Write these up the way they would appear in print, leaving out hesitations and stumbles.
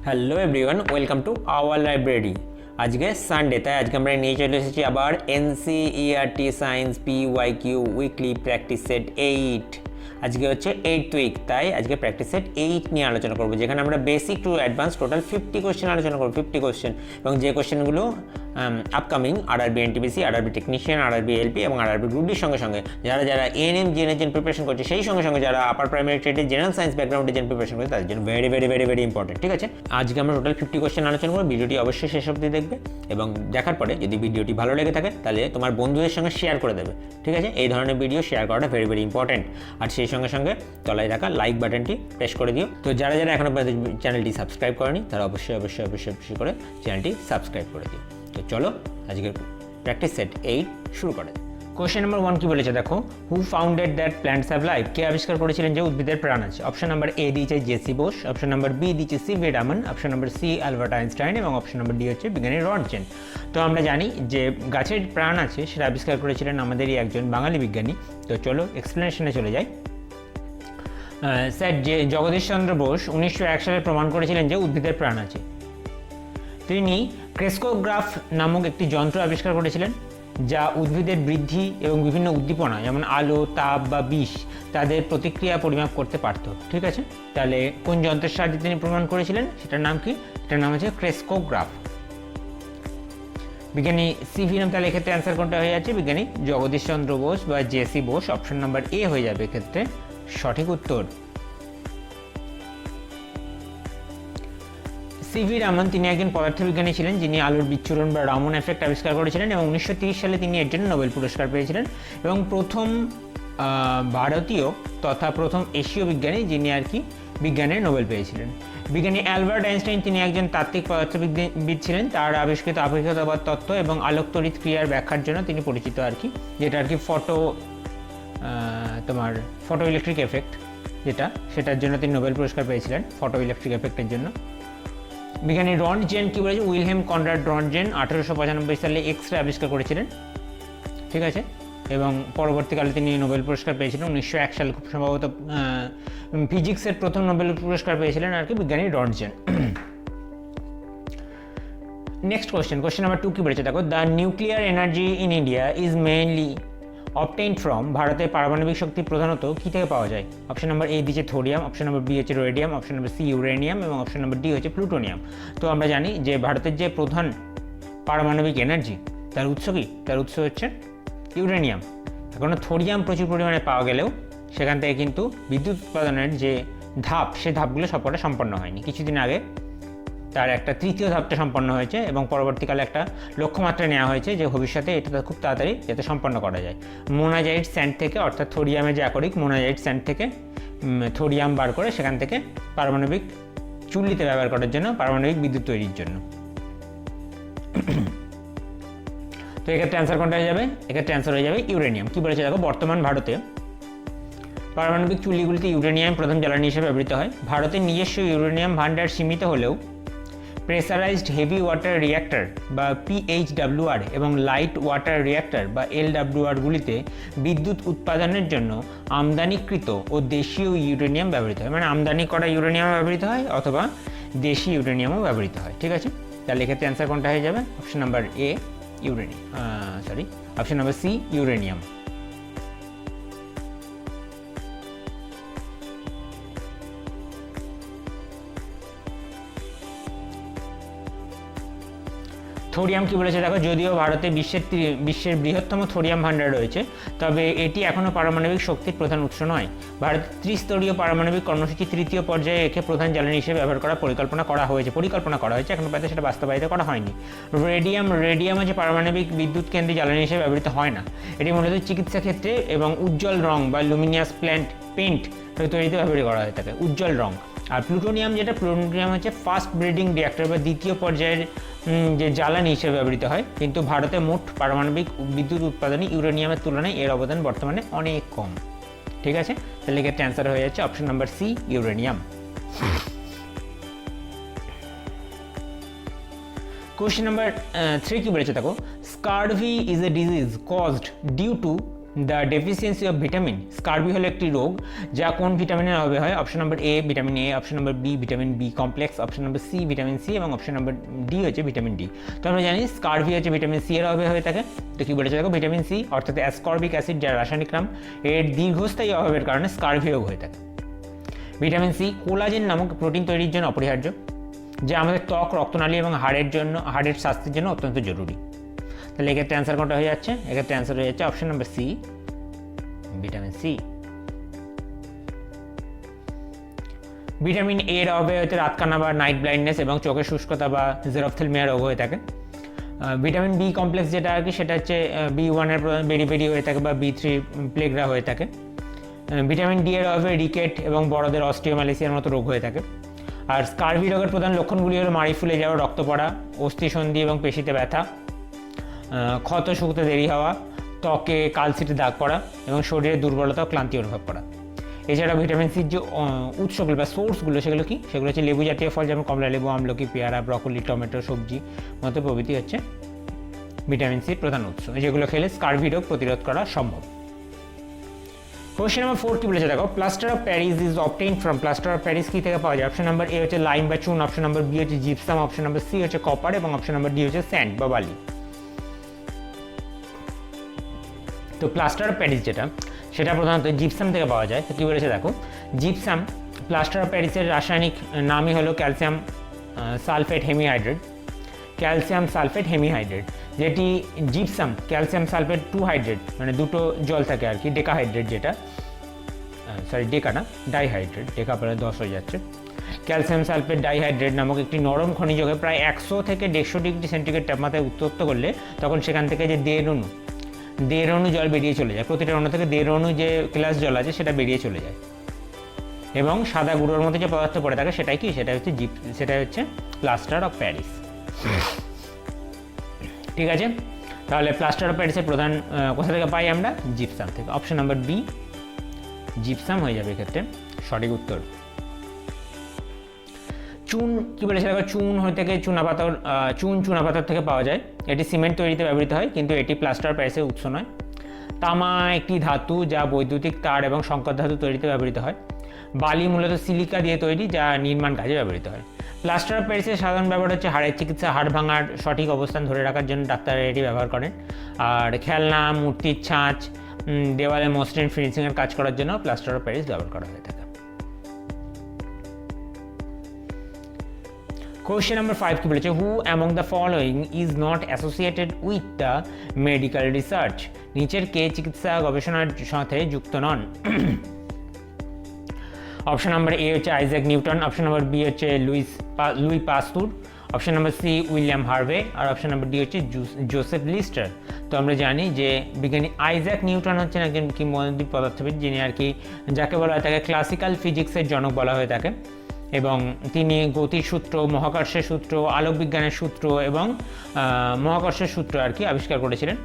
Hello everyone, welcome to our library. আজকে Sunday, তাই আজকে আমরা নিয়ে চলে এসেছি আবার NCERT science PYQ weekly practice set 8। আজকে হচ্ছে 8th উইক, তাই আজকে প্র্যাকটিস সেট 8 নিয়ে আলোচনা করবো, যেখানে আমরা basic to advance total 50 question আলোচনা করবো। 50 কোয়েশ্চেন, এবং যে কোয়েশ্চেনগুলো upcoming RRB NTPC, RRB technician, RRB LP এবং আরআরবি গ্রুপ ডির সঙ্গে সঙ্গে যারা এএনএম জিএনএর প্রিপারেশন করছে, সেই সঙ্গে সঙ্গে যারা আপার প্রাইমারি ট্রেডের জেনারেল সায়েন্স ব্যাকগ্রাউন্ডের জন্য প্রিপারেশন করছে, তাদের জন্য very very very very important. ঠিক আছে, আজকে আমরা টোটাল 50 কোয়েশ্চেন আলোচনা করবো। ভিডিওটি অবশ্যই শেষ অবধি দেখবে, এবং দেখার পরে যদি ভিডিওটি ভালো লেগে থাকে তাহলে তোমার বন্ধুদের সঙ্গে শেয়ার করে দেবে। ঠিক আছে, এই ধরনের ভিডিও শেয়ার করাটা ভেরি ভেরি ইম্পর্টেন্ট। আর সেই সঙ্গে সঙ্গে তলায় থাকা লাইক বাটনটি প্রেস করে দিও। তো যারা এখনো পর্যন্ত চ্যানেলটি সাবস্ক্রাইব করেনি, তারা অবশ্যই অবশ্যই অবশ্যই অবশ্যই করে চ্যানেলটি সাবস্ক্রাইব করে দিও। তো চলো আজকের প্র্যাকটিস সেট 8 শুরু করে। কোয়েশ্চেন নাম্বার 1 কি বলেছে দেখো, who founded that plants have life? কে আবিষ্কার করেছিলেন যে উদ্ভিদের প্রাণ আছে? অপশন নাম্বার এ দিয়েছে JC Bose, option number B দিয়েছে CV Raman, option number C Albert Einstein, এবং অপশন নাম্বার ডি হচ্ছে বিজ্ঞানী রডজেন। তো আমরা জানি যে গাছের প্রাণ আছে সেটা আবিষ্কার করেছিলেন আমাদেরই একজন বাঙালি বিজ্ঞানী। তো চলো এক্সপ্লেনেশনে চলে যাই। স্যার, যে জগদীশ চন্দ্র বোস 1901 সালে প্রমাণ করেছিলেন যে উদ্ভিদের প্রাণ আছে। তিনি ক্রেস্কোগ্রাফ নামক একটি যন্ত্র আবিষ্কার করেছিলেন, যা উদ্ভিদের বৃদ্ধি এবং বিভিন্ন উদ্দীপনা যেমন আলো, তাপ বা বিষ তাদের প্রতিক্রিয়া পরিমাপ করতে পারত। ঠিক আছে, তাহলে কোন যন্ত্রের সাহায্যে তিনি প্রমাণ করেছিলেন, সেটার নাম কি? সেটার নাম হচ্ছে ক্রেস্কোগ্রাফ। বিজ্ঞানী সিভি নাম, তাহলে এক্ষেত্রে অ্যান্সার কোনটা হয়ে যাচ্ছে? বিজ্ঞানী জগদীশ চন্দ্র বোস বা JC Bose. Option number A হয়ে যাবে এক্ষেত্রে সঠিক উত্তর। সিভি রামন তিনি একজন পদার্থবিজ্ঞানী ছিলেন, যিনি আলোর বিচ্ছুরণ বা রামন এফেক্ট আবিষ্কার করেছিলেন, এবং 1930 সালে তিনি এর জন্য নোবেল পুরস্কার পেয়েছিলেন, এবং প্রথম ভারতীয় তথা প্রথম এশীয় বিজ্ঞানী যিনি আর কি বিজ্ঞানের নোবেল পেয়েছিলেন। বিজ্ঞানী অ্যালবার্ট আইনস্টাইন তিনি একজন তাত্ত্বিক পদার্থবিদ ছিলেন। তার আবিষ্কৃত আপেক্ষিকতাবাদ তত্ত্ব এবং আলোক তড়িৎ ক্রিয়ার ব্যাখ্যার জন্য তিনি পরিচিত আর কি, যেটা আর কি ফটো ইলেকট্রিক এফেক্ট, সেটার জন্য তিনি নোবেল পুরস্কার পেয়েছিলেন, ফটো ইলেকট্রিক এফেক্টের জন্য। বিজ্ঞানী রন্টজেন কি বলেছে? উইলহেম কনরাড রন্টজেন 1895 সালে এক্স-রে আবিষ্কার করেছিলেন। ঠিক আছে, এবং পরবর্তীকালে তিনি নোবেল পুরস্কার পেয়েছিলেন 1901 সালে, খুব সম্ভবত ফিজিক্সের প্রথম নোবেল পুরস্কার পেয়েছিলেন আর কি বিজ্ঞানী রন্টজেন। নেক্সট কোয়েশ্চেন নাম্বার 2 কি বলেছে দেখো, the nuclear energy in India is mainly obtained from, ভারতের পারমাণবিক শক্তি প্রধানত কী থেকে পাওয়া যায়? অপশন নাম্বার এ দিচ্ছে থোরিয়াম, অপশন নাম্বার বি হচ্ছে radium, option number C uranium, এবং অপশন নাম্বার ডি হচ্ছে প্লুটোনিয়াম। তো আমরা জানি যে ভারতের যে প্রধান পারমাণবিক এনার্জি, তার উৎস কি? তার উৎস হচ্ছে ইউরেনিয়াম। এখনও থোরিয়াম প্রচুর পরিমাণে পাওয়া গেলেও সেখান থেকে কিন্তু বিদ্যুৎ উৎপাদনের যে ধাপ, সেই ধাপগুলো সবকটা সম্পন্ন হয়নি। কিছুদিন আগে তার একটা তৃতীয় ধাপটা সম্পন্ন হয়েছে, এবং পরবর্তীকালে একটা লক্ষ্যমাত্রা নেওয়া হয়েছে যে ভবিষ্যতে এটা খুব তাড়াতাড়ি যাতে সম্পন্ন করা যায়। মোনাজাইট স্যান্ড থেকে, অর্থাৎ থোরিয়ামের যে আকরিক মোনাজাইট স্যান্ড থেকে থোরিয়াম বার করে সেখান থেকে পারমাণবিক চুল্লিতে ব্যবহার করার জন্য, পারমাণবিক বিদ্যুৎ তৈরির জন্য। তো এক্ষেত্রে অ্যান্সার কোনটা হয়ে যাবে? এক্ষেত্রে অ্যান্সার হয়ে যাবে ইউরেনিয়াম। কি বলেছে দেখো, বর্তমান ভারতে পারমাণবিক চুল্লিগুলিতে ইউরেনিয়াম প্রধান জ্বালানি হিসেবে ব্যবহৃত হয়। ভারতের নিজস্ব ইউরেনিয়াম ভান্ডার সীমিত হলেও প্রেসারাইজড হেভি ওয়াটার রিঅ্যাক্টর বা PHWR এবং লাইট ওয়াটার রিঅ্যাক্টর বা LWRগুলিতে বিদ্যুৎ উৎপাদনের জন্য আমদানিকৃত ও দেশীয় ইউরেনিয়াম ব্যবহৃত হয়। মানে আমদানি করা ইউরেনিয়াম ব্যবহৃত হয় অথবা দেশি ইউরেনিয়ামও ব্যবহৃত হয়। ঠিক আছে, তাহলে এক্ষেত্রে অ্যান্সার কোনটা হয়ে যাবে? Option number A option number C uranium. Thorium কি বলেছে দেখো, যদিও ভারতে বিশ্বের বৃহত্তম থোরিয়াম ভান্ডার রয়েছে, তবে এটি এখনও পারমাণবিক শক্তির প্রধান উৎস নয়। ভারতের ত্রিস্তরীয় পারমাণবিক কর্মসূচি তৃতীয় পর্যায়ে একে প্রধান জ্বালানি হিসেবে ব্যবহার করার পরিকল্পনা করা হয়েছে, এখনও পর্যন্ত সেটা বাস্তবায়িত করা হয়নি। রেডিয়াম হচ্ছে পারমাণবিক বিদ্যুৎ কেন্দ্রে জ্বালানি হিসেবে ব্যবহৃত হয় না। এটি মূলত চিকিৎসা ক্ষেত্রে এবং উজ্জ্বল রং বা লুমিনিয়াস পেন্ট তৈরিতে ব্যবহার করা হয়ে থাকে, উজ্জ্বল রং। আর প্লুটোনিয়াম হচ্ছে ফাস্ট ব্রিডিং রিঅ্যাক্টর বা দ্বিতীয় পর্যায়ের যে জ্বালানি হিসেবে ব্যবহৃত হয়, কিন্তু ভারতে মোট পারমাণবিক বিদ্যুৎ উৎপাদনে ইউরেনিয়ামের তুলনায় এর অবদান বর্তমানে অনেক কম। ঠিক আছে, তাহলে এক্ষেত্রে অ্যান্সার হয়ে যাচ্ছে option number C uranium. Question number 3 কি বলেছে দেখো, scurvy is a disease caused due to the deficiency of vitamin. Scurvy হলো একটি রোগ যা কোন ভিটামিনের অভাবে হয়? Option number A vitamin A, option number B vitamin B complex, option number C vitamin C এবং অপশন নম্বর ডি হচ্ছে ভিটামিন ডি। তো আমরা জানি স্কারবি হচ্ছে ভিটামিন সি এর অভাবে হয়ে থাকে। তো কী বলেছে দেখো, ভিটামিন সি অর্থাৎ অ্যাসকর্বিক অ্যাসিড যার রাসায়নিক নাম, এর দীর্ঘস্থায়ী অভাবের কারণে স্কারবি রোগ হয়ে থাকে। ভিটামিন সি কোলাজেন নামক প্রোটিন তৈরির জন্য অপরিহার্য, যা আমাদের ত্বক, রক্তনালী এবং হাড়ের স্বাস্থ্যের জন্য অত্যন্ত জরুরি। তাহলে এক্ষেত্রে অ্যান্সার কোনটা হয়ে যাচ্ছে? এক্ষেত্রে অ্যান্সার হয়ে যাচ্ছে option number C, vitamin C. Vitamin এর অভাবে হচ্ছে রাতকানা বা নাইট ব্লাইন্ডনেস এবং চোখের শুষ্কতা বা জেরপ্থেলমিয়া রোগ হয়ে থাকে। ভিটামিন বি কমপ্লেক্স যেটা আর কি, সেটা হচ্ছে B1-এর বেরি হয়ে থাকে বা B3 প্লেগরা হয়ে থাকে। ভিটামিন ডি এর অভাবে রিকেট এবং বড়দের অস্টিওম্যালিসিয়ার মতো রোগ হয়ে থাকে। আর স্কারবি রোগের প্রধান লক্ষণগুলি হলো মাড়ি ফুলে যাওয়া, রক্ত পড়া, অস্থিসন্ধি এবং পেশিতে ব্যথা, ক্ষত শুকতে দেরি হওয়া, ত্বকে কালচিটে দাগ পড়া এবং শরীরে দুর্বলতা ও ক্লান্তি অনুভব করা। এছাড়া ভিটামিন সির যে উৎসগুলো বা সোর্সগুলো সেগুলো কি? সেগুলো হচ্ছে লেবু জাতীয় ফল, যেমন কমলা লেবু, আমলকি, পেয়ারা, ব্রকলি, টমেটো, সবজি মতো প্রভৃতি হচ্ছে ভিটামিন সির প্রধান উৎস, যেগুলো খেলে স্কারবি রোগ প্রতিরোধ করা সম্ভব। কোয়েশ্চেন নাম্বার 4 কি বলেছে দেখো, plaster of Paris is obtained from. Plaster of Paris কি থেকে পাওয়া যায়? অপশন নাম্বার এ হচ্ছে লাইম বা চুন, অপশন নাম্বার বি হচ্ছে জিপসাম, অপশন নাম্বার সি হচ্ছে কপার এবং অপশন নাম্বার ডি হচ্ছে স্যান্ড বা বালি। তো প্লাস্টার অফ প্যারিস যেটা, সেটা প্রধানত জিপসাম থেকে পাওয়া যায়। তো কী বলেছে দেখো, জিপসাম প্লাস্টার অফ প্যারিসের রাসায়নিক নামই হলো calcium sulphate hemihydrate. Calcium sulphate hemihydrate, যেটি জিপসাম ক্যালসিয়াম সালফেট 2 হাইড্রেট, মানে দুটো জল থাকে আর কি, ডেকাহাইড্রেট যেটা, সরি ডেকা না, ডাইহাইড্রেট, ডেকা পরে 10 হয়ে যাচ্ছে। ক্যালসিয়াম সালফেট ডাইহাইড্রেট নামক একটি নরম খনিজকে প্রায় 100 থেকে 150 ডিগ্রি সেন্টিগ্রেড তাপমাত্রায় উত্তপ্ত করলে তখন সেখান থেকে যে দেড় অণু জল বেরিয়ে চলে যায়। প্রতিটা অণু থেকে 1.5 অণু যে গ্লাস জল আছে সেটা বেরিয়ে চলে যায় এবং সাদা গুঁড়োর মধ্যে যে পদার্থ পড়ে থাকে সেটাই কি? সেটা হচ্ছে প্লাস্টার অফ প্যারিস। ঠিক আছে, তাহলে প্লাস্টার অফ প্যারিসের প্রধান কোথা থেকে পাই আমরা? জিপসাম থেকে। অপশন নাম্বার বি জিপসাম হয়ে যাবে এক্ষেত্রে সঠিক উত্তর। চুন কী বলেছে দেখো, চুন হয়ে থেকে চুনাপাথর থেকে পাওয়া যায়। এটি সিমেন্ট তৈরিতে ব্যবহৃত হয়, কিন্তু এটি প্লাস্টার অফ প্যারিসের উৎস নয়। তামা একটি ধাতু যা বৈদ্যুতিক তার এবং সংকর ধাতু তৈরিতে ব্যবহৃত হয়। বালি মূলত সিলিকা দিয়ে তৈরি, যা নির্মাণ কাজে ব্যবহৃত হয়। প্লাস্টার অফ প্যারিসের সাধারণ ব্যবহার হচ্ছে হাড়ের চিকিৎসা, হাড় ভাঙার সঠিক অবস্থান ধরে রাখার জন্য ডাক্তাররা এটি ব্যবহার করেন। আর খেলনা, মূর্তির ছাঁচ, দেওয়ালে মসৃণ ফিনিশিংয়ের কাজ করার জন্য প্লাস্টার অফ প্যারিস ব্যবহার করা হয়ে থাকে। Question number 5 কি বলেছে, হু among the following is not associated with the medical research. নিচের কে চিকিৎসা গবেষণার সাথে যুক্ত নন? অপশন নাম্বার এ হচ্ছে Isaac Newton, option number B হচ্ছে Louis Pasteur, option number C William Harvey আর অপশন নাম্বার ডি হচ্ছে জোসেফ লিস্টার। তো আমরা জানি যে বিজ্ঞানী আইজ্যাক নিউটন হচ্ছেন একজন কিংবদন্তি পদার্থবিদ, যিনি আর কি যাকে বলা হয় তাকে ক্লাসিক্যাল ফিজিক্সের জনক বলা হয়ে থাকে, এবং তিনি গতির সূত্র, মহাকর্ষের সূত্র, আলোক বিজ্ঞানের সূত্র এবং মহাকর্ষের সূত্র আর কি আবিষ্কার করেছিলেন।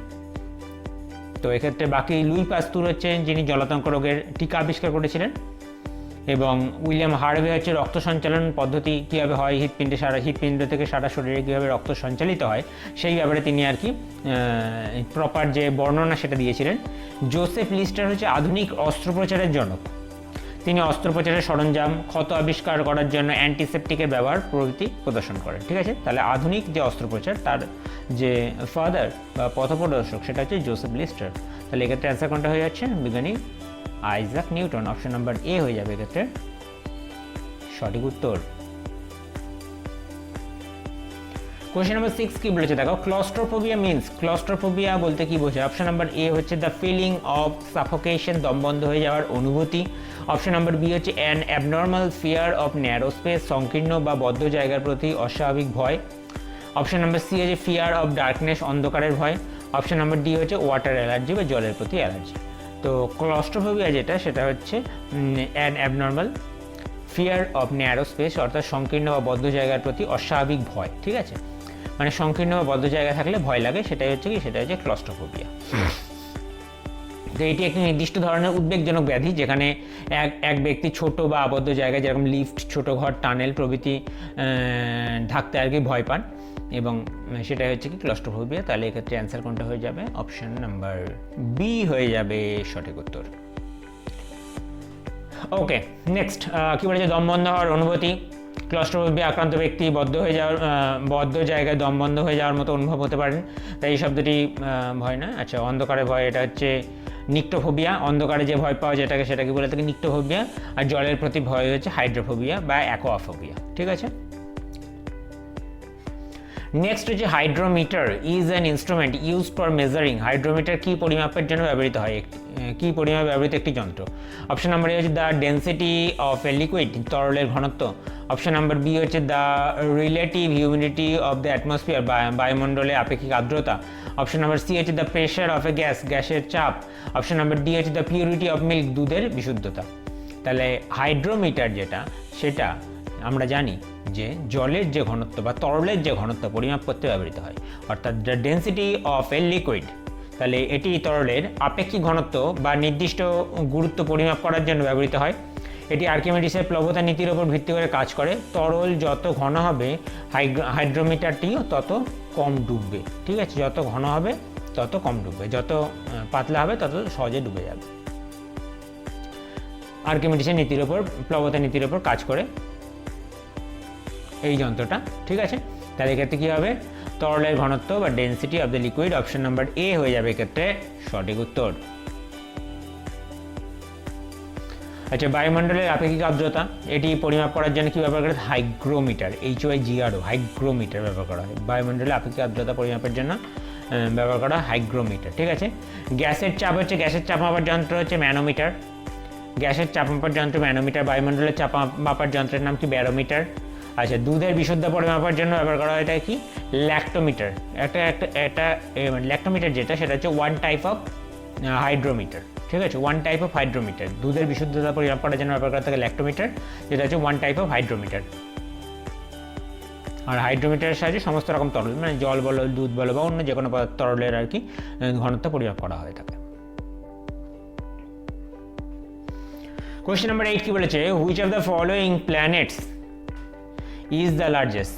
তো এক্ষেত্রে বাকি লুই পাস্তুর হচ্ছেন যিনি জলাতঙ্ক রোগের টিকা আবিষ্কার করেছিলেন, এবং উইলিয়াম হার্ভে হচ্ছে রক্ত সঞ্চালন পদ্ধতি কীভাবে হয়, হৃৎপিণ্ড থেকে সারা শরীরে কীভাবে রক্ত সঞ্চালিত হয় সেই ব্যাপারে তিনি আর কি প্রপার যে বর্ণনা সেটা দিয়েছিলেন। জোসেফ লিস্টার হচ্ছে আধুনিক অস্ত্রোপচারের জনক। তিনি অস্ত্রোপচারের সরঞ্জাম, ক্ষত আবিষ্কার করার জন্য অ্যান্টিসেপটিকের ব্যবহার প্রভৃতি প্রদর্শন করেন। ঠিক আছে, তাহলে আধুনিক যে অস্ত্রোপচার তার যে ফাদার বা পথপ্রদর্শক সেটা হচ্ছে জোসেফ লিস্টার। তাহলে এক্ষেত্রে অ্যান্সার কোনটা হয়ে যাচ্ছে? বিজ্ঞানী Isaac Newton, option number A হয়ে যাবে এক্ষেত্রে সঠিক উত্তর। কোয়েশ্চেন নাম্বার 6 কি বলেছে দেখো, ক্লস্ট্রোফোবিয়া মিন্স, ক্লস্ট্রোফোবিয়া বলতে কি বোঝায়? অপশন নাম্বার এ হচ্ছে দ্য ফিলিং অফ সাফোকেশন, দম বন্ধ হয়ে যাওয়ার অনুভূতি। অপশন নাম্বার বি হচ্ছে an abnormal fear of narrow space, সংকীর্ণ বা বদ্ধ জায়গার প্রতি অস্বাভাবিক ভয়। অপশন নাম্বার সি হচ্ছে ফিয়ার অফ ডার্কনেস, অন্ধকারের ভয়। অপশন নাম্বার ডি হচ্ছে ওয়াটার অ্যালার্জি বা জলের প্রতি অ্যালার্জি। তো ক্লস্ট্রোফোবিয়া যেটা সেটা হচ্ছে an abnormal fear of narrow space, অর্থাৎ সংকীর্ণ বা বদ্ধ জায়গার প্রতি অস্বাভাবিক ভয়। ঠিক আছে, মানে সংকীর্ণ বা বদ্ধ জায়গা থাকলে ভয় লাগে, সেটাই হচ্ছে কি, সেটা হচ্ছে ক্লস্ট্রোফোবিয়া। তো এটি একটি নির্দিষ্ট ধরনের উদ্বেগজনক ব্যাধি যেখানে এক ব্যক্তি ছোট বা আবদ্ধ জায়গায়, যেরকম লিফট, ছোট ঘর, টানেল প্রভৃতি থাকতে আর কি ভয় পান। এবং সেটা হচ্ছে কি ক্লস্ট্রোফোবিয়া। তাহলে এক্ষেত্রে অ্যান্সার কোনটা হয়ে যাবে? অপশন নাম্বার বি হয়ে যাবে সঠিক উত্তর। ওকে, নেক্সট কি বলেছে? দম বন্ধ হওয়ার অনুভূতি। ক্লস্ট্রোফোবিয়া আক্রান্ত ব্যক্তি বদ্ধ জায়গায় দম বন্ধ হয়ে যাওয়ার মতো অনুভব হতে পারেন। তাই এই শব্দটি ভয় না। আচ্ছা, অন্ধকারে ভয়, এটা হচ্ছে নিক্টোফোবিয়া। অন্ধকারে যে ভয় পাওয়া যেটাকে সেটা কি বলে থাকে? নিক্টোফোবিয়া। আর জলের প্রতি ভয় হচ্ছে হাইড্রোফোবিয়া বা অ্যাকোয়াফোবিয়া। ঠিক আছে। নেক্সট হচ্ছে hydrometer is an instrument use for measuring. Hydrometer কি পরিমাপের জন্য ব্যবহৃত হয়? কি পরিমাপে ব্যবহৃত একটি যন্ত্র? অপশন নাম্বার এ হচ্ছে the density of a liquid, তরলের ঘনত্ব। অপশন নাম্বার বি হচ্ছে the relative humidity of the atmosphere, বায়ুমণ্ডলে আপেক্ষিক আর্দ্রতা। অপশন নাম্বার সি হচ্ছে the pressure of A gas, গ্যাসের চাপ। অপশন নাম্বার ডি হচ্ছে দ্য পিউরিটি অফ মিল্ক, দুধের বিশুদ্ধতা। তাহলে হাইড্রোমিটার যেটা, সেটা আমরা জানি যে জলের যে ঘনত্ব বা তরলের যে ঘনত্ব পরিমাপ করতে ব্যবহৃত হয়, অর্থাৎ the density of a liquid. তাহলে এটি তরলের আপেক্ষিক ঘনত্ব বা নির্দিষ্ট গুরুত্ব পরিমাপ করার জন্য ব্যবহৃত হয়। এটি আর্কিমিডিসের প্লবতা নীতির ওপর ভিত্তি করে কাজ করে। তরল যত ঘন হবে হাইড্রোমিটারটিও তত কম ডুববে। ঠিক আছে, যত ঘন হবে তত কম ডুববে, যত পাতলা হবে তত সহজে ডুবে যাবে। আর্কিমিডিসের নীতির ওপর, প্লবতা নীতির ওপর কাজ করে এই যন্ত্রটা। ঠিক আছে, তাহলে এক্ষেত্রে কী হবে? তরলের ঘনত্ব বা density of the liquid, option number A হয়ে যাবে এক্ষেত্রে সঠিক উত্তর। আচ্ছা, বায়ুমণ্ডলের আপেক্ষিক আর্দ্রতা, এটি পরিমাপ করার জন্য কী ব্যবহার করা হয়? হাইগ্রোমিটার, HYGRO, হাইগ্রোমিটার ব্যবহার করা হয়। বায়ুমণ্ডলের আপেক্ষিক আর্দ্রতা পরিমাপের জন্য ব্যবহার করা হয় হাইগ্রোমিটার। ঠিক আছে। গ্যাসের চাপ হচ্ছে, গ্যাসের চাপ মাপার যন্ত্র হচ্ছে ম্যানোমিটার। গ্যাসের চাপ মাপার যন্ত্র ম্যানোমিটার। বায়ুমণ্ডলের চাপ মাপার যন্ত্রের নাম কি? ব্যারোমিটার। আচ্ছা, দুধের বিশুদ্ধ পরিমাপার জন্য ব্যবহার করা হয় এটা কি? ল্যাক্টোমিটার। এটা ল্যাক্টোমিটার যেটা, সেটা হচ্ছে ওয়ান টাইপ অফ হাইড্রোমিটার। ঠিক আছে, ওয়ান টাইপ অফ হাইড্রোমিটার। দুধের বিশুদ্ধতা পরিমাপ করার জন্য ব্যবহার করা থাকে ল্যাক্টোমিটার, যেটা হচ্ছে ওয়ান টাইপ অফ হাইড্রোমিটার। আর হাইড্রোমিটারের সাহায্যে সমস্ত রকম তরল, মানে জল বলো, দুধ বলো বা অন্য যে কোনো তরলের আর কি ঘনত্ব পরিমাপ করা হয়ে থাকে। কোয়েশ্চেন নাম্বার 8 কি বলেছে? Which of the following planets is the largest?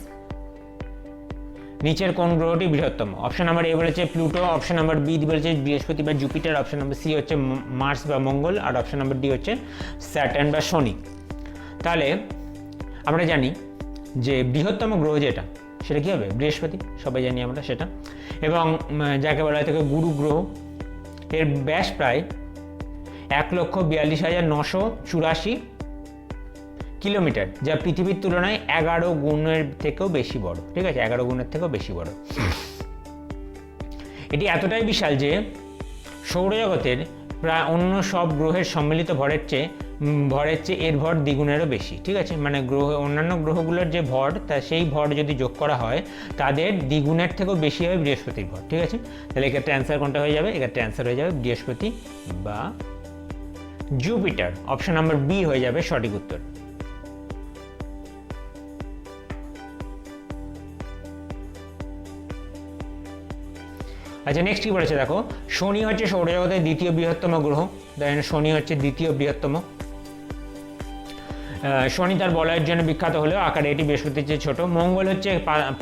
নিচের কোন গ্রহটি বৃহত্তম? অপশন নাম্বার এ বলেছে প্লুটো, অপশন নাম্বার বি বলেছে বৃহস্পতি বা জুপিটার, অপশন নাম্বার সি হচ্ছে মার্স বা মঙ্গল, আর অপশন নাম্বার ডি হচ্ছে স্যাটার্ন বা শনি। তাহলে আমরা জানি যে বৃহত্তম গ্রহ যেটা, সেটা কী হবে? বৃহস্পতি, সবাই জানি আমরা সেটা। এবং যাকে বলা হয় থাকে গুরু গ্রহ। এর ব্যাস প্রায় 1,42,984 কিলোমিটার, যা পৃথিবীর তুলনায় 11 গুণের থেকেও বেশি বড়। ঠিক আছে, 11 গুণের থেকেও বেশি বড়। এটি এতটাই বিশাল যে সৌরজগতের প্রায় অন্য সব গ্রহের সম্মিলিত ভরের চেয়ে এর ভর দ্বিগুণেরও বেশি। ঠিক আছে, মানে অন্যান্য গ্রহগুলোর যে ভর, তা সেই ভর যদি যোগ করা হয় তাদের দ্বিগুণের থেকেও বেশি হবে বৃহস্পতির ভর। ঠিক আছে, তাহলে এক্ষেত্রে অ্যান্সার কোনটা হয়ে যাবে? এক্ষেত্রে অ্যান্সার হয়ে যাবে বৃহস্পতি বা জুপিটার। অপশন নাম্বার বি হয়ে যাবে সঠিক উত্তর। আচ্ছা, নেক্সট কি বলেছে দেখো, শনি হচ্ছে সৌরজগতের দ্বিতীয় বৃহত্তম গ্রহ। শনি হচ্ছে দ্বিতীয় বৃহত্তম। শনি তার বলয়ের জন্য বিখ্যাত হলেও আকারে এটি বৃহস্পতির চেয়ে ছোট। মঙ্গল হচ্ছে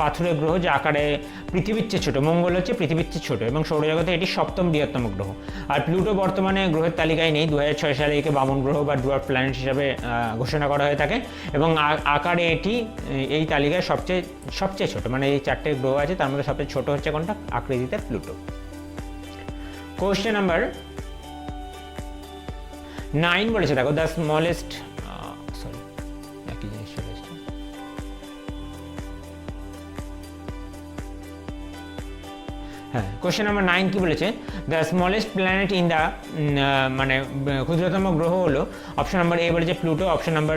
পাথুরে গ্রহ, যা আকারে পৃথিবীর চেয়ে ছোট। মঙ্গল হচ্ছে পৃথিবীর চেয়ে ছোট এবং সৌরজগতে এটি সপ্তম বৃহত্তম গ্রহ। আর প্লুটো বর্তমানে গ্রহের তালিকায় নেই। 2006 সালে একে বামন গ্রহ বা ডুয়ার্ফ প্ল্যানেট হিসাবে ঘোষণা করা হয়ে থাকে এবং আকারে এটি এই তালিকায় সবচেয়ে ছোট। মানে এই 4টে গ্রহ আছে, তার মধ্যে সবচেয়ে ছোট হচ্ছে কোনটা? আকৃতিতে প্লুটো। কোয়েশ্চেন নাম্বার 9 বলেছে দেখো, দ্য স্মলেস্ট হ্যাঁ, কোয়েশ্চেন নাম্বার 9 কি বলেছে? The smallest planet in the, মানে ক্ষুদ্রতম গ্রহ হলো, অপশন নাম্বার এ বলেছে প্লুটো, অপশন নাম্বার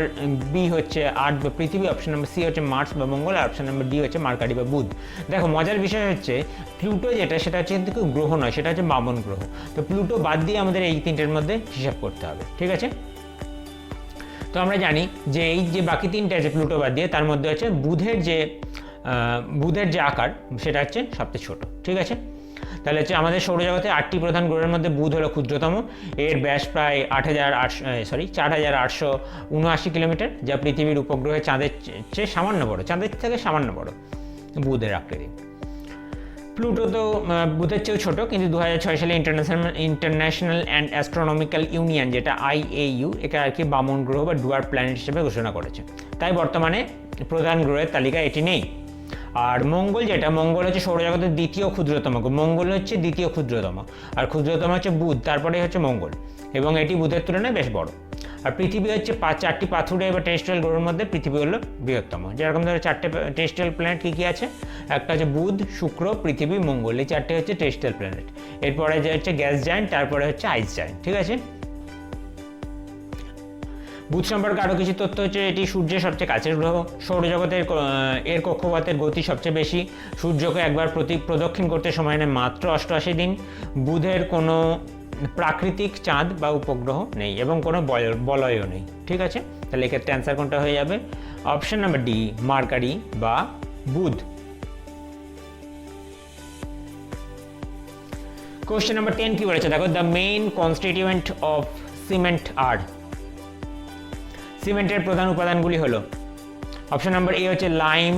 বি হচ্ছে আর্থ বা পৃথিবী, অপশন নাম্বার সি হচ্ছে মার্স বা মঙ্গল, আর অপশন নাম্বার ডি হচ্ছে মার্কারি বা বুধ। দেখো, মজার বিষয় হচ্ছে প্লুটো যেটা, সেটা হচ্ছে কিন্তু গ্রহ নয়, সেটা হচ্ছে বামন গ্রহ। তো প্লুটো বাদ দিয়ে আমাদের এই তিনটের মধ্যে হিসাব করতে হবে। ঠিক আছে, তো আমরা জানি যে এই যে বাকি তিনটে আছে প্লুটো বাদ দিয়ে, তার মধ্যে হচ্ছে বুধের যে আকার, সেটা হচ্ছে সবচেয়ে ছোট। ঠিক আছে, তাহলে হচ্ছে আমাদের সৌরজগতে 8টি প্রধান গ্রহের মধ্যে বুধ হলো ক্ষুদ্রতম। এর ব্যাস প্রায় 4,879 কিলোমিটার, যা পৃথিবীর উপগ্রহে চাঁদের চেয়ে সামান্য বড়, চাঁদের থেকে সামান্য বড়। বুধের আকৃতি। প্লুটো তো বুধের চেয়েও ছোট, কিন্তু 2006 সালে ইন্টারন্যাশনাল অ্যান্ড অ্যাস্ট্রোনমিক্যাল ইউনিয়ন, যেটা IAU, এটা আর কি বামন গ্রহ বা ডুয়ার্ফ প্ল্যানেট হিসেবে ঘোষণা করেছে। তাই বর্তমানে প্রধান গ্রহের তালিকায় এটি নেই। আর মঙ্গল, যেটা মঙ্গল হচ্ছে সৌরজগতের দ্বিতীয় ক্ষুদ্রতম, মঙ্গল হচ্ছে দ্বিতীয় ক্ষুদ্রতম, আর ক্ষুদ্রতম হচ্ছে বুধ, তারপরে হচ্ছে মঙ্গল, এবং এটি বুধের তুলনায় বেশ বড়। আর পৃথিবী হচ্ছে 4টি পাথুরে বা টেরেস্ট্রিয়াল গ্রহের মধ্যে পৃথিবী হলো বৃহত্তম। যেরকম ধরো 4টে টেরেস্ট্রিয়াল প্ল্যানেট কী আছে, একটা হচ্ছে বুধ, শুক্র, পৃথিবী, মঙ্গল, এই 4টে হচ্ছে টেরেস্ট্রিয়াল প্ল্যানেট। এরপরে যে হচ্ছে গ্যাস জায়ান্ট, তারপরে হচ্ছে আইস জায়ান্ট, ঠিক আছে। বুধ সম্পর্কে আরও কিছু তথ্য হচ্ছে, এটি সূর্যের সবচেয়ে কাছের গ্রহ, সৌরজগতের এর কক্ষপথের গতি সবচেয়ে বেশি, সূর্যকে একবার প্রদক্ষিণ করতে সময় নেয় মাত্র 88 দিন, বুধের কোনো প্রাকৃতিক চাঁদ বা উপগ্রহ নেই এবং কোনো বলয়ও নেই, ঠিক আছে। তাহলে এক্ষেত্রে অ্যান্সার কোনটা হয়ে যাবে? অপশন নাম্বার ডি, মার্কারি বা বুধ। কোশ্চেন নাম্বার 10 কি বলেছে দেখো, the main constituent of cement are. সিমেন্টের প্রধান উপাদানগুলি হলো, অপশন নাম্বার এ হচ্ছে লাইম,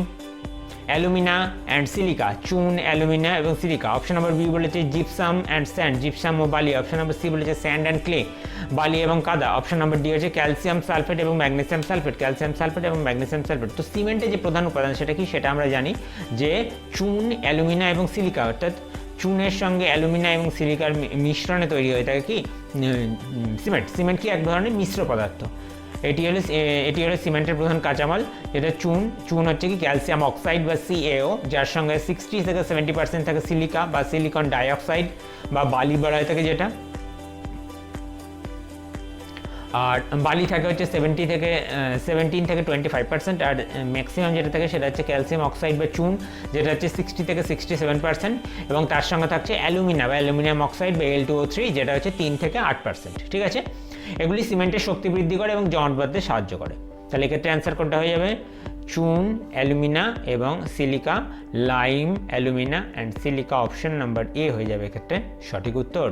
অ্যালুমিনা অ্যান্ড সিলিকা, চুন, অ্যালুমিনা এবং সিলিকা। অপশন নাম্বার বি বলেছে জিপসাম অ্যান্ড স্যান্ড, জিপসাম ও বালি। অপশন নাম্বার সি বলেছে স্যান্ড অ্যান্ড ক্লে, বালি এবং কাদা। অপশন নাম্বার ডি হচ্ছে ক্যালসিয়াম সালফেট এবং ম্যাগনেসিয়াম সালফেট, ক্যালসিয়াম সালফেট এবং ম্যাগনেসিয়াম সালফেট। তো সিমেন্টের যে প্রধান উপাদান সেটা কি, সেটা আমরা জানি যে চুন, অ্যালুমিনা এবং সিলিকা, অর্থাৎ চুনের সঙ্গে অ্যালুমিনা এবং সিলিকার মিশ্রণে তৈরি হয়ে থাকে কি সিমেন্ট। সিমেন্ট কি এক ধরনের মিশ্র পদার্থ। এটি হলো সিমেন্টের প্রধান কাঁচামাল, যেটা চুন হচ্ছে কি ক্যালসিয়াম অক্সাইড বা CaO, যার সঙ্গে 60 থেকে 70% থাকে সিলিকা বা সিলিকন ডাইঅক্সাইড বা বালি বলা হয়ে থাকে যেটা। আর বালি থাকে হচ্ছে 17 থেকে 25%, আর ম্যাক্সিমাম যেটা থাকে সেটা হচ্ছে ক্যালসিয়াম অক্সাইড বা চুন, যেটা হচ্ছে 60 থেকে 67%, এবং তার সঙ্গে থাকছে অ্যালুমিনা বা অ্যালুমিনিয়াম অক্সাইড বা Al2O3, যেটা হচ্ছে 3 থেকে 8%, ঠিক আছে। এগুলি সিমেন্টের শক্তি বৃদ্ধি করে এবং জমাট বাঁধতে সাহায্য করে। তাহলে এক্ষেত্রে অ্যান্সার কোনটা হয়ে যাবে? চুন, অ্যালুমিনা এবং silica, lime, alumina and silica, option number A হয়ে যাবে এক্ষেত্রে সঠিক উত্তর।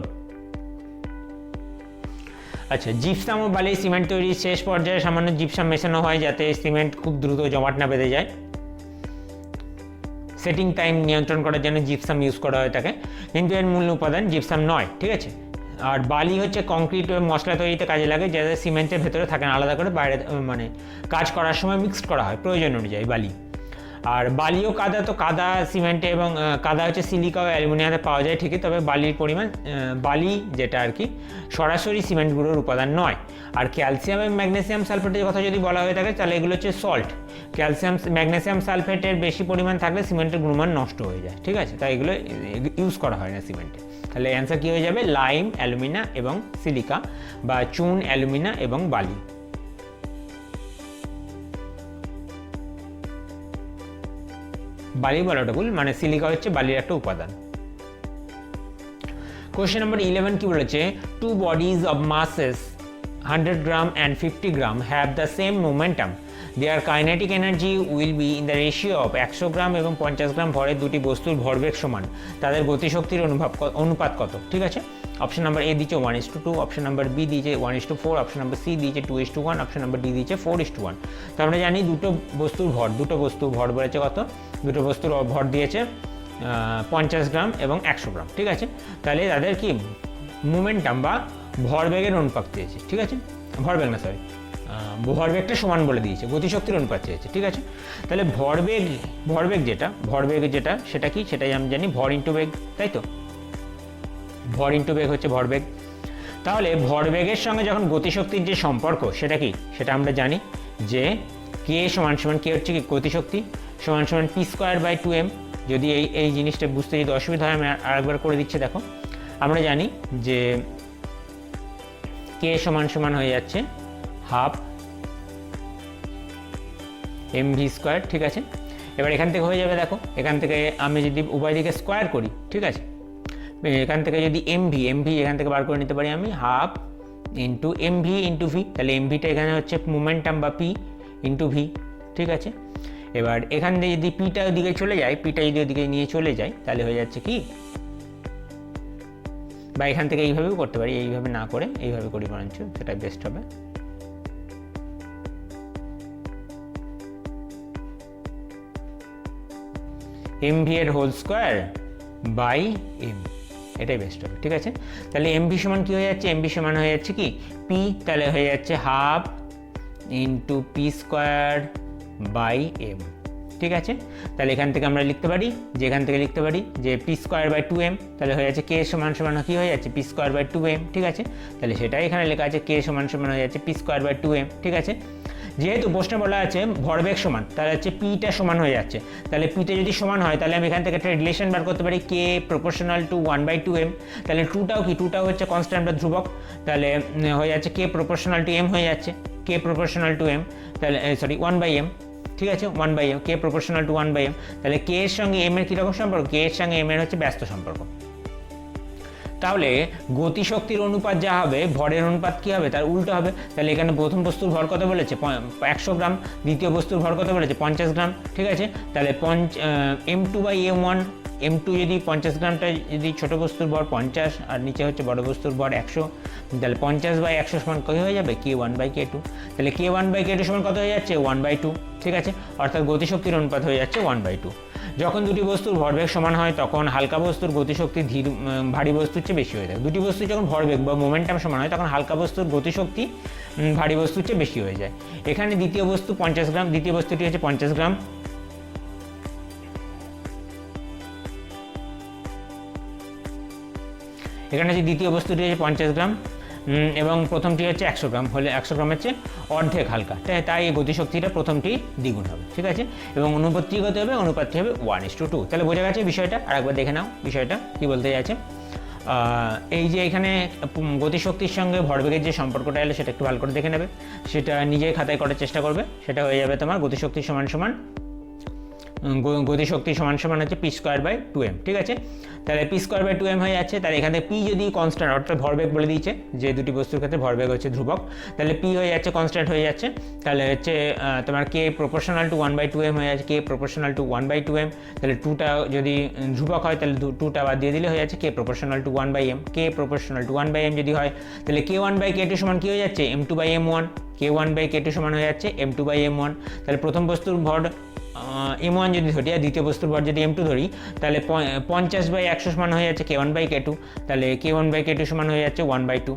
আচ্ছা, জিপসাম ও বালি সিমেন্ট তৈরির শেষ পর্যায়ে সামান্য জিপসাম মেশানো হয় যাতে সিমেন্ট খুব দ্রুত জমাট না বেঁধে যায়। সেটিং টাইম নিয়ন্ত্রণ করার জন্য জিপসাম ইউজ করা হয়ে থাকে, কিন্তু এর মূল উপাদান জিপসাম নয়, ঠিক আছে। আর বালি হচ্ছে কংক্রিট ও মশলা তৈরিতে কাজে লাগে, যাতে সিমেন্টের ভেতরে থাকে না, আলাদা করে বাইরে মানে কাজ করার সময় মিক্সড করা হয় প্রয়োজন অনুযায়ী বালি। আর বালি ও কাদা, তো কাদা সিমেন্টে এবং কাদা হচ্ছে সিলিকা ও অ্যালুমিনিয়ামে পাওয়া যায় ঠিকই, তবে বালির পরিমাণ বালি যেটা আর কি সরাসরি সিমেন্টগুলোর উপাদান নয়। আর ক্যালসিয়াম এবং ম্যাগনেসিয়াম সালফেটের কথা যদি বলা হয়ে থাকে তাহলে এগুলো হচ্ছে সল্ট। ম্যাগনেসিয়াম সালফেটের বেশি পরিমাণ থাকলে সিমেন্টের গুণমান নষ্ট হয়ে যায়, ঠিক আছে, তাই এগুলো ইউজ করা হয় না সিমেন্টে। তাহলে অ্যান্সার কী হয়ে যাবে? লাইম, অ্যালুমিনা এবং সিলিকা, বা চুন, অ্যালুমিনা এবং বালি। বালি বলাটা ভুল, মানে সিলিকা হচ্ছে বালির একটা উপাদান। কোশ্চেন নাম্বার 11 কি বলেছে? Two bodies of masses 100 gram and 50 gram have the same momentum, their kinetic energy will be in the ratio of 100 gram এবং 50 গ্রাম ভরের দুটি বস্তুর ভরবেগ সমান, তাদের গতিশক্তির অনুপাত কত? ঠিক আছে, অপশন নাম্বার এ দিয়েছে 1:2, অপশন নাম্বার বি দিয়েছে 1:4, অপশন নাম্বার সি দিয়েছে 2:1, অপশন নাম্বার ডি দিয়েছে 4:1। তো আমরা জানি দুটো বস্তুর ভর বলেছে কত? দুটো বস্তুর ভর দিয়েছে 50 গ্রাম এবং 100 গ্রাম, ঠিক আছে। তাহলে তাদের কি মোমেন্টাম বা ভরবেগের অনুপাত চেয়েছে, ঠিক আছে, ভরবেগটা সমান বলে দিয়েছে, গতিশক্তির অনুপাত চেয়েছে, ঠিক আছে। তাহলে ভরবেগ যেটা সেটা কি, সেটাই আমি জানি ভর ইন্টু বেগ, তাই তো, ভর ইন্টু বেগ হচ্ছে ভরবেগ। তাহলে ভরবেগের সঙ্গে যখন গতিশক্তির যে সম্পর্ক সেটা কি, সেটা আমরা জানি যে কে সমান কে হচ্ছে কি গতিশক্তি সমান p²/2m। যদি এই জিনিসটা বুঝতে যদি অসুবিধা হয় আমি আরেকবার করে দিচ্ছি। দেখো, আমরা জানি যে কে সমান হয়ে যাচ্ছে 12 mv², ঠিক আছে। এবার এখান থেকে হয়ে যাবে, দেখো এখান থেকে আমি যদি উভয় দিকে স্কোয়ার করি, ঠিক আছে, এখান থেকে যদি mv এখান থেকে বার করে নিতে পারি আমি 12 ইন্টু mv ইন্টু ভি। তাহলে mvটা এখানে হচ্ছে মোমেন্টাম বা p ইন্টু ভি, ঠিক আছে। এবার এখান থেকে যদি পিটা ওদিকে চলে যায়, পিটা যদি ওদিকে নিয়ে চলে যায় তাহলে হয়ে যাচ্ছে কি, বা এখান থেকে এইভাবেও করতে পারি, এইভাবে না করে এইভাবে করি বরঞ্চ, সেটাই বেস্ট হবে। এমভি এর হোল স্কোয়ার বাই এম, এটাই বেস্ট হবে। ঠিক আছে, তাহলে এমভি সমান কী হয়ে যাচ্ছে, এমভি সমান হয়ে যাচ্ছে কি পি, তাহলে হয়ে যাচ্ছে half into P square by M. ঠিক আছে, তাহলে এখান থেকে আমরা লিখতে পারি যে এখান থেকে লিখতে পারি যে পি স্কোয়ার বাই 2m, তাহলে হয়ে যাচ্ছে কে সমান সমান কী হয়ে যাচ্ছে পি স্কোয়ার বাই 2m। ঠিক আছে, তাহলে সেটাই এখানে লেখা আছে কে সমান সমান হয়ে যাচ্ছে পি স্কোয়ার বাই 2m। ঠিক আছে, যেহেতু প্রশ্নে বলা আছে ভরবেগ সমান, তাহলে হচ্ছে পিটা সমান হয়ে যাচ্ছে, তাহলে পিতে যদি সমান হয় তাহলে আমি এখান থেকে একটা রিলেশন বার করতে পারি কে প্রপোর্শনাল টু 1/2m। তাহলে টুটাও কি, টুটাও হচ্ছে কনস্ট্যান্ট বা ধ্রুবক, তাহলে হয়ে যাচ্ছে কে প্রপোর্শনাল টু m হয়ে যাচ্ছে, কে প্রপোর্শনাল টু m, তাহলে সরি 1/m। ঠিক আছে, 1/m, K proportional to 1/m, তাহলে কে এর সঙ্গে m এর কীরকম সম্পর্ক, কে এর সঙ্গে m এর হচ্ছে ব্যস্ত সম্পর্ক। তাহলে গতিশক্তির অনুপাত যা হবে ভরের অনুপাত কী হবে, তার উল্টো হবে। তাহলে এখানে প্রথম বস্তুর ভর কত বলেছে 100 গ্রাম, দ্বিতীয় বস্তুর ভর কত বলেছে 50 গ্রাম। ঠিক আছে, তাহলে m2/m1, m2 যদি 50 গ্রামটা যদি ছোটো বস্তুর ভর 50 আর নিচে হচ্ছে বড় বস্তুর ভর 100, তাহলে 50/100 সমান কী হয়ে যাবে k1/k2, তাহলে k1/k2 সমান কত হয়ে যাচ্ছে 1/2। ঠিক আছে, অর্থাৎ গতিশক্তির অনুপাত হয়ে যাচ্ছে 1/2। যখন দুটি বস্তুর ভরবেগ সমান হয় তখন হালকা বস্তুর গতিশক্তি ভারী বস্তুর চেয়ে বেশি হয়ে যায়। দুটি বস্তুর যখন ভরবেগ বা মোমেন্টাম সমান হয় তখন হালকা বস্তুর গতিশক্তি ভারী বস্তুর চেয়ে বেশি হয়ে যায়। এখানে দ্বিতীয় বস্তু 50 গ্রাম, দ্বিতীয় বস্তুটি হচ্ছে 50 গ্রাম, এখানে হচ্ছে দ্বিতীয় বস্তুটি হচ্ছে 50 গ্রাম এবং প্রথমটি হচ্ছে 100 গ্রাম, হলে 100 গ্রামের চেয়ে অর্ধেক হালকা, তাই এই গতিশক্তিটা প্রথমটি দ্বিগুণ হবে। ঠিক আছে, এবং অনুপাতটি কত হবে, অনুপাতটি হবে 1:2। তাহলে বোঝা গেছে বিষয়টা, আরেকবার দেখে নাও বিষয়টা কী বলতে যাচ্ছে। এই যে এখানে গতিশক্তির সঙ্গে ভরবেগের যে সম্পর্কটা এলো সেটা একটু ভালো করে দেখে নেবে, সেটা নিজেই খাতায় করার চেষ্টা করবে। সেটা হয়ে যাবে তোমার গতিশক্তি সমান সমান গতিশক্তি সমান সমান হচ্ছে পি স্কোয়ার বাই 2m। ঠিক আছে, তাহলে পি স্কোয়ার বাই 2m হয়ে যাচ্ছে, তাহলে এখানে পি যদি কনস্ট্যান্ট অর্থাৎ ভরবেগ বলে দিয়েছে যে দুটি বস্তুর ক্ষেত্রে ভরবেগ হচ্ছে ধ্রুবক, তাহলে পি হয়ে যাচ্ছে কনস্ট্যান্ট হয়ে যাচ্ছে, তাহলে হচ্ছে তোমার কে প্রপোর্শনাল টু 1/2m হয়ে যাচ্ছে, কে প্রপোর্শনাল টু 1/2m, তাহলে টুটা যদি ধ্রুবক হয় তাহলে টুটা বাদ দিয়ে দিলে হয়ে যাচ্ছে K proportional to 1/m, K proportional to 1/m যদি হয় তাহলে k1/k2 সমান কী হয়ে যাচ্ছে m2/m1, k1/k2 সমান হয়ে যাচ্ছে m2/m1। তাহলে প্রথম বস্তুর ভর m1 যদি ধরি আর দ্বিতীয় বস্তুর ভর যদি m2 ধরি তাহলে 50/100 সমান হয়ে যাচ্ছে k1/k2, তাহলে k1/k2 সমান হয়ে যাচ্ছে 1/2।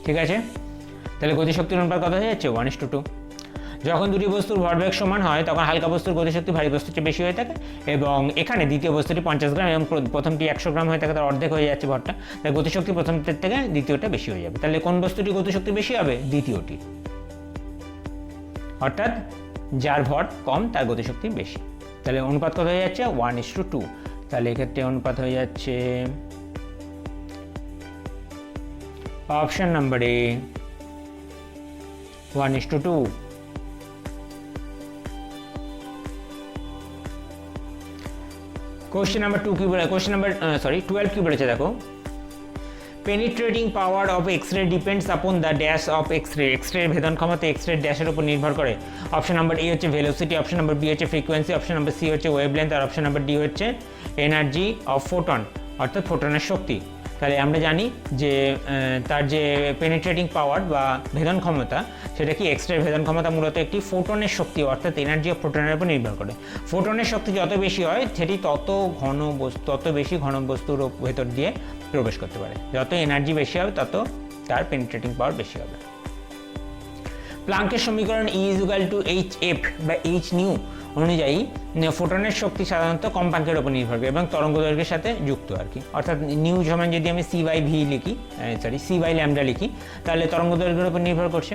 ঠিক আছে, তাহলে গতিশক্তির অনুপাত কত হয়ে যাচ্ছে 1:2। যখন দুটি বস্তুর ভরবেগ সমান হয় তখন হালকা বস্তুর গতিশক্তি ভারী বস্তুর চেয়ে বেশি হয়ে থাকে, এবং এখানে দ্বিতীয় বস্তুটি 50 গ্রাম এবং প্রথমটি 100 গ্রাম হয়ে থাকে, তার অর্ধেক হয়ে যাচ্ছে ভরটা, তাই গতিশক্তি প্রথমটির থেকে দ্বিতীয়টা বেশি হয়ে যাবে। তাহলে কোন বস্তুটি গতিশক্তি বেশি হবে, দ্বিতীয়টি, অর্থাৎ যার ভর কম তার গতিশক্তি বেশি। তাহলে অনুপাত কত হয়ে যাচ্ছে 1:2। তাহলে এক্ষেত্রে অনুপাত হয়ে যাচ্ছে option number A 1:2। Question number 2 কি বলে, কোশ্চেন নাম্বার 12 কি বলেছে দেখো, penetrating power of X-ray depends upon the dash of X-ray, X-ray ভেদন ক্ষমতা এক্স-রে ড্যাশের উপর নির্ভর করে। অপশন নাম্বার এ হচ্ছে ভেলোসিটি, অপশন নাম্বার বি হচ্ছে ফ্রিকোয়েন্সি, অপশন নাম্বার সি হচ্ছে ওয়েভলেন্থ, আর অপশন নাম্বার ডি হচ্ছে এনার্জি অফ ফোটন অর্থাৎ ফোটনের শক্তি। তাহলে আমরা জানি যে তার যে পেনিট্রেটিং পাওয়ার বা ভেদন ক্ষমতা সেটা কি, এক্স-রে ভেদন ক্ষমতা মূলত একটি ফোটনের শক্তি অর্থাৎ এনার্জি অফ ফোটনের উপর নির্ভর করে। ফোটনের শক্তি যত বেশি হয় সেটি তত বেশি ঘন বস্তুর ভেতর দিয়ে প্রবেশ করতে পারে, যত এনার্জি বেশি হবে তত তার পেনিট্রেটিং পাওয়ার বেশি হবে। প্লাঙ্কের সমীকরণ E=hf বা h নিউ অনুযায়ী ফোটনের শক্তি সাধারণত কম্পাঙ্কের উপর নির্ভর করে এবং তরঙ্গ দৈর্ঘ্যের সাথে যুক্ত আর কি, অর্থাৎ নিউ সমান যদি আমি c/v লিখি, c/λ লিখি তাহলে তরঙ্গ দৈর্ঘ্যের উপর নির্ভর করছে।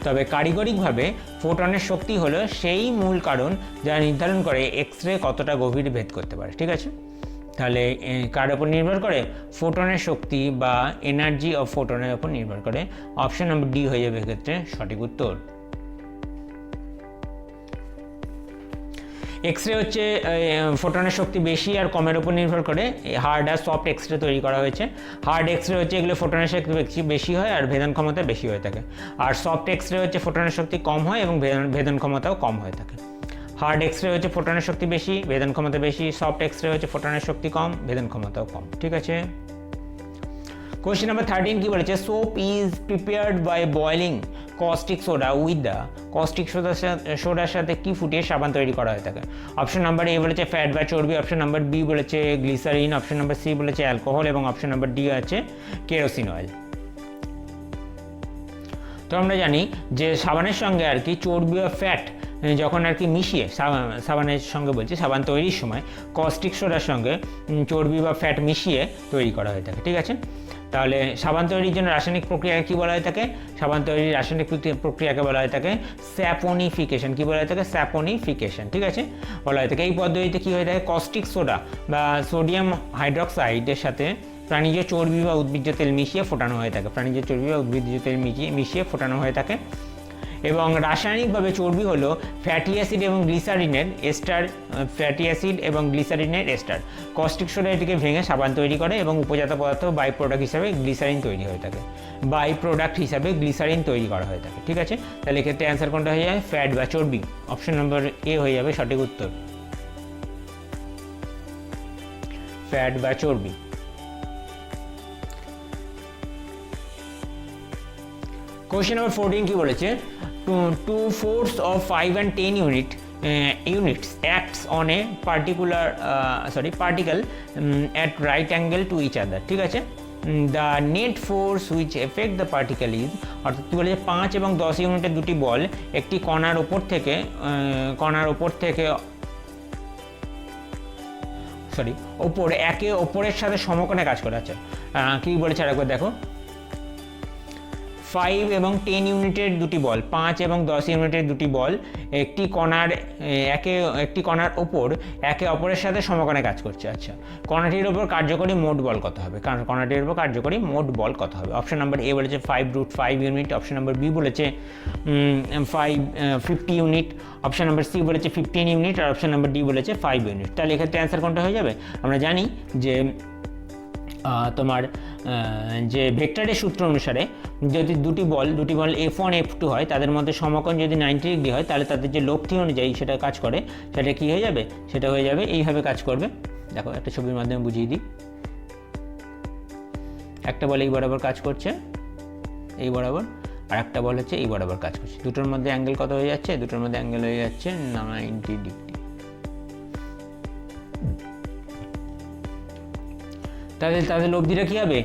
তবে কারিগরিকভাবে ফোটনের শক্তি হলো সেই মূল কারণ যা নির্ধারণ করে এক্স-রে কতটা গভীর ভেদ করতে পারে। ঠিক আছে, তাহলে কার উপর নির্ভর করে, ফোটনের শক্তি বা এনার্জি অফ ফোটনের উপর নির্ভর করে। অপশন নাম্বার ডি হয়ে যাবে এক্ষেত্রে সঠিক উত্তর। এক্স-রে হচ্ছে ফোটনের শক্তি বেশি আর কমের উপর নির্ভর করে। হার্ড আর সফট এক্স-রে তৈরি করা হয়েছে। হার্ড এক্স-রে হচ্ছে এগুলো ফোটনের শক্তি বেশি হয় আর ভেদন ক্ষমতা বেশি হয়ে থাকে, আর সফট এক্স-রে হচ্ছে ফোটনের শক্তি কম হয় এবং ভেদন ক্ষমতাও কম হয়ে থাকে। হার্ড এক্স-রে হচ্ছে ফোটনের শক্তি বেশি, ভেদন ক্ষমতা বেশি, সফট এক্স-রে হচ্ছে ফোটনের শক্তি কম, ভেদন ক্ষমতাও কম। ঠিক আছে, কোয়েশ্চেন নাম্বার 13 কি বলেছে, soap is prepared by boiling caustic soda with the caustic সোডার সাথে কি ফুটিয়ে সাবান তৈরি করা হয়ে থাকে। অপশন নাম্বার এ বলেছে ফ্যাট বা চর্বি, অপশন নাম্বার বি বলেছে গ্লিসারিন, অপশন নাম্বার সি বলেছে অ্যালকোহল এবং অপশন নাম্বার ডি আছে কেরোসিন অয়েল। তো আমরা জানি যে সাবানের সঙ্গে আর কি চর্বি বা ফ্যাট যখন আর কি মিশিয়ে সাবানের সঙ্গে বলছি সাবান তৈরির সময় কস্টিক সোডার সঙ্গে চর্বি বা ফ্যাট মিশিয়ে তৈরি করা হয়ে থাকে, ঠিক আছে। তাহলে সাবান তৈরির জন্য রাসায়নিক প্রক্রিয়াকে কী বলা হয়ে থাকে, সাবান তৈরির রাসায়নিক প্রক্রিয়াকে বলা হয়ে থাকে স্যাপোনিফিকেশন। কী বলা হয়ে থাকে, স্যাপোনিফিকেশন, ঠিক আছে, বলা হয়ে থাকে। এই পদ্ধতিতে কী হয়ে থাকে, কস্টিক সোডা বা সোডিয়াম হাইড্রক্সাইডের সাথে প্রাণীজ চর্বি বা উদ্ভিজ্জ তেল মিশিয়ে ফোটানো হয়ে থাকে, প্রাণীজ চর্বি বা উদ্ভিজ্জ তেল মিশিয়ে ফোটানো হয়ে থাকে। এবং রাসায়নিকভাবে চর্বি হলো ফ্যাটি অ্যাসিড এবং গ্লিসারিনের এস্টার, ফ্যাটি অ্যাসিড এবং গ্লিসারিনের এস্টার। কস্টিক সোডা এটিকে ভেঙে সাবান তৈরি করে এবং উপজাত পদার্থ বাই প্রোডাক্ট হিসাবে গ্লিসারিন তৈরি হয়ে থাকে, বাই প্রোডাক্ট হিসাবে গ্লিসারিন তৈরি করা হয়ে থাকে, ঠিক আছে। তাহলে এক্ষেত্রে অ্যান্সার কোনটা হয়ে যায়, ফ্যাট বা চর্বি। অপশন নম্বর এ হয়ে যাবে সঠিক উত্তর, ফ্যাট বা চর্বি। কোয়েশ্চেন নাম্বার 14 কি বলেছে, to force of 5 and 10 units acts on a particle at right angle to each other, ঠিক আছে। The net force which effect the particle is, অর্থাৎ কী বলেছে 5 এবং 10 ইউনিটের দুটি বল একটি কণার ওপর একে অপরের সাথে সমকোণে কাজ করে আছে। কী বলেছে আরেকবার দেখো, 5 এবং 10 ইউনিটের দুটি বল, 5 এবং 10 ইউনিটের দুটি বল একটি কণার ওপর একে অপরের সাথে সমকোণে কাজ করছে। আচ্ছা, কণাটির ওপর কার্যকরী মোট বল কত হবে, কারণ কণাটির ওপর কার্যকরী মোট বল কত হবে। অপশন নাম্বার এ বলেছে 5√5 ইউনিট, অপশন নাম্বার বি বলেছে 50 ইউনিট, অপশন নাম্বার সি বলেছে 15 ইউনিট আর অপশন নাম্বার ডি বলেছে 5 ইউনিট। তাহলে এক্ষেত্রে অ্যান্সার কোনটা হয়ে যাবে, আমরা জানি যে তোমার যে ভেক্টরের সূত্র অনুসারে যদি দুটি বল F1 F2 হয়, তাদের মধ্যে সমকোণ যদি 90 ডিগ্রি হয়, তাহলে তাদের যে লব্ধি অনুযায়ী সেটা কাজ করে, সেটা কি হয়ে যাবে, সেটা হয়ে যাবে এইভাবে কাজ করবে। দেখো একটা ছবির মাধ্যমে বুঝিয়ে দিই, একটা বল এই বরাবর কাজ করছে, এই বরাবর, আর একটা বল হচ্ছে এই বরাবর কাজ করছে। দুটোর মধ্যে অ্যাঙ্গেল কত হয়ে যাচ্ছে, দুটোর মধ্যে অ্যাঙ্গেল হয়ে যাচ্ছে 90 ডিগ্রি। তাদের লব্ধিটা কী হবে,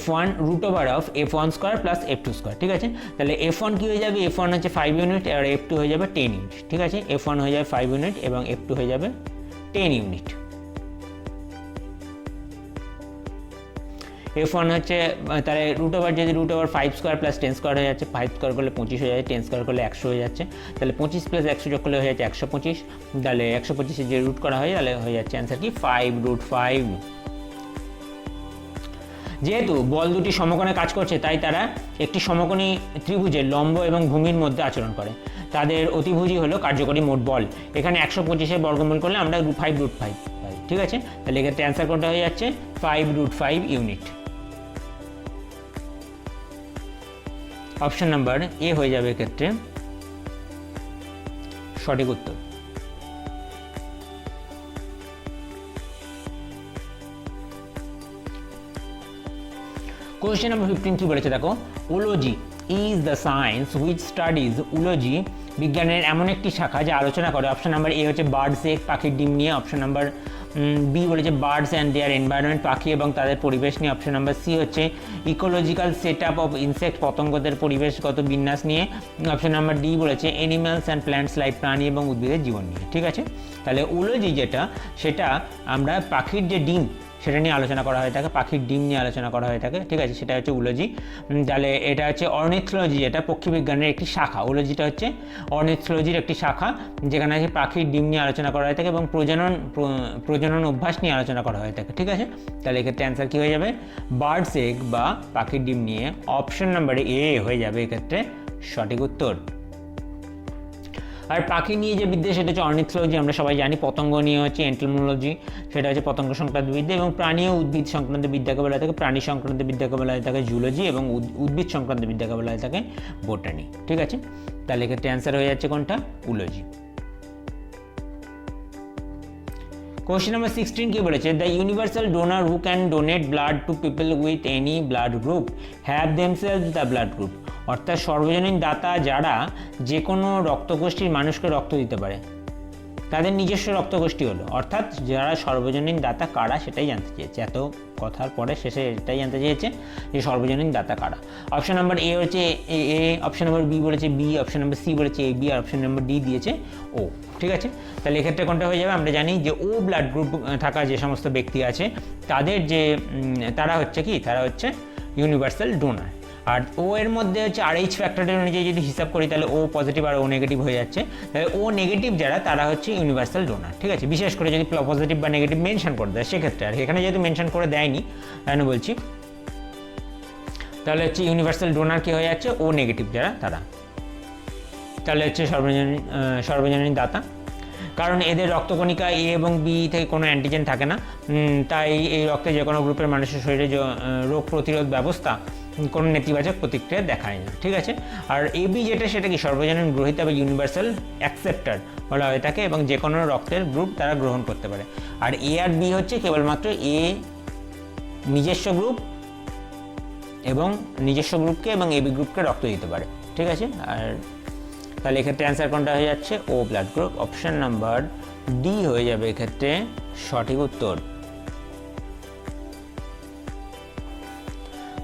F1 √F1² + F2², ঠিক আছে। তাহলে F1 কী হয়ে যাবে, F1 হচ্ছে 5 ইউনিট আর F2 হয়ে যাবে 10 ইউনিট, ঠিক আছে। F1 হয়ে যাবে 5 ইউনিট এবং F2 হয়ে যাবে 10 ইউনিট। F1 হচ্ছে তাহলে যদি √5² + 10² হয়ে যাচ্ছে, 5² করলে 25 হয়ে যাচ্ছে, 10² করলে 100 হয়ে যাচ্ছে, তাহলে 25 + 100 যোগ করলে হয়ে যাচ্ছে 125। তাহলে 125 যে রুট করা হয় তাহলে হয়ে যাচ্ছে অ্যান্সার কি 5√5। যেহেতু বল দুটি সমকোণে কাজ করছে, তাই তারা একটি সমকোণী ত্রিভুজের লম্ব এবং ভূমির মধ্যে আচরণ করে। তাদের অতিভুজই হলো কার্যকরী মোট বল। এখানে 125-এর বর্গমূল করলে আমরা 5√5 পাই, ঠিক আছে। তাহলে এক্ষেত্রে অ্যান্সার কোনটা হয়ে যাচ্ছে 5√5 ইউনিট। অপশন নাম্বার এ হয়ে যাবে এক্ষেত্রে সঠিক উত্তর। কোয়েশ্চেন নাম্বার 15 কি বলেছে দেখো, zoology is the science which studies, zoology বিজ্ঞানের এমন একটি শাখা যা আলোচনা করে। অপশন নাম্বার এ হচ্ছে বার্ডস এগ, পাখির ডিম নিয়ে। অপশন নাম্বার বি বলেছে বার্ডস অ্যান্ড দেয়ার এনভায়রনমেন্ট, পাখি এবং তাদের পরিবেশ নিয়ে। অপশন নাম্বার সি হচ্ছে ecological set up of insect, পতঙ্গদের পরিবেশগত বিন্যাস নিয়ে। অপশন নাম্বার ডি বলেছে অ্যানিম্যালস অ্যান্ড প্ল্যান্টস লাইফ, প্রাণী এবং উদ্ভিদের জীবন নিয়ে, ঠিক আছে। তাহলে উলজি যেটা, সেটা আমরা পাখির যে ডিম সেটা নিয়ে আলোচনা করা হয়ে থাকে, পাখির ডিম নিয়ে আলোচনা করা হয়ে থাকে, ঠিক আছে, সেটা হচ্ছে উলজি। তাহলে এটা হচ্ছে অর্নিথোলজি, এটা পক্ষীবিজ্ঞানের একটি শাখা। উলজিটা হচ্ছে অর্নিথোলজির একটি শাখা, যেখানে আছে পাখির ডিম নিয়ে আলোচনা করা হয়ে থাকে এবং প্রজনন অভ্যাস নিয়ে আলোচনা করা হয়ে থাকে, ঠিক আছে। তাহলে এক্ষেত্রে অ্যান্সার কী হয়ে যাবে, বার্ডস এগ বা পাখির ডিম নিয়ে। অপশন নাম্বারে এ হয়ে যাবে এক্ষেত্রে সঠিক উত্তর। আর পাখি নিয়ে যে বিদ্যা সেটা হচ্ছে অর্নিথোলজি, আমরা সবাই জানি। পতঙ্গ নিয়ে হচ্ছে এন্টোমোলজি, সেটা হচ্ছে পতঙ্গ সংক্রান্ত বিদ্যা। এবং প্রাণী ও উদ্ভিদ সংক্রান্ত বিদ্যাকে বলা হয়ে থাকে, প্রাণী সংক্রান্ত বিদ্যাকে বলা হয়ে থাকে জুলজি, এবং উদ্ভিদ সংক্রান্ত বিদ্যাকে বলা হয়ে থাকে বোটানি, ঠিক আছে। তাহলে এক্ষেত্রে অ্যান্সার হয়ে যাচ্ছে কোনটা, উলজি। কোশ্চেন নাম্বার 16 কি বলেছে, the universal donor who can donate blood to people with any blood group have themselves the blood group. অর্থাৎ সর্বজনীন দাতা যারা যে কোনো রক্তগোষ্ঠীর মানুষকে রক্ত দিতে পারে, তাদের নিজস্ব রক্তগোষ্ঠী হলো। অর্থাৎ যারা সর্বজনীন দাতা কারা সেটাই জানতে চেয়েছে, এত কথার পরে শেষে এটাই জানতে চেয়েছে যে সর্বজনীন দাতা কারা। অপশন নাম্বার এ হচ্ছে এ, অপশন নাম্বার বি বলেছে বি, অপশন নাম্বার সি বলেছে A B, R option number D দিয়েছে ও। ঠিক আছে, তাহলে এক্ষেত্রে কোনটা হয়ে যাবে? আমরা জানি যে ও ব্লাড গ্রুপ থাকা যে সমস্ত ব্যক্তি আছে তাদের যে তারা হচ্ছে কি, তারা হচ্ছে ইউনিভার্সাল ডোনার। আর ও এর মধ্যে হচ্ছে RH ফ্যাক্টরের অনুযায়ী যদি হিসাব করি তাহলে ও পজিটিভ আর ও নেগেটিভ হয়ে যাচ্ছে, তাহলে ও নেগেটিভ যারা তারা হচ্ছে ইউনিভার্সাল ডোনার। ঠিক আছে, বিশেষ করে যদি পজিটিভ বা নেগেটিভ মেনশন করে দেয় সেক্ষেত্রে, আর এখানে যেহেতু মেনশন করে দেয়নি আমি বলছি, তাহলে হচ্ছে ইউনিভার্সাল ডোনার কি হয়ে যাচ্ছে, ও নেগেটিভ যারা তারা, তাহলে হচ্ছে সর্বজনীন দাতা। কারণ এদের রক্তকণিকা এ এবং বি থেকে কোনো অ্যান্টিজেন থাকে না, তাই এই রক্তে যে কোনো গ্রুপের মানুষের শরীরে রোগ প্রতিরোধ ব্যবস্থা কোনো নেতিবাচক প্রতিক্রিয়া দেখায় না। ঠিক আছে, আর এবি যেটা সেটা কি সর্বজনীন গ্রহীতা বা ইউনিভার্সাল অ্যাকসেপ্টার বলা হয়ে থাকে, এবং যে কোনো রক্তের গ্রুপ তারা গ্রহণ করতে পারে। আর এ আর বি হচ্ছে কেবলমাত্র এ নিজস্ব গ্রুপ এবং নিজস্ব গ্রুপকে এবং এবি গ্রুপকে রক্ত দিতে পারে। ঠিক আছে, আর তাহলে এক্ষেত্রে অ্যান্সার কোনটা হয়ে যাচ্ছে, O blood group. Option number D হয়ে যাবে এক্ষেত্রে সঠিক উত্তর।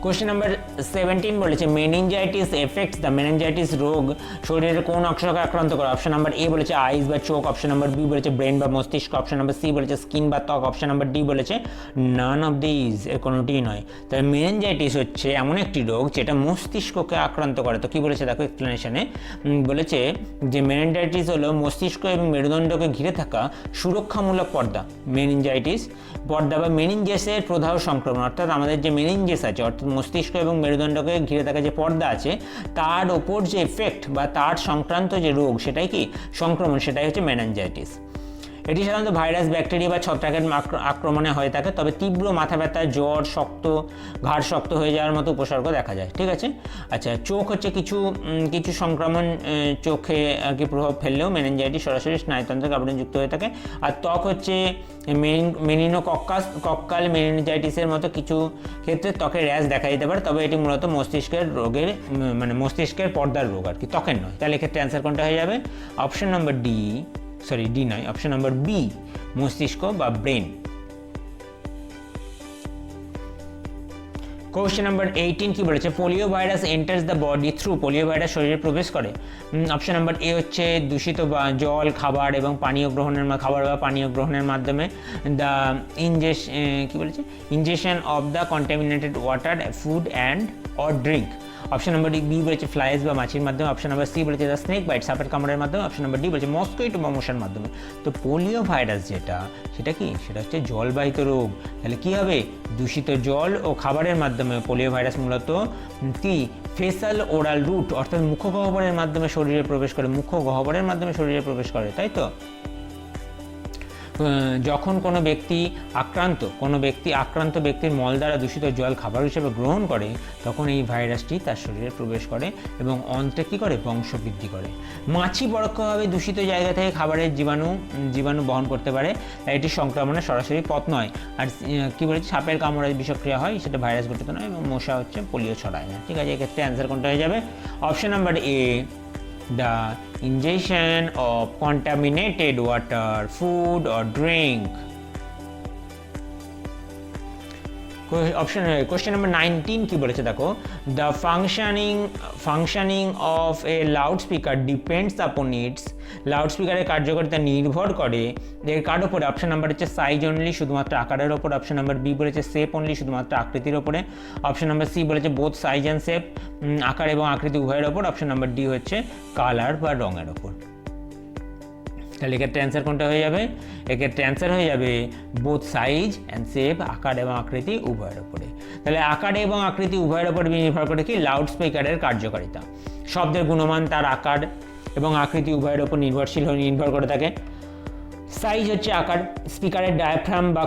কোশ্চেন নাম্বার 17 বলেছে মেনিনজাইটিস এফেক্টস দ্য মেনিনজাইটিস রোগ শরীরের কোন অংশকে আক্রান্ত করে? অপশন নাম্বার এ বলেছে আইস বা চোখ, অপশন নাম্বার বি বলেছে ব্রেন বা মস্তিষ্ক, অপশন নাম্বার সি বলেছে স্কিন বা ত্বক, অপশন নাম্বার ডি বলেছে নান অফ দিস, এর কোনোটিই নয়। তাই মেনিনজাইটিস হচ্ছে এমন একটি রোগ যেটা মস্তিষ্ককে আক্রান্ত করে। তো কি বলেছে দেখো এক্সপ্লেনেশনে, বলেছে যে মেনিনজাইটিস হলো মস্তিষ্ক এবং মেরুদণ্ডকে ঘিরে থাকা সুরক্ষামূলক পর্দা। মেনিনজাইটিস পর্দা বা মেনিনজেসের প্রদাহ সংক্রমণ, অর্থাৎ আমাদের যে মেনিনজেস আছে অর্থাৎ মস্তিষ্ক এবং মেরুদণ্ডকে ঘিরে থাকা যে পর্দা আছে তার ওপর যে এফেক্ট বা তার সংক্রান্ত যে রোগ সেটাই কি সংক্রমণ, সেটাই হচ্ছে মেনিনজাইটিস। এটি সাধারণত ভাইরাস, ব্যাকটেরিয়া বা ছত্রাকের আক্রমণে হয়ে থাকে, তবে তীব্র মাথা ব্যথা, জ্বর, ঘাড় শক্ত হয়ে যাওয়ার মতো উপসর্গ দেখা যায়। ঠিক আছে, আচ্ছা চোখ হচ্ছে কিছু সংক্রমণ চোখে আর কি প্রভাব ফেললেও মেনিনজাইটিস সরাসরি স্নায়ুতন্ত্রের কারণে যুক্ত হয়ে থাকে। আর ত্বক হচ্ছে মেনিনোকক্কাল মেনিনজাইটিসের মতো কিছু ক্ষেত্রে ত্বকের র্যাশ দেখা দিতে পারে, তবে এটি মূলত মস্তিষ্কের রোগের মানে মস্তিষ্কের পর্দার রোগ আর কি, ত্বকের নয়। তাহলে এক্ষেত্রে অ্যান্সার কোনটা হয়ে যাবে? Option number D, sorry D নয়, অপশন নাম্বার বি মস্তিষ্ক বা ব্রেন। কোশ্চেন নাম্বার 18 কি বলেছে polio virus enters the body through, polio virus শরীরে প্রবেশ করে। অপশন নাম্বার এ হচ্ছে দূষিত বা জল, খাবার এবং পানীয় গ্রহণের মাধ্যমে, দ্য কি বলেছে injection of the contaminated water, food and or drink. Option number B বলেছে ফ্লাইস বা মাছির মাধ্যমে, অপশন নাম্বার সি বলেছে দ্য স্নেক বাইট, সাপের কামড়ের মাধ্যমে, অপশন নাম্বার ডি বলেছে মস্কিটো বা মশার মাধ্যমে। তো পোলিও ভাইরাস সেটা কি, সেটা হচ্ছে জলবাহিত রোগ। তাহলে কি হবে? দূষিত জল ও খাবারের মাধ্যমে পোলিও ভাইরাস মূলত কি ফেসাল ওরাল রুট অর্থাৎ মুখগহ্বরের মাধ্যমে শরীরে প্রবেশ করে, তাই তো? যখন কোনো ব্যক্তি আক্রান্ত ব্যক্তির মল দ্বারা দূষিত জল খাবার হিসেবে গ্রহণ করে তখন এই ভাইরাসটি তার শরীরে প্রবেশ করে এবং অন্তে কী করে, বংশবৃদ্ধি করে। মাছি পরোক্ষভাবে দূষিত জায়গা থেকে খাবারের জীবাণু বহন করতে পারে, তাই এটি সংক্রমণের সরাসরি পথ নয়। আর কি বলেছে সাপের কামড়ে বিষক্রিয়া হয়, সেটা ভাইরাস ঘটিত নয়, এবং মশা হচ্ছে পোলিও ছড়ায় না। ঠিক আছে, এক্ষেত্রে অ্যান্সার কোনটা হয়ে যাবে? Option number A, the ingestion of contaminated water, food or drink. Question number 19 কি বলেছে দেখো, the functioning of a loudspeaker depends upon its, লাউডস্পিকারের কার্যকারিতা নির্ভর করে এর কার উপরে? অপশন নাম্বার হচ্ছে সাইজ অনলি, শুধুমাত্র আকারের ওপর, অপশন নাম্বার বি বলেছে শেপ অনলি, শুধুমাত্র আকৃতির ওপরে, অপশন নাম্বার সি বলেছে বোথ সাইজ অ্যান্ড শেপ, আকার এবং আকৃতি উভয়ের ওপর, অপশন নাম্বার ডি হচ্ছে কালার বা রঙের ওপর। তাহলে এক্ষেত্রে অ্যান্সার কোনটা হয়ে যাবে? এক্ষেত্রে অ্যান্সার হয়ে যাবে বোথ সাইজ অ্যান্ড শেপ, আকার এবং আকৃতি উভয়ের ওপরে। তাহলে আকার এবং আকৃতি উভয়ের ওপর নির্ভর করে কি লাউড স্পিকারের কার্যকারিতা। শব্দের গুণমান তার আকার এবং আকৃতি উভয়ের ওপর নির্ভর করে থাকে। সাইজ হচ্ছে আকার, স্পিকারের ডায়াফ্রাম বা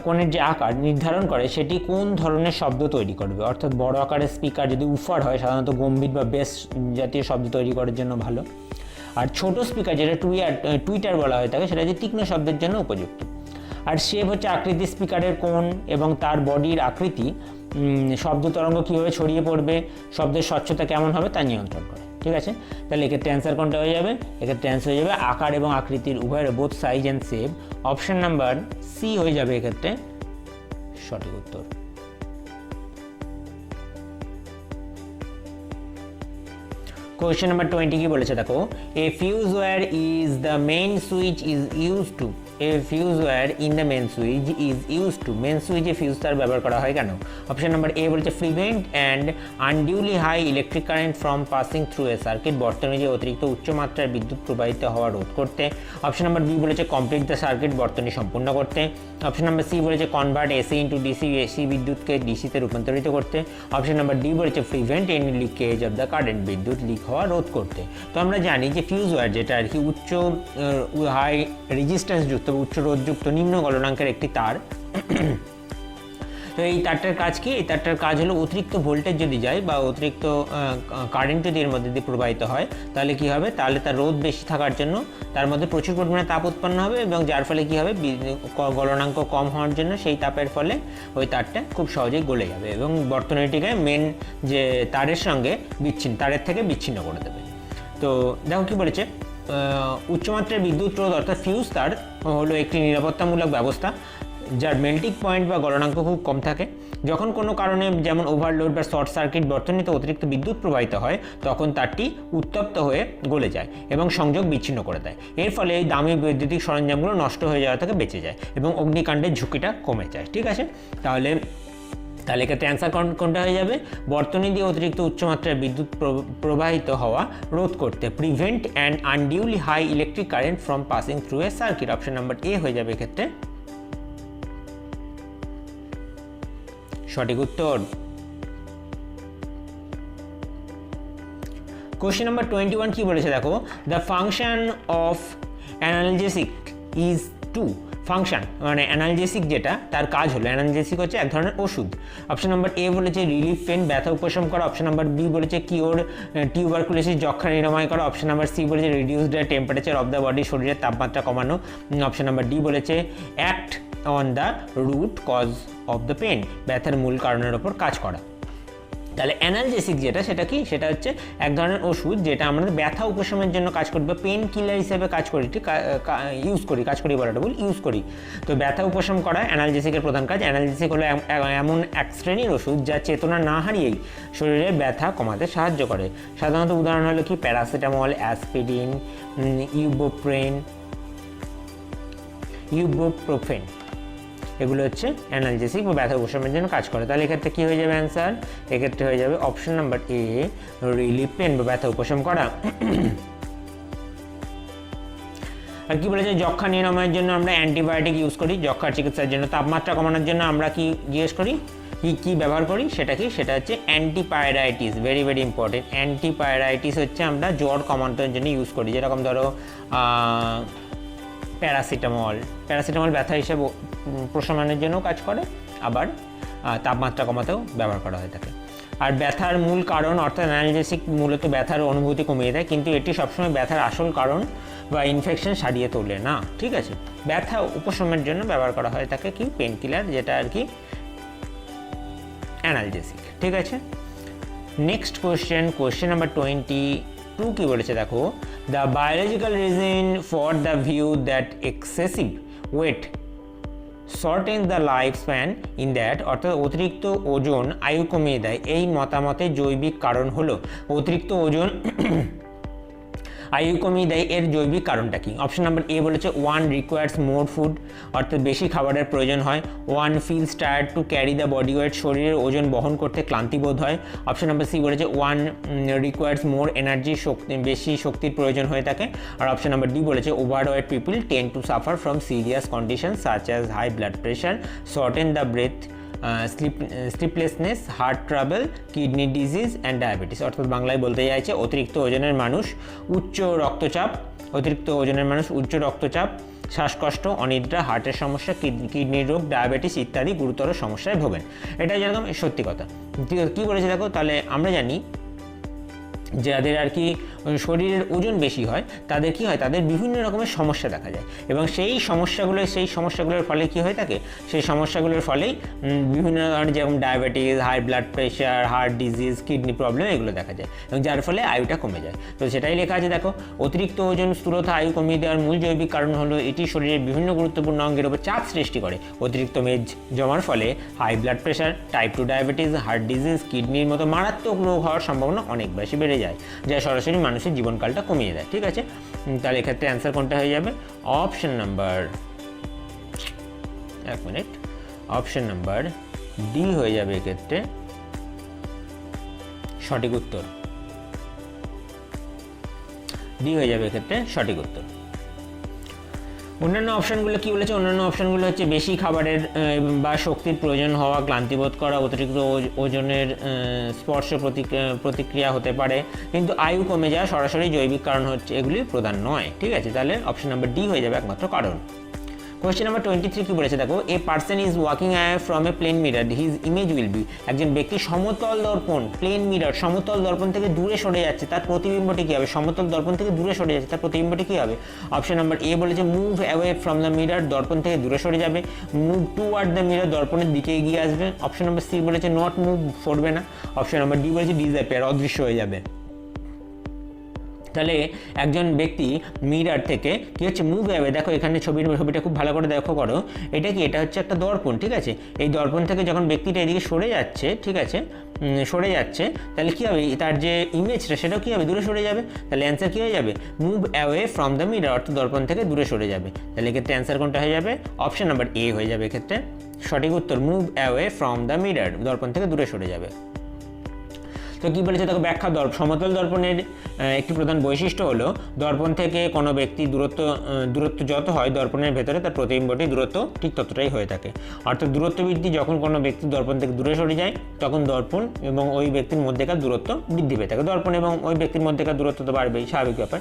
কোণের যে আকার নির্ধারণ করে সেটি কোন ধরনের শব্দ তৈরি করবে, অর্থাৎ বড় আকারের স্পিকার যদি উফার হয় সাধারণত গম্ভীর বা বেস জাতীয় শব্দ তৈরি করার জন্য ভালো। আর ছোট স্পিকার যেটা টুইটার বলা হয় থাকে সেটা হচ্ছে তীক্ষ্ণ শব্দের জন্য উপযুক্ত। আর শেপ হচ্ছে আকৃতি, স্পিকারের কোণ এবং তার বডির আকৃতি শব্দ তরঙ্গ কীভাবে ছড়িয়ে পড়বে, শব্দের স্বচ্ছতা কেমন হবে তা নিয়ন্ত্রণ করে। ঠিক আছে, তাহলে এক্ষেত্রে অ্যান্সার কোনটা হয়ে যাবে? এক্ষেত্রে অ্যান্সার হয়ে যাবে আকার এবং আকৃতির উভয়ের both size and shape, option number C হয়ে যাবে এক্ষেত্রে সঠিক উত্তর। কোয়েশ্চেন নাম্বার 20 কি বলেছে দেখো, a fuse wire is the main switch is use to, a fuse wire in the main switch is use to, main সুইচে ফিউজ তার ব্যবহার করা হয় কেন? অপশন নাম্বার এ বলেছে prevent and unduly high electric current from passing through a circuit, বর্তনী যে অতিরিক্ত উচ্চমাত্রার বিদ্যুৎ প্রবাহিত হওয়া রোধ করতে। অপশন নাম্বার বি বলেছে কমপ্লিট দ্য সার্কিট, বর্তনী সম্পূর্ণ করতে। অপশন নাম্বার সি বলেছে convert AC into DC, AC বিদ্যুৎকে ডিসিতে রূপান্তরিত করতে। অপশন নাম্বার ডি বলেছে prevent any leakage of the current, বিদ্যুৎ লিক হওয়া রোধ করতে। তো আমরা জানি যে ফিউজ ওয়্যার যেটা আর কি উচ্চ হাই রেজিস্ট্যান্স যুক্ত, উচ্চ রোধযুক্ত নিম্ন গলনাঙ্কের একটি তার। তো এই তারটার কাজ কি? এই তারটার কাজ হলো অতিরিক্ত ভোল্টেজ যদি যায় বা অতিরিক্ত কারেন্ট যদি এর মধ্যে দিয়ে প্রবাহিত হয় তাহলে কি হবে? তাহলে তার রোধ বেশি থাকার জন্য তার মধ্যে প্রচুর পরিমাণে তাপ উৎপন্ন হবে এবং যার ফলে কি হবে? গলনাঙ্ক কম হওয়ার জন্য সেই তাপের ফলে ওই তারটা খুব সহজেই গলে যাবে এবং বর্তনীটিকে মেন যে তারের সঙ্গে তারের থেকে বিচ্ছিন্ন করে দেবে। তো দেখো কি বলেছে, উচ্চমাত্রার বিদ্যুৎ রোধ অর্থাৎ ফিউজ তার হলো একটি নিরাপত্তামূলক ব্যবস্থা যার মেল্টিং পয়েন্ট বা গলনাঙ্ক খুব কম থাকে। যখন কোনো কারণে যেমন ওভারলোড বা শর্ট সার্কিট বর্তনীতে অতিরিক্ত বিদ্যুৎ প্রবাহিত হয় তখন তারটি উত্তপ্ত হয়ে গলে যায় এবং সংযোগ বিচ্ছিন্ন করে দেয়। এর ফলে এই দামি বৈদ্যুতিক সরঞ্জামগুলো নষ্ট হয়ে যাওয়া থেকে বেঁচে যায় এবং অগ্নিকাণ্ডের ঝুঁকিটা কমে যায়। ঠিক আছে, তাহলে এক্ষেত্রে অ্যান্সার কোনটা হয়ে যাবে? বর্তনী দিয়ে অতিরিক্ত উচ্চমাত্রার বিদ্যুৎ প্রবাহিত হওয়া রোধ করতে, prevent and unduly high electric current from passing through a circuit. Option number A হয়ে যাবে এক্ষেত্রে সঠিক উত্তর। কোশ্চেন নাম্বার 21 কি বলেছে দেখো, the function of analgesic is to, function মানে অ্যানালজেসিক যেটা তার কাজ হলো, অ্যানালজেসিক হচ্ছে এক ধরনের ওষুধ। অপশন নাম্বার এ বলেছে রিলিফ পেন, ব্যথা উপশম করা। অপশন নাম্বার বি বলেছে কিওর টিউবারকুলোসিস, যক্ষা নিরাময় করা। অপশন নাম্বার সি বলেছে reduce the temperature of the body, শরীরের তাপমাত্রা কমানো। অপশন নাম্বার ডি বলেছে act on the root cause of the pain, ব্যথার মূল কারণের ওপর কাজ করা। তাহলে অ্যানালজেসিক যেটা সেটা কি? সেটা হচ্ছে এক ধরনের ওষুধ যেটা আমাদের ব্যথা উপশমের জন্য কাজ করবে, পেন কিলার হিসেবে কাজ করি, কাজ করি বলাটা ভুল, ইউজ করি। তো ব্যথা উপশম করা অ্যানালজেসিকের প্রধান কাজ। অ্যানালজেসিক হলো এমন এক শ্রেণীর ওষুধ যা চেতনা না হারিয়েই শরীরের ব্যথা কমাতে সাহায্য করে। সাধারণত উদাহরণ হলো কি প্যারাসিটামল, অ্যাসপিরিন, ইউবোপ্রোফেন, এগুলো হচ্ছে অ্যানালজেসিক বা ব্যথা উপশমের জন্য কাজ করে। তাহলে এক্ষেত্রে কী হয়ে যাবে অ্যান্সার? এক্ষেত্রে হয়ে যাবে option number A relief pain বা ব্যথা উপশম করা। আর কি বলেছে, যক্ষা নিরাময়ের জন্য আমরা অ্যান্টিবায়োটিক ইউজ করি, যক্ষার চিকিৎসার জন্য। তাপমাত্রা কমানোর জন্য আমরা কি জিজ্ঞেস করি, কি ব্যবহার করি? সেটা কি? সেটা হচ্ছে অ্যান্টিপাইরাইটিস, ভেরি ভেরি ইম্পর্টেন্ট। অ্যান্টিপাইরাইটিস হচ্ছে আমরা জ্বর কমানোর জন্য ইউজ করি, যেরকম ধরো প্যারাসিটামল ব্যথা হিসেবে প্রশমনের জন্য কাজ করে, আবার তাপমাত্রা কমাতেও ব্যবহার করা হয়ে থাকে। আর ব্যথার মূল কারণ অর্থাৎ অ্যানালজেসিক মূলত ব্যথার অনুভূতি কমিয়ে দেয়, কিন্তু এটি সবসময় ব্যথার আসল কারণ বা ইনফেকশন সারিয়ে তোলে না। ঠিক আছে, ব্যথা উপশমের জন্য ব্যবহার করা হয় থাকে কি পেন কিলার, যেটা আর কি অ্যানালজেসিক। ঠিক আছে, নেক্সট কোয়েশ্চেন নাম্বার 22 কি বলেছে দেখো, the biological reason for the view that excessive weight shortens the life span in that, অর্থাৎ অতিরিক্ত ওজন আয়ু কমিয়ে দেয়, এই মতামতের জৈবিক কারণ হলো অতিরিক্ত ওজন আয়ু কমিয়ে দেয়, এর জৈবিক কারণটা কি? অপশন নাম্বার এ বলেছে ওয়ান রিকোয়ার্স মোর ফুড, অর্থাৎ বেশি খাবারের প্রয়োজন হয়। One feels tired to carry the body weight, শরীরের ওজন বহন করতে ক্লান্তি বোধ হয়। অপশন নাম্বার সি বলেছে ওয়ান রিকোয়ার্স মোর এনার্জি, বেশি শক্তির প্রয়োজন হয়ে থাকে। আর অপশন নাম্বার ডি বলেছে overweight people tend to suffer from serious condition such as high blood pressure, shorten the breath, sleeplessness, heart trouble, kidney disease and diabetes. অর্থাৎ বাংলায় বলতে চাইছে অতিরিক্ত ওজনের মানুষ উচ্চ রক্তচাপ, শ্বাসকষ্ট, অনিদ্রা, হার্টের সমস্যা, কিডনির রোগ, ডায়াবেটিস ইত্যাদি গুরুতর সমস্যায় ভোগেন। এটা যেরকম সত্যি কথা। কী বলেছে দেখো, তাহলে আমরা জানি যাদের আর কি শরীরের ওজন বেশি হয় তাদের কি হয়, তাদের বিভিন্ন রকমের সমস্যা দেখা যায় এবং সেই সমস্যাগুলোর ফলে কি হয়ে থাকে, সেই সমস্যাগুলোর ফলেই বিভিন্ন ধরনের যেমন diabetes, high blood pressure, heart disease, kidney problem এগুলো দেখা যায় এবং যার ফলে আয়ুটা কমে যায়। তো সেটাই লেখা আছে দেখো, অতিরিক্ত ওজন স্থূলতা আয়ু কমিয়ে দেওয়ার মূল জৈবিক কারণ হলো এটি শরীরের বিভিন্ন গুরুত্বপূর্ণ অঙ্গের উপর চাপ সৃষ্টি করে। অতিরিক্ত মেদ জমার ফলে high blood pressure, type 2 diabetes, heart disease, কিডনির মতো মারাত্মক রোগ হওয়ার সম্ভাবনা অনেক বেশি বেড়ে যায়, যা সরাসরি মানুষের জীবনকালটা কমিয়ে দেয়। ঠিক আছে, তাহলে এক্ষেত্রে অ্যান্সার কোনটা হয়ে যাবে? অপশন নাম্বার, এক মিনিট, অপশন নাম্বার ডি হয়ে যাবে এক্ষেত্রে সঠিক উত্তর। ডি হয়ে যাবে এক্ষেত্রে সঠিক উত্তর। অন্যান্য অপশানগুলো কী বলেছে? অন্যান্য অপশানগুলো হচ্ছে বেশি খাবারের বা শক্তির প্রয়োজন হওয়া, ক্লান্তিবোধ করা, অতিরিক্ত ওজনের স্পর্শ প্রতিক্রিয়া হতে পারে, কিন্তু আয়ু কমে যাওয়া সরাসরি জৈবিক কারণ হচ্ছে, এগুলি প্রধান নয়। ঠিক আছে, তাহলে অপশন নাম্বার ডি হয়ে যাবে একমাত্র কারণ। কোয়েশ্চেন নাম্বার 23 কি বলেছে দেখো, a person is walking away from a plane mirror, his image will be. একজন ব্যক্তি সমতল দর্পণ, প্লেন মিরর, সমতল দর্পণ থেকে দূরে সরে যাচ্ছে, তার প্রতিবিম্বটি কী হবে? সমতল দর্পণ থেকে দূরে সরে যাচ্ছে, তার প্রতিবিম্বটি কী হবে? অপশন নাম্বার এ বলেছে move away from the mirror, দর্পণ থেকে দূরে সরে যাবে। মুভ টুয়ার্ড দ্য মিরর, দর্পণের দিকে এগিয়ে আসবে। অপশন নাম্বার সি বলেছে নট মুভ, সরবে না। অপশন নাম্বার ডি বলেছে ডিসঅ্যাপিয়ার, অদৃশ্য হয়ে যাবে। তাহলে একজন ব্যক্তি মিরর থেকে কী হচ্ছে মুভ অ্যাওয়ে, দেখো এখানে ছবিটা খুব ভালো করে দেখো করো, এটা কি, এটা হচ্ছে একটা দর্পণ। ঠিক আছে, এই দর্পণ থেকে যখন ব্যক্তিটা এদিকে সরে যাচ্ছে, ঠিক আছে, সরে যাচ্ছে, তাহলে কী হবে, তার যে ইমেজটা সেটাও কী হবে, দূরে সরে যাবে। তাহলে অ্যান্সার কী হয়ে যাবে? Move away from the mirror, অর্থাৎ দর্পণ থেকে দূরে সরে যাবে। তাহলে এক্ষেত্রে অ্যান্সার কোনটা হয়ে যাবে? অপশন নাম্বার এ হয়ে যাবে এক্ষেত্রে সঠিক উত্তর, move away from the mirror, দর্পণ থেকে দূরে সরে যাবে। তো কী বলেছে দেখো, ব্যাখ্যা সমতল দর্পণের একটি প্রধান বৈশিষ্ট্য হলো দর্পণ থেকে কোনো ব্যক্তি দূরত্ব যত হয় দর্পণের ভেতরে তার প্রতিবিম্বটি দূরত্ব ঠিক ততটাই হয়ে থাকে। অর্থাৎ দূরত্ব বৃদ্ধি, যখন কোনো ব্যক্তি দর্পণ থেকে দূরে সরে যায় তখন দর্পণ এবং ওই ব্যক্তির মধ্যেকার দূরত্ব বৃদ্ধি পেয়ে থাকে। দর্পণ এবং ওই ব্যক্তির মধ্যেকার দূরত্ব তো বাড়বেই, স্বাভাবিক ব্যাপার,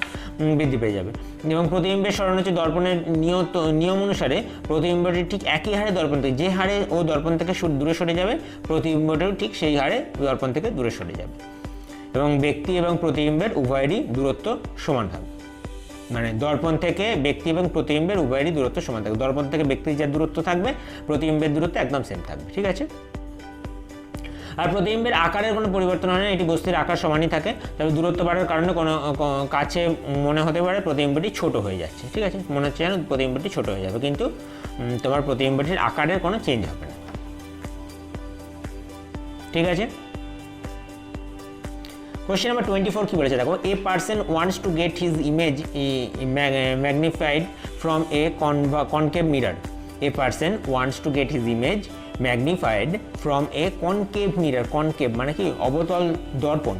বৃদ্ধি পেয়ে যাবে। এবং প্রতিবিম্বের সরণ হচ্ছে দর্পণের নিয়ম অনুসারে প্রতিবিম্বটি ঠিক একই হারে দর্পণ থেকে, যে হারে ও দর্পণ থেকে দূরে সরে যাবে প্রতিবিম্বটিও ঠিক সেই হারে দর্পণ থেকে দূরে সরে যাবে। এবং ব্যক্তি এবং প্রতিবিম্বের উভয়েরই দূরত্ব সমান থাকবে, মানে দর্পণ থেকে ব্যক্তি এবং প্রতিবিম্বের উভয়েরই দূরত্ব সমান থাকবে। দর্পণ থেকে ব্যক্তির যা দূরত্ব থাকবে প্রতিবিম্বের দূরত্ব একদম সেম থাকবে। ঠিক আছে, আর প্রতিবিম্বের আকারের কোনো পরিবর্তন হয় না, এটি বস্তুর আকার সমানই থাকে, তবে দূরত্ব বাড়ার কারণে কোনো কাছে মনে হতে পারে প্রতিবিম্বটি ছোট হয়ে যাচ্ছে। ঠিক আছে, মনে হচ্ছে যেন প্রতিবিম্বটি ছোট হয়ে যাবে, কিন্তু তোমার প্রতিবিম্বটির আকারের কোনো চেঞ্জ হবে না। ঠিক আছে, কোয়েশ্চেন নাম্বার 24 কি বলেছে দেখো, a person wants to get his image magnified from a concave mirror. A person wants to get his image magnified from a concave mirror. Concave মানে কি, অবতল দর্পণ।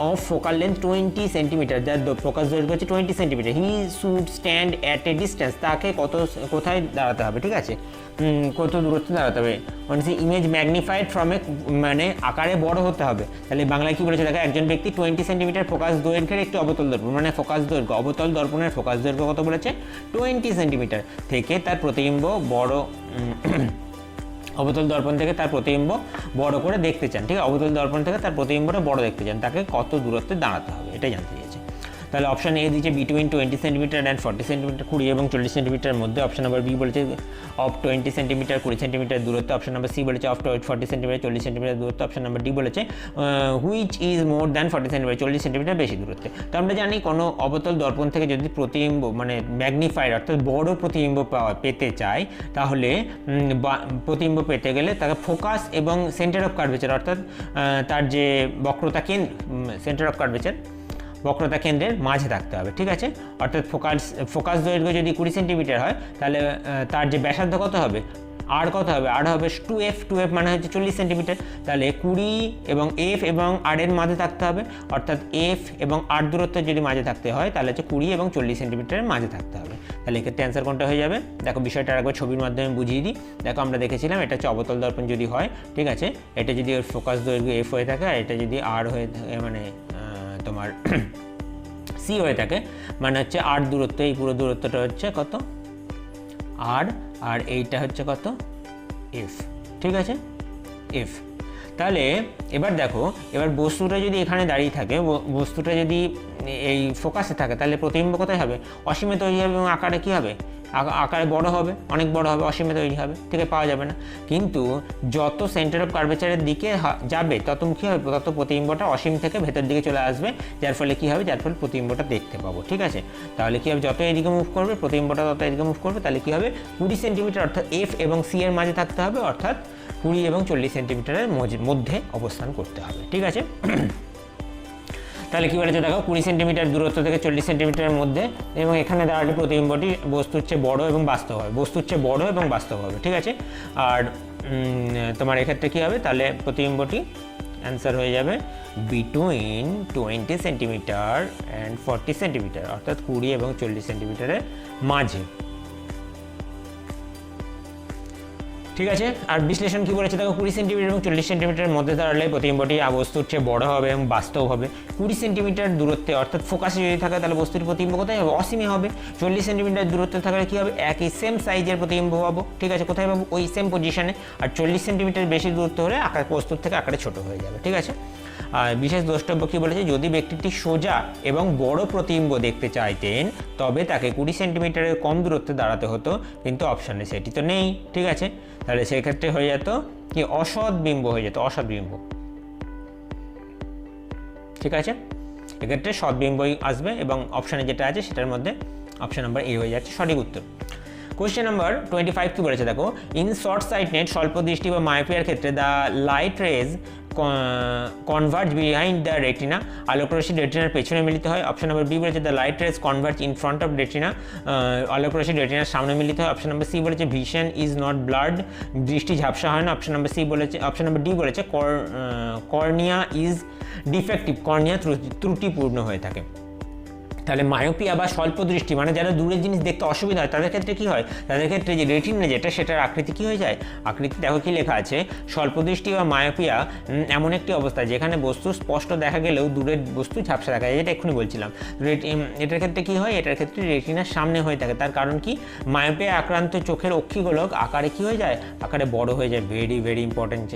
অফ ফোকাল লেন্থ 20 সেন্টিমিটার, যার focus দৈর্ঘ্য হচ্ছে 20 centimetre. He should stand at a distance, তাকে কোথায় দাঁড়াতে হবে? ঠিক আছে, কত দূরত্বে দাঁড়াতে হবে? মানে ইমেজ ম্যাগনিফাইড ফ্রম এ, মানে আকারে বড় হতে হবে। তাহলে বাংলায় কী বলেছে দেখো, একজন ব্যক্তি 20 সেন্টিমিটার ফোকাস দৈর্ঘ্যের একটি অবতল দর্পণ, মানে ফোকাস দৈর্ঘ্য, অবতল দর্পণের ফোকাস দৈর্ঘ্য কত বলেছে? 20 সেন্টিমিটার থেকে তার প্রতিবিম্ব বড়, অবতল দর্পণ থেকে তার প্রতিবিম্ব বড় করে দেখতে চান। ঠিক আছে, অবতল দর্পণ থেকে তার প্রতিবিম্বটা বড় দেখতে চান, তাকে কত দূরত্বে দাঁড়াতে হবে এটাই জানতে চেয়েছে। তাহলে অপশন এ দিচ্ছে বিটুইন 20 সেন্টিমিটার অ্যান্ড 40 সেন্টিমিটার, 20 এবং 40 সেন্টিমিটারের মধ্যে। অপশন নাম্বার বি বলেছে অফ 20 সেন্টিমিটার 20 সেন্টিমিটার দূরত্ব। অপশন নাম্বার সি বলেছে অফ 40 সেন্টিমিটার 40 সেন্টিমিটার দূরত্ব। অপশন নাম্বার ডি বলেছে which is more than 40 centimetre, 40 centimetre বেশি দূরত্বে। তো আমরা জানি কোনো অবতল দর্পণ থেকে যদি প্রতিবিম্ব মানে ম্যাগনিফাইড অর্থাৎ বড় প্রতিবিম্ব পেতে চাই, তাহলে প্রতিবিম্ব পেতে গেলে তাকে ফোকাস এবং সেন্টার অফ কার্ভেচার, অর্থাৎ তার যে বক্রতা কেন্দ্র, সেন্টার অফ কার্ভেচার বক্রতা কেন্দ্রের মাঝে থাকতে হবে। ঠিক আছে, অর্থাৎ ফোকাস দৈর্ঘ্য যদি 20 সেন্টিমিটার হয়, তাহলে তার যে ব্যাসার্ধ কত হবে, আর কত হবে, আর হবে 2f, 2f মানে হচ্ছে 40 সেন্টিমিটার। তাহলে 20 এবং f এবং r এর মাঝে থাকতে হবে, অর্থাৎ f এবং r দূরত্ব যদি মাঝে থাকতে হয় তাহলে হচ্ছে 20 এবং 40 সেন্টিমিটারের মাঝে থাকতে হবে। তাহলে এক্ষেত্রে অ্যান্সার কোনটা হয়ে যাবে? দেখো বিষয়টা আরেকবার ছবির মাধ্যমে বুঝিয়ে দিই। দেখো আমরা দেখেছিলাম এটা হচ্ছে অবতল দর্পণ যদি হয়, ঠিক আছে, এটা যদি ওর ফোকাস দৈর্ঘ্য f হয়ে থাকে আর এটা যদি r হয়ে থাকে, মানে তোমার সি হয়ে থাকে, মানে হচ্ছে r দূরত্ব, এই পুরো দূরত্বটা হচ্ছে কত, r, আর এইটা হচ্ছে কত, f। ঠিক আছে, f। তাহলে এবার দেখো, এবার বস্তুটা যদি এখানে দাঁড়িয়ে থাকে, বস্তুটা যদি এই ফোকাসে থাকে তাহলে প্রতিবিম্ব কোথায় হবে, অসীমে তৈরি হবে এবং আকারে কী হবে, আকারে বড় হবে, অনেক বড় হবে, অসীমে তৈরি হবে, ঠিক আছে, পাওয়া যাবে না। কিন্তু যত সেন্টার অফ কার্ভেচারের দিকে যাবে তত কী হবে, তত প্রতিবিম্বটা অসীম থেকে ভেতর দিকে চলে আসবে, যার ফলে কী হবে, যার ফলে প্রতিবিম্বটা দেখতে পাবো, ঠিক আছে। তাহলে কী হবে, যত এদিকে মুভ করবে প্রতিবিম্বটা তত এদিকে মুভ করবে, তাহলে কী হবে 20 সেন্টিমিটার অর্থাৎ এফ এবং সি এর মাঝে থাকতে হবে, অর্থাৎ 20 এবং 40 সেন্টিমিটারের মধ্যে অবস্থান করতে হবে, ঠিক আছে। তাহলে কী বলেছে দেখো, 20 সেন্টিমিটার দূরত্ব থেকে 40 সেন্টিমিটারের মধ্যে, এবং এখানে দাঁড়ালে প্রতিবিম্বটি বস্তুর চেয়ে বড় এবং বাস্তব হবে, বস্তুর চেয়ে বড় এবং বাস্তব হবে, ঠিক আছে। আর তোমার এক্ষেত্রে কী হবে, তাহলে প্রতিবিম্বটি অ্যান্সার হয়ে যাবে বিটুইন 20 সেন্টিমিটার অ্যান্ড 40 সেন্টিমিটার, অর্থাৎ 20 এবং 40 সেন্টিমিটারের মাঝে, ঠিক আছে। আর বিশ্লেষণ কী বলেছে দেখো, 20 সেন্টিমিটার এবং 40 সেন্টিমিটারের মধ্যে দাঁড়ালে প্রতিবিম্বটি বস্তুর চেয়ে বড় হবে এবং বাস্তব হবে। 20 সেন্টিমিটার দূরত্বে অর্থাৎ ফোকাসে যদি থাকে তাহলে বস্তুর প্রতিবিম্ব কোথায় হবে, অসীমে হবে। 40 সেন্টিমিটার দূরত্বে থাকলে কী হবে, একই সেম সাইজের প্রতিবিম্ব পাবো, ঠিক আছে, কোথায় পাবো, ওই সেম পজিশনে। আর 40 সেন্টিমিটার বেশি দূরত্ব হলে বস্তুর থেকে আকারে ছোট হয়ে যাবে, ঠিক আছে। আর বিশেষ দ্রষ্টব্য কী বলেছে, যদি ব্যক্তিটি সোজা এবং বড় প্রতিবিম্ব দেখতে চাইতেন তবে তাকে 20 সেন্টিমিটারের কম দূরত্বে দাঁড়াতে হতো, কিন্তু অপশানে সেটি তো নেই, ঠিক আছে। তাহলে সেক্ষেত্রে হয়ে যেত কি, অসৎ বিম্ব হয়ে যেত, অসৎ বিম্ব, ঠিক আছে। এক্ষেত্রে সৎ বিম্বই আসবে এবং অপশানে যেটা আছে সেটার মধ্যে অপশান নাম্বার এ হয়ে যাচ্ছে সঠিক উত্তর। কোয়েশ্চেন নাম্বার 25 কি বলেছে দেখো, ইন শর্ট সাইটনেস স্বল্প দৃষ্টি বা মায়োপিয়ার ক্ষেত্রে the light rays converge behind the retina, আলোকরশ্মি রেটিনার পেছনে মিলিত হয়। অপশন নাম্বার বি বলেছে the light rays converge in front of retina, আলোকরশ্মি রেটিনার সামনে মিলিত হয়। অপশন নাম্বার সি বলেছে ভিশন ইজ নট ব্লার্ড, দৃষ্টি ঝাপসা হয় না। অপশন নাম্বার সি বলেছে, অপশন নাম্বার ডি বলেছে কর্নিয়া ইজ ডিফেক্টিভ, কর্নিয়া ত্রুটিপূর্ণ হয়ে থাকে। তাহলে মায়োপিয়া বা স্বল্প দৃষ্টি মানে যারা দূরের জিনিস দেখতে অসুবিধা হয় তাদের ক্ষেত্রে কী হয়, তাদের ক্ষেত্রে যে রেটিনা যেটা সেটার আকৃতি কী হয়ে যায়, আকৃতি দেখো কি লেখা আছে, স্বল্প দৃষ্টি বা মায়োপিয়া এমন একটি অবস্থা যেখানে বস্তু স্পষ্ট দেখা গেলেও দূরের বস্তু ঝাপসা দেখা যায়, যেটা এক্ষুনি বলছিলাম। এটার ক্ষেত্রে কী হয়, এটার ক্ষেত্রে রেটিনার সামনে হয়ে থাকে। তার কারণ কি, মায়োপিয়া আক্রান্ত চোখের অক্ষিগোলক আকারে কী হয়ে যায়, আকারে বড় হয়ে যায়। ভেরি ভেরি ইম্পর্টেন্ট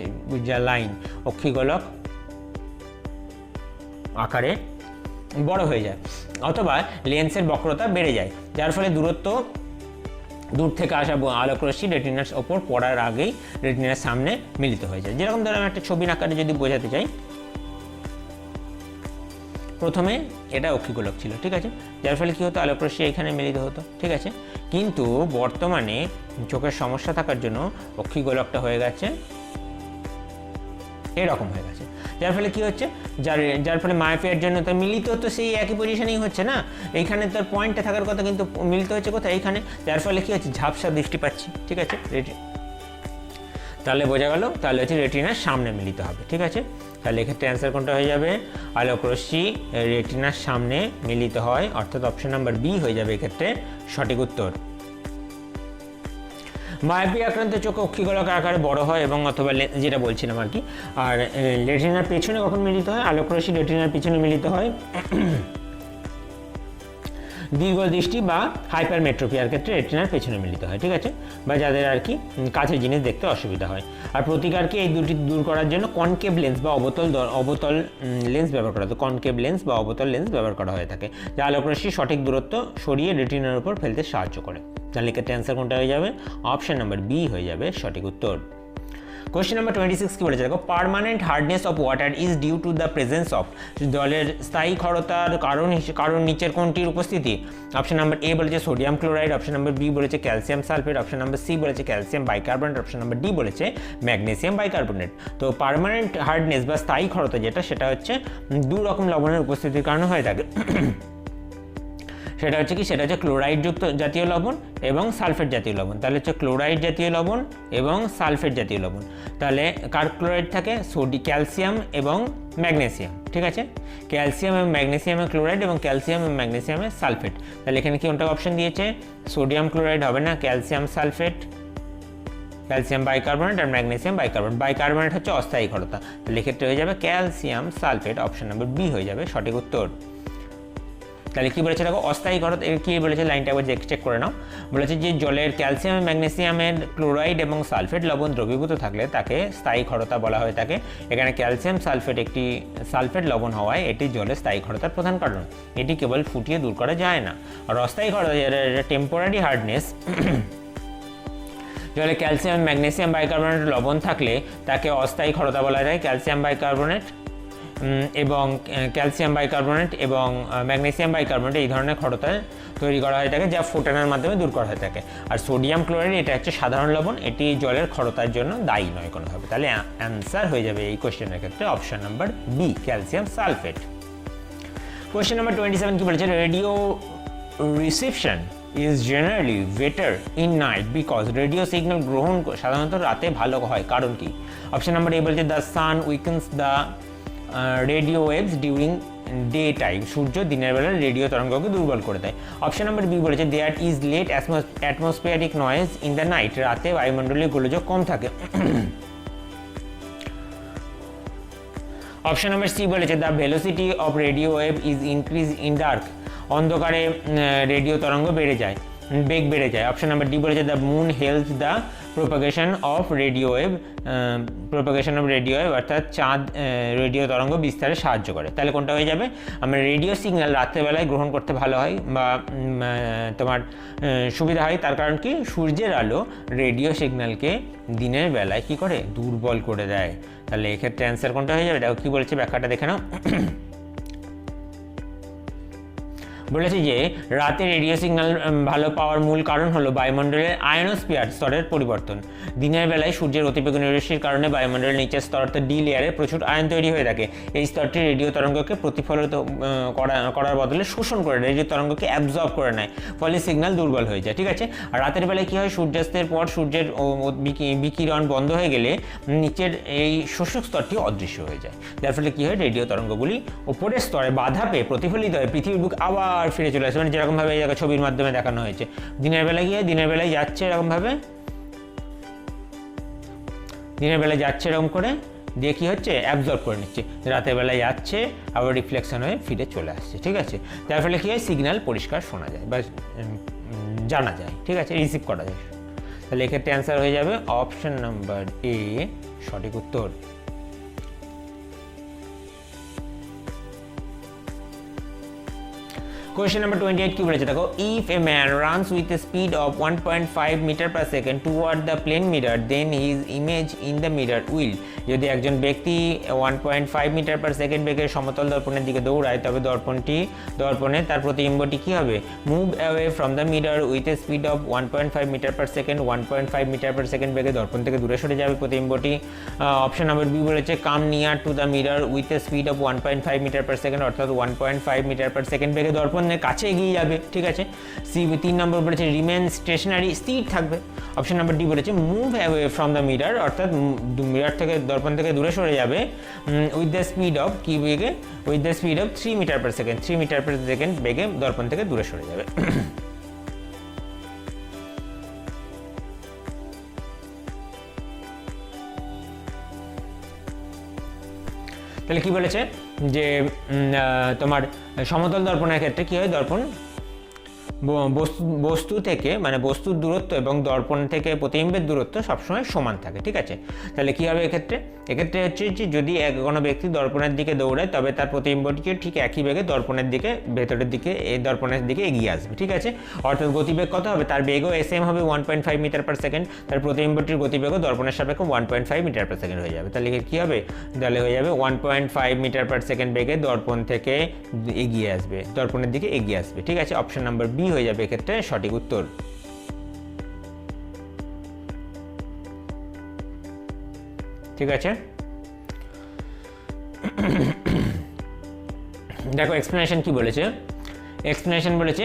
যা লাইন, অক্ষিগোলক আকারে বড় হয়ে যায়, অথবা লেন্সের বক্রতা বেড়ে যায়, যার ফলে দূর থেকে আসা আলোকরশ্মি রেটিনার ওপর পড়ার আগেই রেটিনার সামনে মিলিত হয়ে যায়। যেরকম ধরো আমি একটা ছবির আকারে যদি বোঝাতে চাই, প্রথমে এটা অক্ষিগোলক ছিল, ঠিক আছে, যার ফলে কী হতো, আলোকরশ্মি এখানে মিলিত হতো, ঠিক আছে। কিন্তু বর্তমানে চোখের সমস্যা থাকার জন্য অক্ষিগোলকটা হয়ে গেছে এরকম হয়ে গেছে, যার ফলে কী হচ্ছে, যার ফলে মায়োপিয়ার জন্য তার মিলিত তো সেই একই পজিশনেই হচ্ছে না, এইখানে তার পয়েন্টে থাকার কথা কিন্তু মিলিত হচ্ছে কোথায়, এইখানে, যার ফলে কী হচ্ছে, ঝাপসা দৃষ্টি পাচ্ছি, ঠিক আছে। তাহলে বোঝা গেল, তাহলে হচ্ছে রেটিনার সামনে মিলিত হবে, ঠিক আছে। তাহলে এক্ষেত্রে অ্যান্সার কোনটা হয়ে যাবে, আলোকরশ্মি রেটিনার সামনে মিলিত হয়, অর্থাৎ অপশন নাম্বার বি হয়ে যাবে এক্ষেত্রে সঠিক উত্তর। মায়োপিয়া আক্রান্ত চোখে অক্ষিগোলক আকারে বড় হয় এবং অথবা যেটা বলছিলাম আর কি। আর রেটিনার পেছনে কখন মিলিত হয়, আলোকরশ্মি রেটিনার পেছনে মিলিত হয় দীর্ঘ দৃষ্টি বা হাইপারমেট্রোপিয়ার ক্ষেত্রে রেটিনার পেছনে মিলিত হয়, ঠিক আছে, বা যাদের আর কি কাছের জিনিস দেখতে অসুবিধা হয়। আর প্রতিকারকে এই দুটি দূর করার জন্য কনকেভ লেন্স বা অবতল লেন্স ব্যবহার করা হয়, কনকেভ লেন্স বা অবতল লেন্স ব্যবহার করা হয়ে থাকে, যা আলোকরশ্মি সঠিক দূরত্ব সরিয়ে রেটিনার উপর ফেলতে সাহায্য করে। তাহলে এক্ষেত্রে অ্যান্সার কোনটা হয়ে যাবে, অপশন নাম্বার বি হয়ে যাবে সঠিক উত্তর। কোয়েশ্চেন নাম্বার 26 কি বলেছে দেখো, permanent hardness of water is due to the presence of, জলের স্থায়ী ক্ষারতার কারণ নিচের কোনটির উপস্থিতি। অপশন নাম্বার এ বলেছে sodium chloride, option number B বলেছে calcium sulphate, option number C বলেছে calcium bicarbonate, option number D বলেছে ম্যাগনেসিয়াম বাইকার্বনেট। তো পার্মানেন্ট হার্ডনেস বা স্থায়ী ক্ষারতা যেটা, সেটা হচ্ছে দু রকম লবণের উপস্থিতির কারণে হয়ে থাকে। সেটা হচ্ছে কি, সেটা হচ্ছে ক্লোরাইড যুক্ত জাতীয় লবণ এবং সালফেট জাতীয় লবণ। তাহলে হচ্ছে ক্লোরাইড জাতীয় লবণ এবং সালফেট জাতীয় লবণ। তাহলে কার ক্লোরাইড থাকে, ক্যালসিয়াম এবং ম্যাগনেসিয়াম, ঠিক আছে, ক্যালসিয়াম এবং ম্যাগনেসিয়ামের ক্লোরাইড এবং ক্যালসিয়াম এবং ম্যাগনেসিয়ামের সালফেট। তাহলে এখানে কি কোনটা অপশন দিয়েছে, সোডিয়াম ক্লোরাইড হবে না, ক্যালসিয়াম সালফেট, ক্যালসিয়াম বাইকার্বনেট আর ম্যাগনেসিয়াম বাইকার্বনেট। বাইকার্বনেট হচ্ছে অস্থায়ী ক্ষারতা, তাহলে এক্ষেত্রে হয়ে যাবে calcium sulphate, option number B হয়ে যাবে সঠিক উত্তর। তাহলে কী বলেছে দেখো, অস্থায়ী খরতা কী বলেছে লাইনটা একবার চেক করে নাও। বলেছে যে জলের ক্যালসিয়াম ম্যাগনেসিয়ামের ক্লোরাইড এবং সালফেট লবণ দ্রবীভূত থাকলে তাকে স্থায়ী খরতা বলা হয়ে থাকে। এখানে ক্যালসিয়াম সালফেট একটি সালফেট লবণ হওয়ায় এটি জলের স্থায়ী খরতার প্রধান কারণ। এটি কেবল ফুটিয়ে দূর করা যায় না। আর অস্থায়ী খরতা টেম্পোরারি হার্ডনেস, জলে ক্যালসিয়াম ম্যাগনেসিয়াম বাইকার্বনেট লবণ থাকলে তাকে অস্থায়ী খরতা বলা যায়। ক্যালসিয়াম বাইকার্বনেট এবং ক্যালসিয়াম বাইকার্বনেট এবং ম্যাগনেসিয়াম বাইকার্বনেট এই ধরনের খরতা তৈরি করা হয়ে থাকে, যা ফোটানোর মাধ্যমে দূর করা হয়ে থাকে। আর সোডিয়াম ক্লোরাইড এটা হচ্ছে সাধারণ লবণ, এটি জলের খরতার জন্য দায়ী নয় কোনোভাবে। তাহলে অ্যান্সার হয়ে যাবে এই কোশ্চেনের ক্ষেত্রে option number B, calcium sulphate. Question number 27 কি বলেছে, radio reception is generally better in night because radio signal গ্রহণ সাধারণত রাতে ভালো হয়, কারণ কি? অপশন নাম্বার এ বলছে the sun weakens the radio waves during day time, সূর্য দিনের বেলা রেডিও তরঙ্গকে দুর্বল করে দেয়। অপশন নাম্বার বি বলেছে there is late atmospheric noise in the night, রাতে বায়ুমণ্ডলীয় গোলযোগ কম থাকে। অপশন নাম্বার সি বলেছে the velocity of radio wave is increase in dark, অন্ধকারে রেডিও তরঙ্গ বেড়ে যায়, বেগ বেড়ে যায়। অপশন নাম্বার ডি বলেছে the moon helps the propagation of radio wave, অর্থাৎ চাঁদ রেডিও তরঙ্গ বিস্তারে সাহায্য করে। তাহলে কোনটা হয়ে যাবে? আমরা রেডিও সিগন্যাল রাত্রেবেলায় গ্রহণ করতে ভালো হয় বা তোমার সুবিধা হয়, তার কারণ কি? সূর্যের আলো রেডিও সিগন্যালকে দিনের বেলায় কি করে? দুর্বল করে দেয়। তাহলে এক্ষেত্রে অ্যান্সার কোনটা হয়ে যাবে? এটা কী বলেছে ব্যাখ্যাটা দেখে নাও। বলেছে যে রাতে রেডিও সিগন্যাল ভালো পাওয়ার মূল কারণ হলো বায়ুমণ্ডলের আয়নোস্ফিয়ার স্তরের পরিবর্তন। দিনের বেলায় সূর্যের অতিবেগুনি রশ্মির কারণে বায়ুমণ্ডলের নিচের স্তর অর্থাৎ ডি লেয়ারে প্রচুর আয়ন তৈরি হয়ে থাকে। এই স্তরটি রেডিও তরঙ্গকে প্রতিফলিত করার বদলে শোষণ করে, রেডিও তরঙ্গকে অ্যাবজর্ব করে নেয়, ফলে সিগন্যাল দুর্বল হয়ে যায়। ঠিক আছে। আর রাতের বেলায় কী হয়? সূর্যাস্তের পর সূর্যের বিকিরণ বন্ধ হয়ে গেলে নিচের এই শোষক স্তরটি অদৃশ্য হয়ে যায়, যার ফলে কী হয়? রেডিও তরঙ্গগুলি ওপরের স্তরে বাধা পেয়ে প্রতিফলিত হয়, পৃথিবীর বুক আবার ফিরে চলে আসে, মানে যেরকমভাবে এই জায়গায় ছবির মাধ্যমে দেখানো হয়েছে। দিনের বেলায় গিয়ে দিনের বেলায় যাচ্ছে এরকমভাবে, দিনের বেলায় যাচ্ছে এরকম করে, দিয়ে কী হচ্ছে? অ্যাবজর্ব করে নিচ্ছে। রাতের বেলায় যাচ্ছে আবার রিফ্লেকশন হয়ে ফিরে চলে আসছে। ঠিক আছে। যার ফলে কী হয়? সিগন্যাল পরিষ্কার শোনা যায় বা জানা যায়। ঠিক আছে, রিসিভ করা যায়। তাহলে এক্ষেত্রে অ্যান্সার হয়ে যাবে অপশন নাম্বার এ, সঠিক উত্তর। Question number 28 কি বলেছে দেখো, if a man runs with a speed of 1.5 meter per second toward the plane mirror then his image in the mirror will, যদি একজন ব্যক্তি 1.5 মিটার পার সেকেন্ড বেগে সমতল দর্পণের দিকে দৌড়ায় তবে দর্পণে তার প্রতিবিম্বটি কি হবে? Move away from the mirror with a speed of 1.5 metre per second, 1.5 metre per second বেগে দর্পণ থেকে দূরে সরে যাবে প্রতিবিম্বটি। অপশন নাম্বার বি বলেছে come near to the mirror with a speed of 1.5 metre per second, অর্থাৎ 1.5 মিটার পার সেকেন্ড বেগে দর্পণ কাছে এগিয়ে যাবে। ঠিক আছে। সি 3 নম্বর বলেছে রিমেন স্টেশনারি, স্থির থাকবে। অপশন নাম্বার ডি বলেছে move away from the mirror, অর্থাৎ মিরর থেকে দর্পণ থেকে দূরে সরে যাবে উইথ দ্য স্পিড অফ কি বেগে? With the speed of 3 metre per second, 3 metre per second বেগে দর্পণ থেকে দূরে সরে যাবে। তাহলে কি বলেছে যে তোমার সমতল দর্পণের ক্ষেত্রে কি হয়? দর্পণ বস্তু থেকে মানে বস্তুর দূরত্ব এবং দর্পণ থেকে প্রতিবিম্বের দূরত্ব সবসময় সমান থাকে। ঠিক আছে। তাহলে কী হবে এক্ষেত্রে হচ্ছে যে যদি কোনো ব্যক্তি দর্পণের দিকে দৌড়ায় তবে তার প্রতিবিম্বটিকে ঠিক একই বেগে দর্পণের দিকে ভেতরের দিকে এই দর্পণের দিকে এগিয়ে আসবে। ঠিক আছে। অর্থাৎ গতিবেগ কত হবে? তার বেগও এসএম হবে 1.5 মিটার পার সেকেন্ড, তার প্রতিবিম্বটির গতিবেগও দর্পণের সাপেক্ষে 1.5 মিটার পার সেকেন্ড হয়ে যাবে। তাহলে কী হবে? তাহলে হয়ে যাবে 1.5 মিটার পার সেকেন্ড বেগে দর্পণ থেকে এগিয়ে আসবে, দর্পণের দিকে এগিয়ে আসবে। ঠিক আছে। অপশন নাম্বার বি হয়ে যাবে এক্ষেত্রে সঠিক উত্তর। ঠিক আছে। দেখো এক্সপ্লেনেশন কি বলেছে। এক্সপ্লেনেশন বলেছে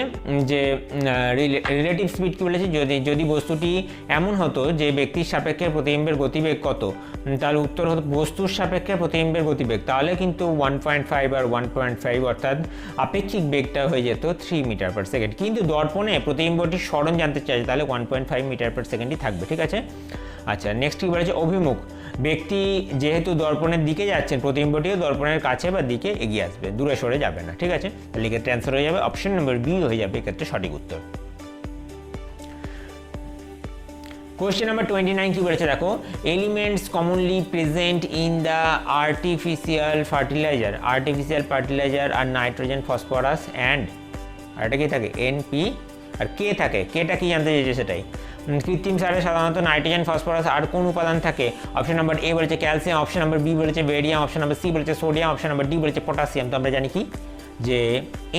যে রিলেটিভ স্পিড কি বলেছে, যদি বস্তুটি এমন হতো যে ব্যক্তির সাপেক্ষে প্রতিবিম্বের গতিবেগ কত, তাহলে উত্তর হতো বস্তুর সাপেক্ষে প্রতিবিম্বের গতিবেগ, তাহলে কিন্তু 1.5 আর 1.5 অর্থাৎ আপেক্ষিক বেগটা হয়ে যেত 3 মিটার পার সেকেন্ড। কিন্তু দর্পণে প্রতিবিম্বটির সরণ জানতে চাই, তাহলে 1.5 মিটার পার সেকেন্ডই থাকবে। ঠিক আছে। আচ্ছা নেক্সট কি বলেছে, অভিমুখ ব্যক্তি যেহেতু দর্পণের দিকে যাচ্ছেন, প্রতিবিম্বটিও দর্পণের কাছে বা দিকে এগিয়ে আসবে, দূরে সরে যাবে না। ঠিক আছে, তাহলে এক্ষেত্রে অ্যান্সার হয়ে যাবে অপশন নম্বর বি হয়ে যাবে এক্ষেত্রে সঠিক উত্তর। কোয়েশ্চেন নাম্বার 29 কি বলেছে দেখো, elements commonly present in the artificial fertiliser are nitrogen, phosphorus and আর এটা কি থাকে এনপি আর কে থাকে, কেটা কি জানতে চেয়েছে সেটাই। কৃত্রিম সারে সাধারণত নাইট্রোজেন, ফসফরাস আর কোন উপাদান থাকে? অপশন নাম্বার এ বলেছে ক্যালসিয়াম, অপশন নাম্বার বি বলেছে বেরিয়াম, অপশন নাম্বার সি বলেছে সোডিয়াম, অপশন নাম্বার ডি বলেছে পটাশিয়াম। তো আমরা জানি কি যে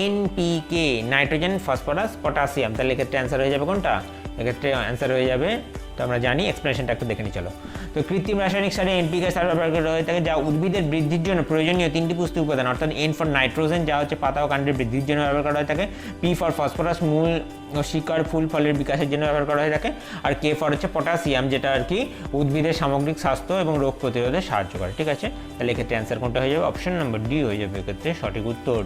এনপিকে নাইট্রোজেন, ফসফরাস, পটাশিয়াম। তাহলে এক্ষেত্রে অ্যান্সার হয়ে যাবে কোনটা? এক্ষেত্রে অ্যান্সার হয়ে যাবে, তো আমরা জানি এক্সপ্লেনেশনটা একটু দেখে নিই চলো। তো কৃত্রিম রাসায়নিক সারে এনপিকে সার ব্যবহার করা হয়ে থাকে যা উদ্ভিদের বৃদ্ধির জন্য প্রয়োজনীয় তিনটি পুষ্টি উপাদান, অর্থাৎ এন ফর নাইট্রোজেন যা হচ্ছে পাতা ও কাণ্ডের বৃদ্ধির জন্য ব্যবহার করা হয়ে থাকে, পি ফর ফসফরাস মূল ও শিকড় ফুল ফলের বিকাশের জন্য ব্যবহার করা হয়ে থাকে, আর কে ফর হচ্ছে পটাশিয়াম যেটা আর কি উদ্ভিদের সামগ্রিক স্বাস্থ্য এবং রোগ প্রতিরোধে সাহায্য করে। ঠিক আছে, তাহলে এক্ষেত্রে অ্যান্সার কোনটা হয়ে যাবে? অপশন নাম্বার ডি হয়ে যাবে এক্ষেত্রে সঠিক উত্তর।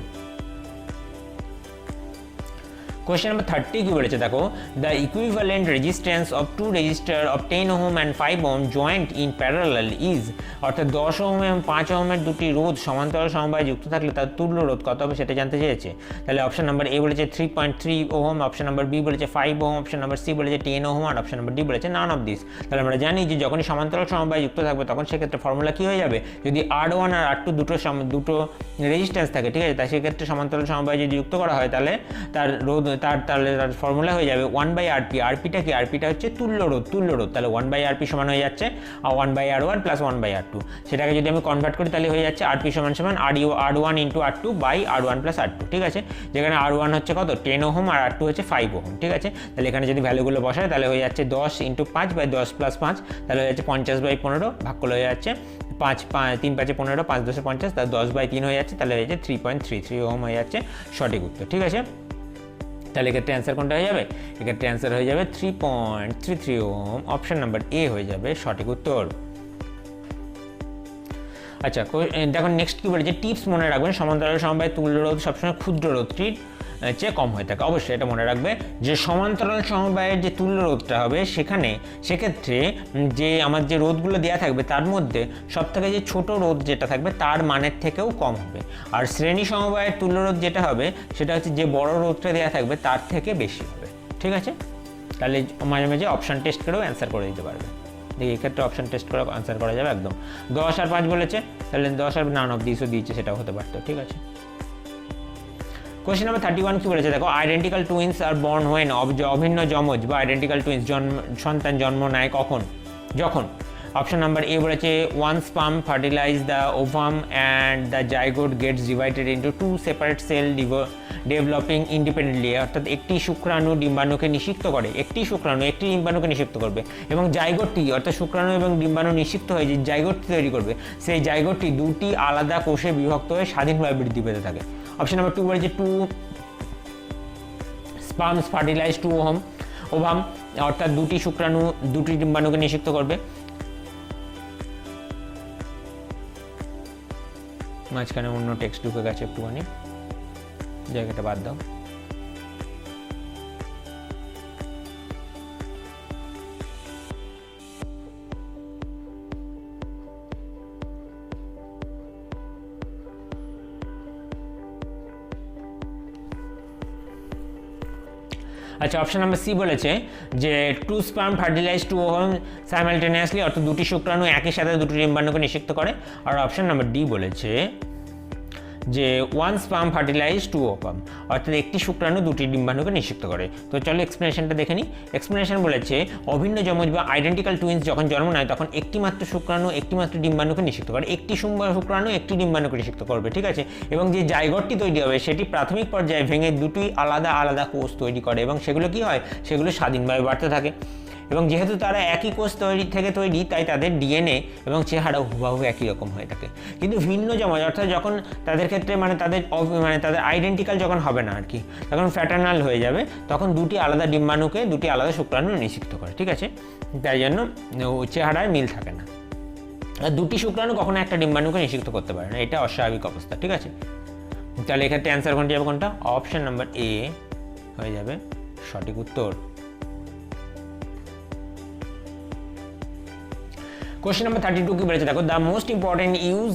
Question number 30 কি বলেছে দেখো, the equivalent resistance of two resistor of 10 ohm and 5 ohm joined in parallel is, অর্থাৎ 10 ohm এবং 5 ohমের দুটি রোধ সমান্তরাল সমবায়ে যুক্ত থাকলে তার তুল্য রোধ কত হবে সেটা জানতে চেয়েছে। তাহলে অপশন নাম্বার এ বলেছে 3.3 ওহম, অপশন নাম্বার বি বলেছে 5 ওহম, অপশন নাম্বার সি বলেছে 10 ওহম আর অপশন নাম্বার ডি বলেছে নান অফ দিস। তাহলে আমরা জানি যে যখনই সমান্তরাল সমবায়ে যুক্ত থাকবে তখন সেক্ষেত্রে ফর্মুলা কি হয়ে যাবে, যদি R1 আর R2 দুটো রেজিস্ট্যান্স থাকে, ঠিক আছে, তাই সেক্ষেত্রে সমান্তরাল সমবায়ে যদি যুক্ত করা হয় তাহলে তার রোধ তাহলে তার ফর্মুলা হয়ে যাবে 1/RP। আরপিটা কি? আরপিটা হচ্ছে তুল্য রোধ। তাহলে 1/RP সমান হয়ে যাচ্ছে 1/R1 প্লাস 1/R2। সেটাকে যদি আমি কনভার্ট করি তাহলে হয়ে যাচ্ছে RP সমান R1 into R2 by R1 plus R2। ঠিক আছে, যেখানে R1 হচ্ছে কত 10 ওহম আর R2 হচ্ছে 5 ওহম। ঠিক আছে, তাহলে এখানে যদি ভ্যালুগুলো বসায় তাহলে হয়ে যাচ্ছে 10 ইন্টু 5 বাই 10 প্লাস 5, তাহলে হয়ে যাচ্ছে 50/15, ভাগ করলে হয়ে যাচ্ছে 3 5 15, 5 10 50, তাহলে 10/3 হয়ে যাচ্ছে, তাহলে হয়ে যাচ্ছে 3.33 ওহম হয়ে যাচ্ছে সঠিক উত্তর। ঠিক আছে, তাহলে এক্ষেত্রে অ্যান্সার কোনটা হয়ে যাবে? এক্ষেত্রে অ্যান্সার হয়ে যাবে 3.33 ওহম, অপশন নাম্বার এ হয়ে যাবে সঠিক উত্তর। আচ্ছা দেখো নেক্সট কি বলেছে, টিপস মনে রাখবেন সমান্তরাল সমবায়ে তুল্য রোধ সবসময় ক্ষুদ্র রোধটির চেয়ে কম হয়ে থাকে। অবশ্যই এটা মনে রাখবে যে সমান্তরাল সমবায়ের যে তুল্য রোধটা হবে সেক্ষেত্রে যে আমার যে রোধগুলো দেওয়া থাকবে তার মধ্যে সবথেকে যে ছোট রোধ যেটা থাকবে তার মানের থেকেও কম হবে, আর শ্রেণী সমবায়ের তুল্য রোধ যেটা হবে সেটা হচ্ছে যে বড় রোধটা দেওয়া থাকবে তার থেকে বেশি হবে। ঠিক আছে, তাহলে মাঝে মাঝে অপশান টেস্ট করেও অ্যান্সার করে দিতে পারবে। দেখি এক্ষেত্রে অপশান টেস্ট করে আনসার করা যাবে একদম। 10 আর 5 বলেছে, তাহলে 10 আর নান অফ দিসও দিয়েছে, সেটাও হতে পারতো। ঠিক আছে, কোয়েশ্চেন নাম্বার 31 কি বলেছে দেখো, identical twins are born when, অভিন্ন যমজ বা আইডেন্টিক্যাল টুইন্স সন্তান জন্ম নেয় যখন অপশন নাম্বার এ বলেছে one sperm fertilise the ovum and the zygote gets divided into 2 separate cell developing independently, অর্থাৎ একটি শুক্রাণু ডিম্বাণুকে নিষিক্ত করে, একটি ডিম্বাণুকে নিষিক্ত করবে, এবং জাইগোটটি অর্থাৎ শুক্রাণু এবং ডিম্বাণু নিষিক্ত হয়ে যে জাইগোটটি তৈরি করবে সেই জাইগোটটি দুটি আলাদা কোষে বিভক্ত হয়ে স্বাধীনভাবে বৃদ্ধি পেতে থাকে। অপশন নাম্বার 2 বলেছে 2 স্পার্মস ফার্টিলাইজ 2 ওভাম, অর্থাৎ দুটি শুক্রাণু দুটি ডিম্বাণুকে নিষিক্ত করবে। মাঝখানে অন্য টেক্সট ঢুকে গেছে, একটুখানি জায়গাটা বাদ দাও। আচ্ছা, অপশন নাম্বার সি বলেছে যে 2 স্পার্ম ফার্টিলাইজ 2 ওভাম সাইমালটেনিয়াসলি, অর্থাৎ দুটি শুক্রাণু একই সাথে দুটি ডিম্বাণুকে নিষিক্ত করে। আর অপশন নাম্বার ডি বলেছে যে 1 স্পার্ম ফার্টিলাইজ 2 ওভাম, অর্থাৎ একটি শুক্রাণু দুটি ডিম্বাণুকে নিষিক্ত করে। তো চলো এক্সপ্লেনেশনটা দেখে নিই। এক্সপ্লেনেশন বলেছে অভিন্ন যমজ বা আইডেন্টিক্যাল টুইন্স যখন জন্ম নেয় তখন একটিমাত্র শুক্রাণু একটিমাত্র ডিম্বাণুকে নিষিক্ত করে, একটি শুক্রাণু একটি ডিম্বাণুকে নিষিক্ত করবে। ঠিক আছে, এবং যে জাইগোটটি তৈরি হবে সেটি প্রাথমিক পর্যায়ে ভেঙে দুটি আলাদা আলাদা কোষ তৈরি করে, এবং সেগুলো কি হয়, সেগুলো স্বাধীনভাবে বাড়তে থাকে। এবং যেহেতু তারা একই কোষ থেকে তৈরি তাই তাদের ডিএনএ এবং চেহারা হুবহু একই রকম হয়ে থাকে। কিন্তু ভিন্ন যমজ অর্থাৎ যখন তাদের ক্ষেত্রে তাদের আইডেন্টিক্যাল যখন হবে না আর কি, তখন ফ্র্যাটার্নাল হয়ে যাবে, তখন দুটি আলাদা ডিম্বাণুকে দুটি আলাদা শুক্রাণু নিষিক্ত করে। ঠিক আছে, তাই জন্য চেহারায় মিল থাকে না। আর দুটি শুক্রাণু কখনো একটা ডিম্বাণুকে নিষিক্ত করতে পারে না, এটা অস্বাভাবিক অবস্থা। ঠিক আছে, তাহলে এক্ষেত্রে অ্যান্সার কোনটি যাবে, কোনটা? অপশন নাম্বার এ হয়ে যাবে সঠিক উত্তর। কোশ্চেন নাম্বার 32 কি বলেছে দেখো, the most important use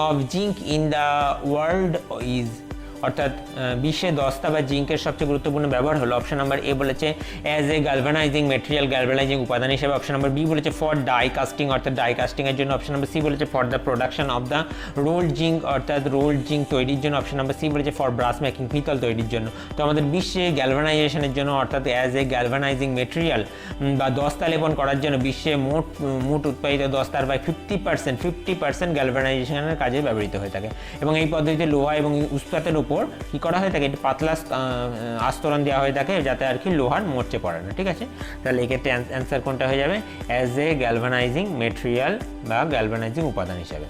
of zinc in the world is, অর্থাৎ বিশ্বে দস্তা বা জিঙ্কের সবচেয়ে গুরুত্বপূর্ণ ব্যবহার হলো অপশন নাম্বার এ বলেছে as a galvanising material, galvanising উপাদান হিসেবে, অপশন নাম্বার বি বলেছে ফর ডাই কাস্টিং অর্থাৎ ডাই কাস্টিংয়ের জন্য, অপশন নাম্বার সি বলেছে for the production of the rolled zinc অর্থাৎ রোল্ড জিঙ্ক তৈরির জন্য, অপশন নাম্বার সি বলেছে ফর ব্রাস মেকিং পিতল তৈরির জন্য। তো আমাদের বিশ্বে গ্যালভানাইজেশনের জন্য অর্থাৎ অ্যাজ এ গ্যালভানাইজিং মেটেরিয়াল বা দস্তা লেপন করার জন্য বিশ্বে মোট উৎপাদিত দস্তার প্রায় 50% গ্যালভানাইজেশনের কাজে ব্যবহৃত হয়ে থাকে। এবং এই পদ্ধতিতে লোহা এবং ইস্পাতের উপর কী করা হয়ে থাকে, একটি পাতলা আস্তরণ দেওয়া হয়ে থাকে যাতে আর কি লোহার মরচে পড়ে না। ঠিক আছে, তাহলে এক্ষেত্রে অ্যান্সার কোনটা হয়ে যাবে, অ্যাজ এ গ্যালভানাইজিং মেটেরিয়াল বা গ্যালভানাইজিং উপাদান হিসাবে।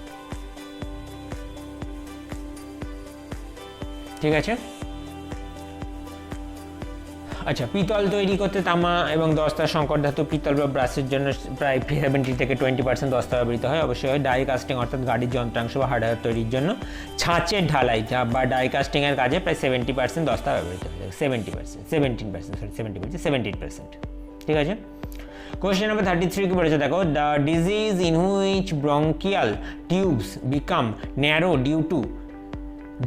ঠিক আছে, আচ্ছা, পিতল তৈরি করতে তামা এবং দস্তার সংকর ধাতু পিতল বা ব্রাসের জন্য প্রায় 70 থেকে 20% দস্তা ব্যবহৃত হয়। অবশ্যই হয় ডাই কাস্টিং অর্থাৎ গাড়ির যন্ত্রাংশ বা হার্ডওয়্যার তৈরির জন্য ছাঁচের ঢালাই বা ডাই কাস্টিংয়ের কাজে প্রায় 70% দস্তা ব্যবহৃত হয়। 17%। ঠিক আছে, কোয়েশ্চেন নাম্বার 33 কি বলেছে দেখো, the disease in which bronchial tubes become narrow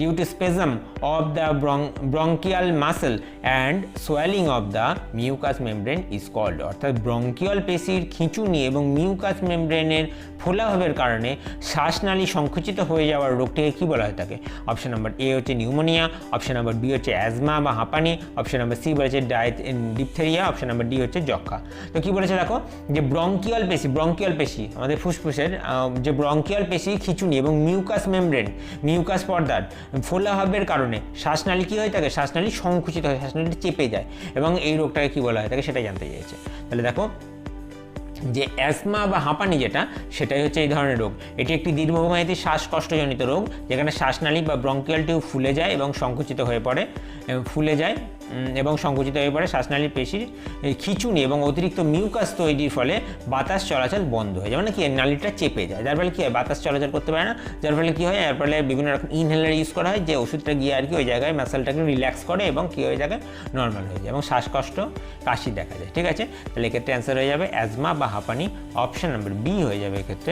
due to spasm of the bronchial muscle and swelling of the mucous membrane is called, অর্থাৎ ব্রঙ্কিয়াল পেশির খিঁচুনি এবং মিউকাস মেমব্রেনের ফোলাভাবের কারণে শ্বাসনালী সংকুচিত হয়ে যাওয়ার রোগটিকে কী বলা হয়ে থাকে? অপশন নাম্বার এ হচ্ছে নিউমোনিয়া, অপশন নাম্বার বি হচ্ছে অ্যাজমা বা হাঁপানি, অপশন নাম্বার সি বলেছে ডিপথেরিয়া, অপশন নাম্বার ডি হচ্ছে যক্ষা। তো কী বলেছে দেখো, যে ব্রঙ্কিয়াল পেশি আমাদের ফুসফুসের যে ব্রঙ্কিয়াল পেশি খিঁচুনি এবং মিউকাস পর্দার ফোলাভাবের কারণে শ্বাসনালী কী হয়ে থাকে, শ্বাসনালী সংকুচিত হয়, শ্বাসনালী চেপে যায় এবং এই রোগটাকে কী বলা হয় থাকে সেটাই জানতে চেয়েছে। তাহলে দেখো, যে অ্যাজমা বা হাঁপানি যেটা, সেটাই হচ্ছে এই ধরনের রোগ। এটি একটি দীর্ঘমেয়াদী শ্বাসকষ্টজনিত রোগ যেখানে শ্বাসনালী বা ব্রঙ্কিয়াল টিউব ফুলে যায় এবং সংকুচিত হয়ে পড়ে শ্বাসনালীর পেশির খিঁচুনি এবং অতিরিক্ত মিউকাস তৈরির ফলে বাতাস চলাচল বন্ধ হয়ে যায়, মানে কি নালীটা চেপে যায়, যার ফলে কী হয়, বাতাস চলাচল করতে পারে না, যার ফলে কী হয়, এর ফলে বিভিন্ন রকম ইনহেলার ইউজ করা হয়, যে ওষুধটা গিয়ে আর কি ওই জায়গায় মাসেলটাকে রিল্যাক্স করে এবং কী হয়ে যায়, নর্মাল হয়ে যায় এবং শ্বাসকষ্ট কাশি দেখা যায়। ঠিক আছে, তাহলে এক্ষেত্রে অ্যান্সার হয়ে যাবে অ্যাজমা বা হাঁপানি, অপশন নাম্বার বি হয়ে যাবে এক্ষেত্রে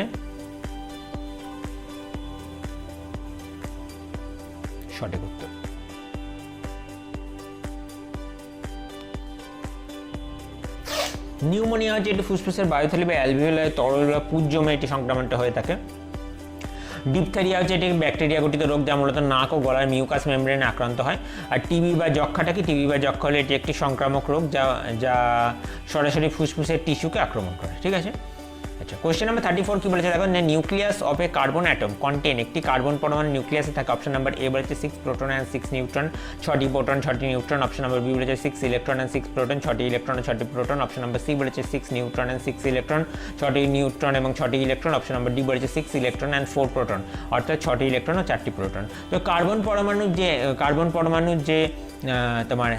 সঠিক উত্তর। নিউমোনিয়া হচ্ছে এটি ফুসফুসের বায়ুথলি বা অ্যালভিওলার তরল বা পুজ জমে এটি সংক্রমণটা হয়ে থাকে। ডিপথেরিয়া হচ্ছে এটি ব্যাকটেরিয়া গঠিত রোগ যা মূলত নাক ও গলার মিউকাস মেমব্রেনে আক্রান্ত হয়। আর টিবি বা যক্ষা হলে এটি একটি সংক্রামক রোগ যা সরাসরি ফুসফুসের টিস্যুকে আক্রমণ করে। ঠিক আছে, আচ্ছা, কোয়েশ্চেন নাম্বার 34 কি বলেছে দেখো, nucleus of A carbon atom contain, একটি কার্বন পরমাণু নিউক্লিয়াসে থাকে। অপশন নাম্বার এ বলেছে 6 প্রোটন অ্যান্ড 6 নিউট্রন, 6টি প্রোটন 6টি নিউট্রন, অপশন নাম্বার বি বলেছে 6 ইলেকট্রন অ্যান্ড 6 প্রোটন, 6টি ইলেকট্রন ও 6টি প্রোটন, অপশন নাম্বার সি বলেছে 6 নিউট্রন অ্যান্ড 6 ইলেকট্রন, 6টি নিউট্রন এবং 6টি ইলেকট্রন, অপশন নাম্বার ডি বলেছে 6 ইলেকট্রন অ্যান্ড 4 প্রোটন, অর্থাৎ 6টি ইলেকট্রন ও 4টি প্রোটন। তো কার্বন পরমাণুর যে তোমার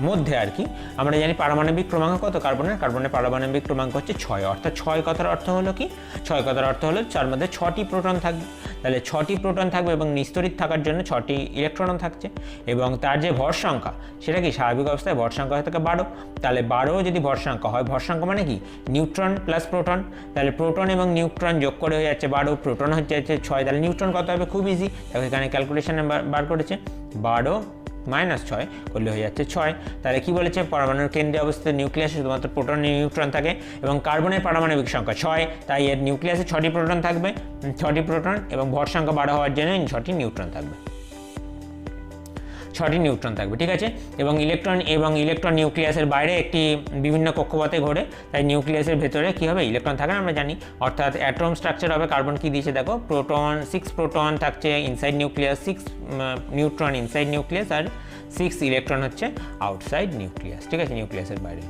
মধ্যে আর কি আমরা জানি পারমাণবিক ক্রমাঙ্ক কত কার্বনের পারমাণবিক ক্রমাঙ্ক হচ্ছে 6, অর্থাৎ 6 কথার অর্থ হলো কি, 6 কথার অর্থ হলো যার মধ্যে 6টি প্রোটন থাকবে। তাহলে 6টি প্রোটন থাকবে এবং নিস্তড়িত থাকার জন্য 6টি ইলেকট্রনও থাকছে এবং তার যে ভর সংখ্যা সেটা কি স্বাভাবিক অবস্থায় ভর সংখ্যা হয়ে থাকে 12। তাহলে 12 যদি ভর সংখ্যা হয়, ভর সংখ্যা মানে কি নিউট্রন প্লাস প্রোটন, তাহলে প্রোটন এবং নিউট্রন যোগ করে হয়ে যাচ্ছে 12, প্রোটন হচ্ছে 6, তাহলে নিউট্রন কত হবে, খুব ইজি, দেখো এখানে ক্যালকুলেশনে বার করেছে 12 - 6 করলে হয়ে যাচ্ছে 6। তাহলে কি বলেছে, পরমাণুর কেন্দ্রে অবস্থিত নিউক্লিয়াসে শুধুমাত্র প্রোটন নিউট্রন থাকে এবং কার্বনের পারমাণবিক সংখ্যা 6, তাই এর নিউক্লিয়াসে 6টি প্রোটন থাকবে, 6টি প্রোটন এবং ভর সংখ্যা 12 হওয়ার জন্য 6টি নিউট্রন থাকবে, 6টি নিউট্রন থাকবে। ঠিক আছে, এবং ইলেকট্রন নিউক্লিয়াসের বাইরে একটি বিভিন্ন কক্ষপথে ঘোরে, তাই নিউক্লিয়াসের ভেতরে কী হবে, ইলেকট্রন থাকে না আমরা জানি, অর্থাৎ অ্যাটম স্ট্রাকচার হবে কার্বন কী দিয়েছে দেখো, 6 প্রোটন থাকছে inside nucleus, 6 neutron inside nucleus আর 6 ইলেকট্রন হচ্ছে আউটসাইড নিউক্লিয়াস। ঠিক আছে, নিউক্লিয়াসের বাইরে।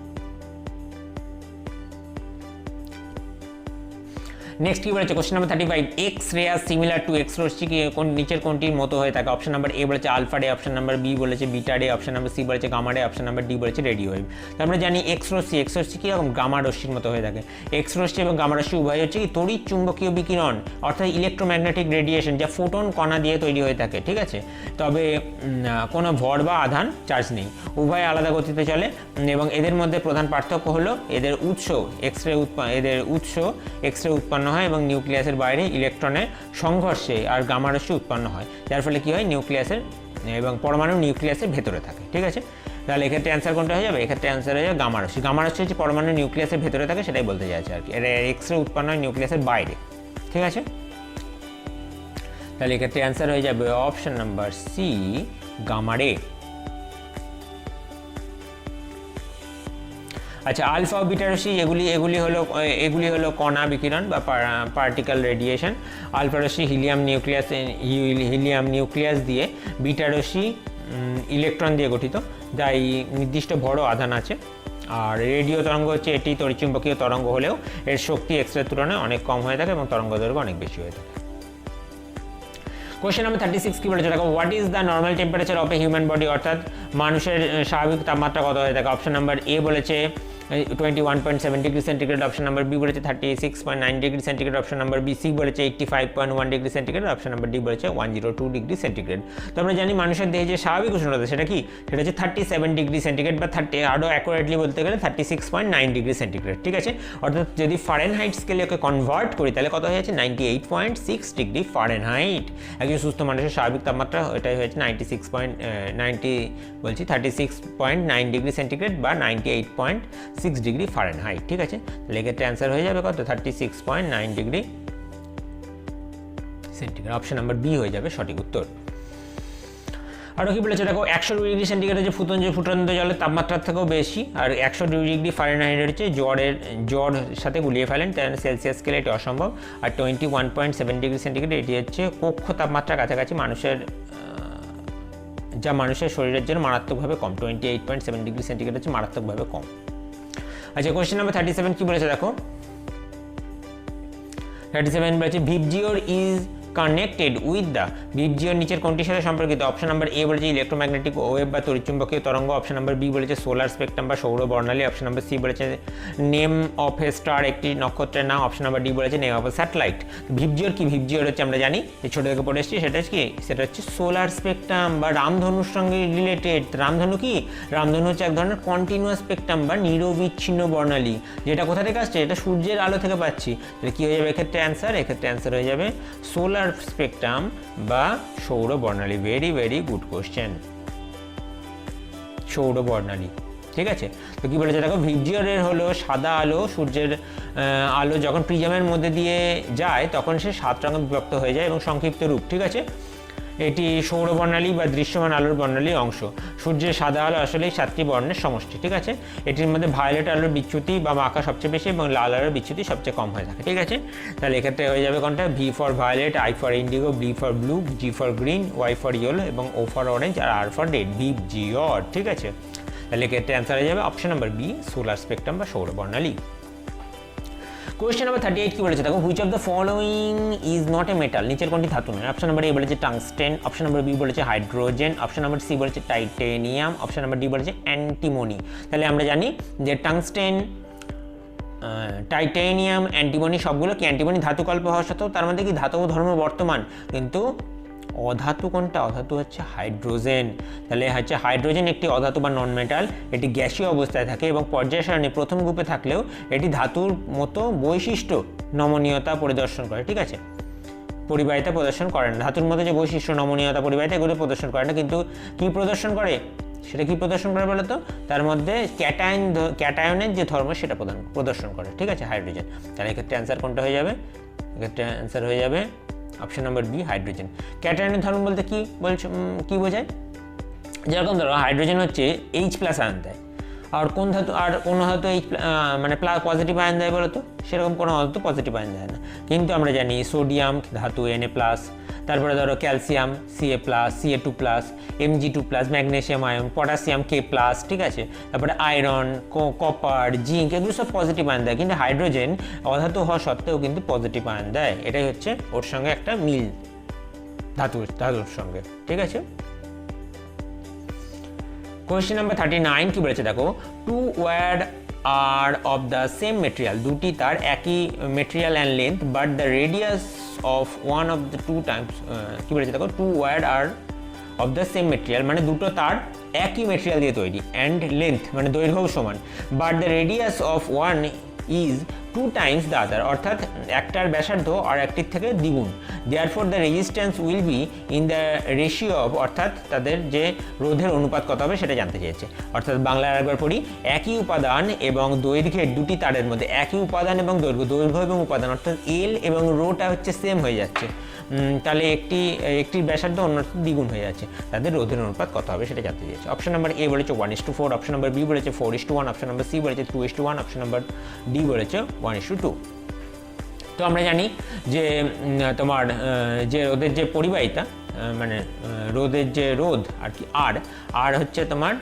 নেক্সট কি বলেছে question number 35, X ray are similar to X রশ্মি কি নিচের কোনটির মতো হয়ে থাকে? অপশন নাম্বার এ বলেছে আলফা রে, অপশন নাম্বার বি বলেছে বিটা রে, অপশন নাম্বার সি বলেছে গামা রে, অপশন নাম্বার ডি বলেছে রেডিও ওয়েভ। তো আমরা জানি এক্স রশ্মি কীরকম গামা রশ্মির মতো হয়ে থাকে। এক্স রশ্মি এবং গামা রশ্মি উভয় হচ্ছে কি তড়িৎ চুম্বকীয় বিকিরণ অর্থাৎ ইলেকট্রোম্যাগনেটিক রেডিয়েশন, যা ফোটন কণা দিয়ে তৈরি হয়ে থাকে, ঠিক আছে। তবে কোনো ভর বা আধান চার্জ নেই, উভয় আলাদা গতিতে চলে এবং এদের মধ্যে প্রধান পার্থক্য হলো এদের উৎস এক্স রে উৎপন্ন হয় এবং নিউক্লিয়াসের বাইরে ইলেকট্রনের সংঘর্ষে আর গামা রশ্মি উৎপন্ন হয়, যার ফলে কী হয় নিউক্লিয়াসের এবং পরমাণু নিউক্লিয়াসের ভেতরে থাকে, ঠিক আছে। তাহলে এক্ষেত্রে অ্যান্সার কোনটা হয়ে যাবে? এক্ষেত্রে অ্যান্সার হয়ে যাবে গামা রশ্মি। গামা রশ্মি হচ্ছে পরমাণু নিউক্লিয়াসের ভেতরে থাকে, সেটাই বলতে চাইছে আর কি। এর এক্স রে উৎপন্ন হয় নিউক্লিয়াসের বাইরে, ঠিক আছে। তাহলে এক্ষেত্রে অ্যান্সার হয়ে যাবে অপশন নাম্বার সি গামা রে। আচ্ছা, আলফা ও বিটা রশ্মি এগুলি হলো কণা বিকিরণ বা পার্টিকেল রেডিয়েশন। আলফা রশ্মি হিলিয়াম নিউক্লিয়াস দিয়ে, বিটা রশ্মি ইলেকট্রন দিয়ে গঠিত, যাই নির্দিষ্ট বড় আধান আছে। আর রেডিও তরঙ্গ হচ্ছে এটি তড়িৎচুম্বকীয় তরঙ্গ হলেও এর শক্তি এক্স রের তুলনায় অনেক কম হয়ে থাকে এবং তরঙ্গ দৈর্ঘ্য অনেক বেশি হয়ে থাকে। কোশ্চেন নাম্বার 36 কি বলেছে দেখো, what is the normal temperature of a human body, অর্থাৎ মানুষের স্বাভাবিক তাপমাত্রা কত হয়ে থাকে? অপশন নাম্বার এ বলেছে 21.7 degree centigrade, option number B বলেছে 36.9 degree centigrade, option number B C বলেছে 85.1 degree centigrade, option number D বলেছে 102 ডিগ্রি সেন্টিগ্রেড। তো আমরা জানি মানুষের দেহে যে স্বাভাবিক উষ্ণতা সেটা কি, সেটা হচ্ছে 37 ডিগ্রি সেন্টিগ্রেড বা আরও অ্যাকুরেটলি বলতে গেলে 36.9 ডিগ্রি সেন্টিগ্রেড, ঠিক আছে। অর্থাৎ যদি ফারেনহাইট স্কেলে ওকে কনভার্ট করি তাহলে কত হয়েছে 98.6 ডিগ্রি ফারেনহাইট। একজন সুস্থ মানুষের স্বাভাবিক তাপমাত্রা এটাই হয়েছে 36.9 ডিগ্রি সেন্টিগ্রেড বা 98.6 ডিগ্রি ফারেনহাইট, ঠিক আছে। তাহলে এক্ষেত্রে অ্যান্সার হয়ে যাবে কত 36.9 degree centigrade. Option number B হয়ে যাবে সঠিক উত্তর। আরও কি বলেছে দেখো, 100 ডিগ্রি সেন্টিগ্রেড যে ফুটন্ত জলের তাপমাত্রার থেকেও বেশি, আর 100 ডিগ্রি ফারেনহাইট হচ্ছে জ্বর সাথে গুলিয়ে ফেলেন, তাই সেলসিয়াস স্কেলে এটি অসম্ভব। আর 21.7 ডিগ্রি সেন্টিগ্রেড এটি হচ্ছে কক্ষ তাপমাত্রার কাছাকাছি যা মানুষের শরীরের জন্য মারাত্মকভাবে কম। 28.7 ডিগ্রি সেন্টিগ্রেড হচ্ছে মারাত্মকভাবে কম। আচ্ছা, কোয়েশ্চেন নাম্বার 37 কি বলেছে দেখো, 37 বলেছে ভিবজিওর ইজ কানেক্টেড উইথ দ্য, ভিবজিওর নিচের কোনটির সাথে সম্পর্কিত? অপশন নাম্বার এ বলেছে ইলেকট্রোম্যাগনেটিক ওয়েভ বা তড়িৎচুম্বকীয় তরঙ্গ, অপশন নাম্বার বি বলেছে সোলার স্পেকট্রাম বা সৌর বর্ণালী, অপশন নাম্বার সি বলেছে নেম অফ এ স্টার একটি নক্ষত্রের নাম, অপশন নাম্বার ডি বলেছে নেম অফ এ স্যাটেলাইট। ভিবজিওর কি? ভিবজিওর হচ্ছে আমরা জানি যে ছোটো থেকে পড়ে এসেছি, সেটা হচ্ছে সোলার স্পেকট্রাম বা রামধনুর সঙ্গে রিলেটেড। রামধনু কি? রামধনু হচ্ছে এক ধরনের কন্টিনিউয়াস স্পেকট্রাম বা নিরবিচ্ছিন্ন বর্ণালী, যেটা কোথা থেকে আসছে? এটা সূর্যের আলো থেকে পাচ্ছি। তাহলে কী হয়ে যাবে এক্ষেত্রে অ্যান্সার? এক্ষেত্রে অ্যান্সার হয়ে যাবে সোলার স্পেকট্রাম বা সৌর বর্ণালী। ভেরি ভেরি গুড কোশ্চেন, সৌর বর্ণালী, ঠিক আছে। তো কী বলেছে দেখো, ভিবজিওরের হলো সাদা আলো, সূর্যের আলো যখন প্রিজমের মধ্যে দিয়ে যায় তখন সে 7 রঙে বিভক্ত হয়ে যায় এবং সংক্ষিপ্ত রূপ, ঠিক আছে। এটি সৌর বর্ণালী বা দৃশ্যমান আলোর বর্ণালীর অংশ। সূর্যের সাদা আলো আসলেই 7টি বর্ণের সমষ্টি, ঠিক আছে। এটির মধ্যে ভায়োলেট আলোর বিচ্যুতি বা মাকা সবচেয়ে বেশি এবং লাল আলোর বিচ্যুতি সবচেয়ে কম হয়ে থাকে, ঠিক আছে। তাহলে এক্ষেত্রে হয়ে যাবে কোনটা? V for violet, I for indigo, B for blue, G for green, Y for yellow এবং ও ফর অরেঞ্জ আর আর ফর রেড, ভিবজিওর, ঠিক আছে। তাহলে এক্ষেত্রে অ্যান্সার হয়ে যাবে option number B solar spectrum বা সৌর বর্ণালী। কোয়েশ্চেন নাম্বার 38 কি বলেছে দেখো, which of the following is not a metal, নিচের কোনটি ধাতু নয়? অপশন নাম্বার এ বলেছে টাংস্টেন, অপশন নাম্বার বি বলেছে হাইড্রোজেন, অপশন নাম্বার সি বলেছে টাইটেনিয়াম, অপশন নাম্বার ডি বলেছে অ্যান্টিমনি। তাহলে আমরা জানি যে টাংস্টেন, টাইটেনিয়াম, অ্যান্টিমনি সবগুলো কি অ্যান্টিমনি ধাতুকল্প হওয়া সত্ত্বেও তার মধ্যে কি ধাতব ধর্ম বর্তমান, কিন্তু অধাতু কোনটা? অধাতু হচ্ছে হাইড্রোজেন। তাহলে হচ্ছে হাইড্রোজেন একটি অধাতু বা নন মেটাল, এটি গ্যাসীয় অবস্থায় থাকে এবং পর্যায় সারণী প্রথম গ্রুপে থাকলেও এটি ধাতুর মতো বৈশিষ্ট্য নমনীয়তা পরিদর্শন করে, ঠিক আছে। পরিবাহিতা প্রদর্শন করে না, ধাতুর মতো যে বৈশিষ্ট্য নমনীয়তা পরিবাহিতা এগুলো প্রদর্শন করে না, কিন্তু কি প্রদর্শন করে? সেটা কি প্রদর্শন করে বলো তো? তার মধ্যে ক্যাটায়নের যে ধর্ম সেটা প্রদর্শন করে, ঠিক আছে, হাইড্রোজেন। তাহলে এক্ষেত্রে অ্যান্সার কোনটা হয়ে যাবে? এক্ষেত্রে অ্যান্সার হয়ে যাবে অপশন নাম্বার বি হাইড্রোজেন। ক্যাটায়নের ধর্ম বলতে কি কি বোঝায়? যেরকম ধরো হাইড্রোজেন হচ্ছে H+ আয়ন দেয়, আর কোন ধাতু মানে পজিটিভ আয়ন দেয় বলো তো? সেরকম কোনো ধাতু পজিটিভ আয়ন দেয় না, কিন্তু আমরা জানি সোডিয়াম ধাতু Na+, তারপরে ধরো calcium Ca+, Ca2+, Mg2+, magnesium ion, potassium K+, ঠিক আছে। তারপরে আয়রন, কপার, জিঙ্ক, এগুলো সব পজিটিভ আয়ন দেয়, কিন্তু হাইড্রোজেন অধাতু হওয়া সত্ত্বেও কিন্তু পজিটিভ আয়ন দেয়। এটাই হচ্ছে ওর সঙ্গে একটা মিল ধাতুর সঙ্গে, ঠিক আছে। কোয়েশ্চেন নাম্বার 39 কি বলেছে দেখো, two wire are of the same material, দুটি তার একই material and length, but the radius of one of the two times, কি বলেছে দেখো, two wire are of the same material, মানে দুটো তার একই মেটেরিয়াল দিয়ে তৈরি, অ্যান্ড লেন্থ মানে দৈর্ঘ্যও সমান, but the radius of one is 2 times the other, অর্থাৎ একটার ব্যাসার্ধ আর একটির থেকে দ্বিগুণ। Therefore the resistance will be in the ratio of, অর্থাৎ তাদের যে রোধের অনুপাত কত হবে সেটা জানতে চেয়েছে। অর্থাৎ বাংলায় একবার পড়ি, একই উপাদান এবং দৈর্ঘ্যের দুটি তারের মধ্যে, একই উপাদান এবং দৈর্ঘ্য এবং উপাদান, অর্থাৎ এল এবং রোটা হচ্ছে সেম হয়ে যাচ্ছে, তাহলে একটির ব্যাসার্ধ অন্যটির দ্বিগুণ হয়ে যাচ্ছে, তাদের রোধের অনুপাত কত হবে সেটা জানতে চেয়েছে। অপশন নাম্বার এ বলেছে 1:4, অপশন নাম্বার বি বলেছে 4:1, অপশন নাম্বার সি বলেছে 2:1, অপশন নাম্বার ডি বলেছে 1:2। তো আমরা জানি যে তোমার যে রোধের যে পরিবাহিতা, মানে রোধের যে রোধ আর কি, আর হচ্ছে তোমার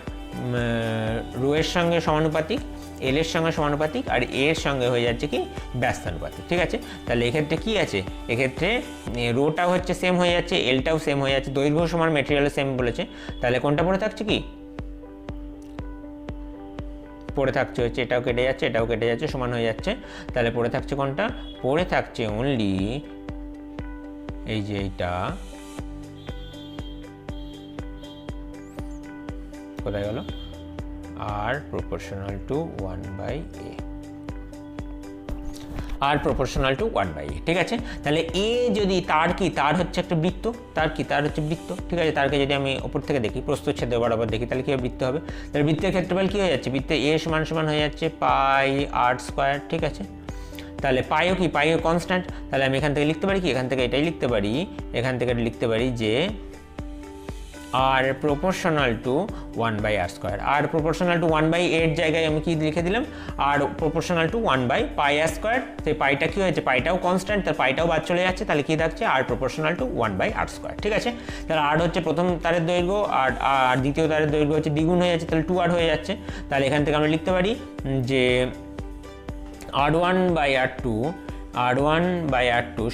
রোয়ের সঙ্গে সমানুপাতিক, এল এর সঙ্গে সমানুপাতিক, আর এর সঙ্গে হয়ে যাচ্ছে কি ব্যস্তানুপাতিক, ঠিক আছে। তাহলে এক্ষেত্রে কি আছে, এক্ষেত্রে রোটাও হচ্ছে সেম হয়ে যাচ্ছে, এলটাও সেম হয়ে যাচ্ছে, দৈর্ঘ্য সমান, মেটেরিয়ালও সেম বলেছে, তাহলে কোনটা পড়ে থাকছে, কি পড়ে থাকছে হচ্ছে এটাও কেটে যাচ্ছে, এটাও কেটে যাচ্ছে, সমান হয়ে যাচ্ছে, তাহলে পড়ে থাকছে কোনটা, পড়ে থাকছে অনলি এই যে এইটা, কোথায় গেল, R proportional to 1/a, R proportional to 1/a, ঠিক আছে। তাহলে এ যদি তার হচ্ছে একটা বৃত্ত, তার হচ্ছে বৃত্ত, ঠিক আছে। তারকে যদি আমি ওপর থেকে দেখি, প্রস্থচ্ছেদ বরাবর দেখি, তাহলে কি বৃত্ত হবে, তাহলে বৃত্তের ক্ষেত্রফল কি হয়ে যাচ্ছে, বৃত্তে এ সমান হয়ে যাচ্ছে πr², ঠিক আছে। তাহলে পাইও কনস্ট্যান্ট, তাহলে আমি এখান থেকে লিখতে পারি কি, এখান থেকে এটাই লিখতে পারি, এখান থেকে লিখতে পারি যে R proportional to 1/r², R proportional to 1/a এর জায়গায় আমি কি লিখে দিলাম, আর প্রপোর্শনাল টু 1/πr², সেই পাইটা কি হয়েছে, পাইটাও কনস্ট্যান্ট, তার পাইটাও বাদ চলে যাচ্ছে, তাহলে কি থাকছে, আর প্রপোর্শনাল টু 1/r², ঠিক আছে। তাহলে আর হচ্ছে প্রথম তারের দৈর্ঘ্য, আর দ্বিতীয় তারের দৈর্ঘ্য হচ্ছে দ্বিগুণ হয়ে যাচ্ছে, তাহলে 2r হয়ে যাচ্ছে, তাহলে এখান থেকে আমরা লিখতে পারি যে r1/r2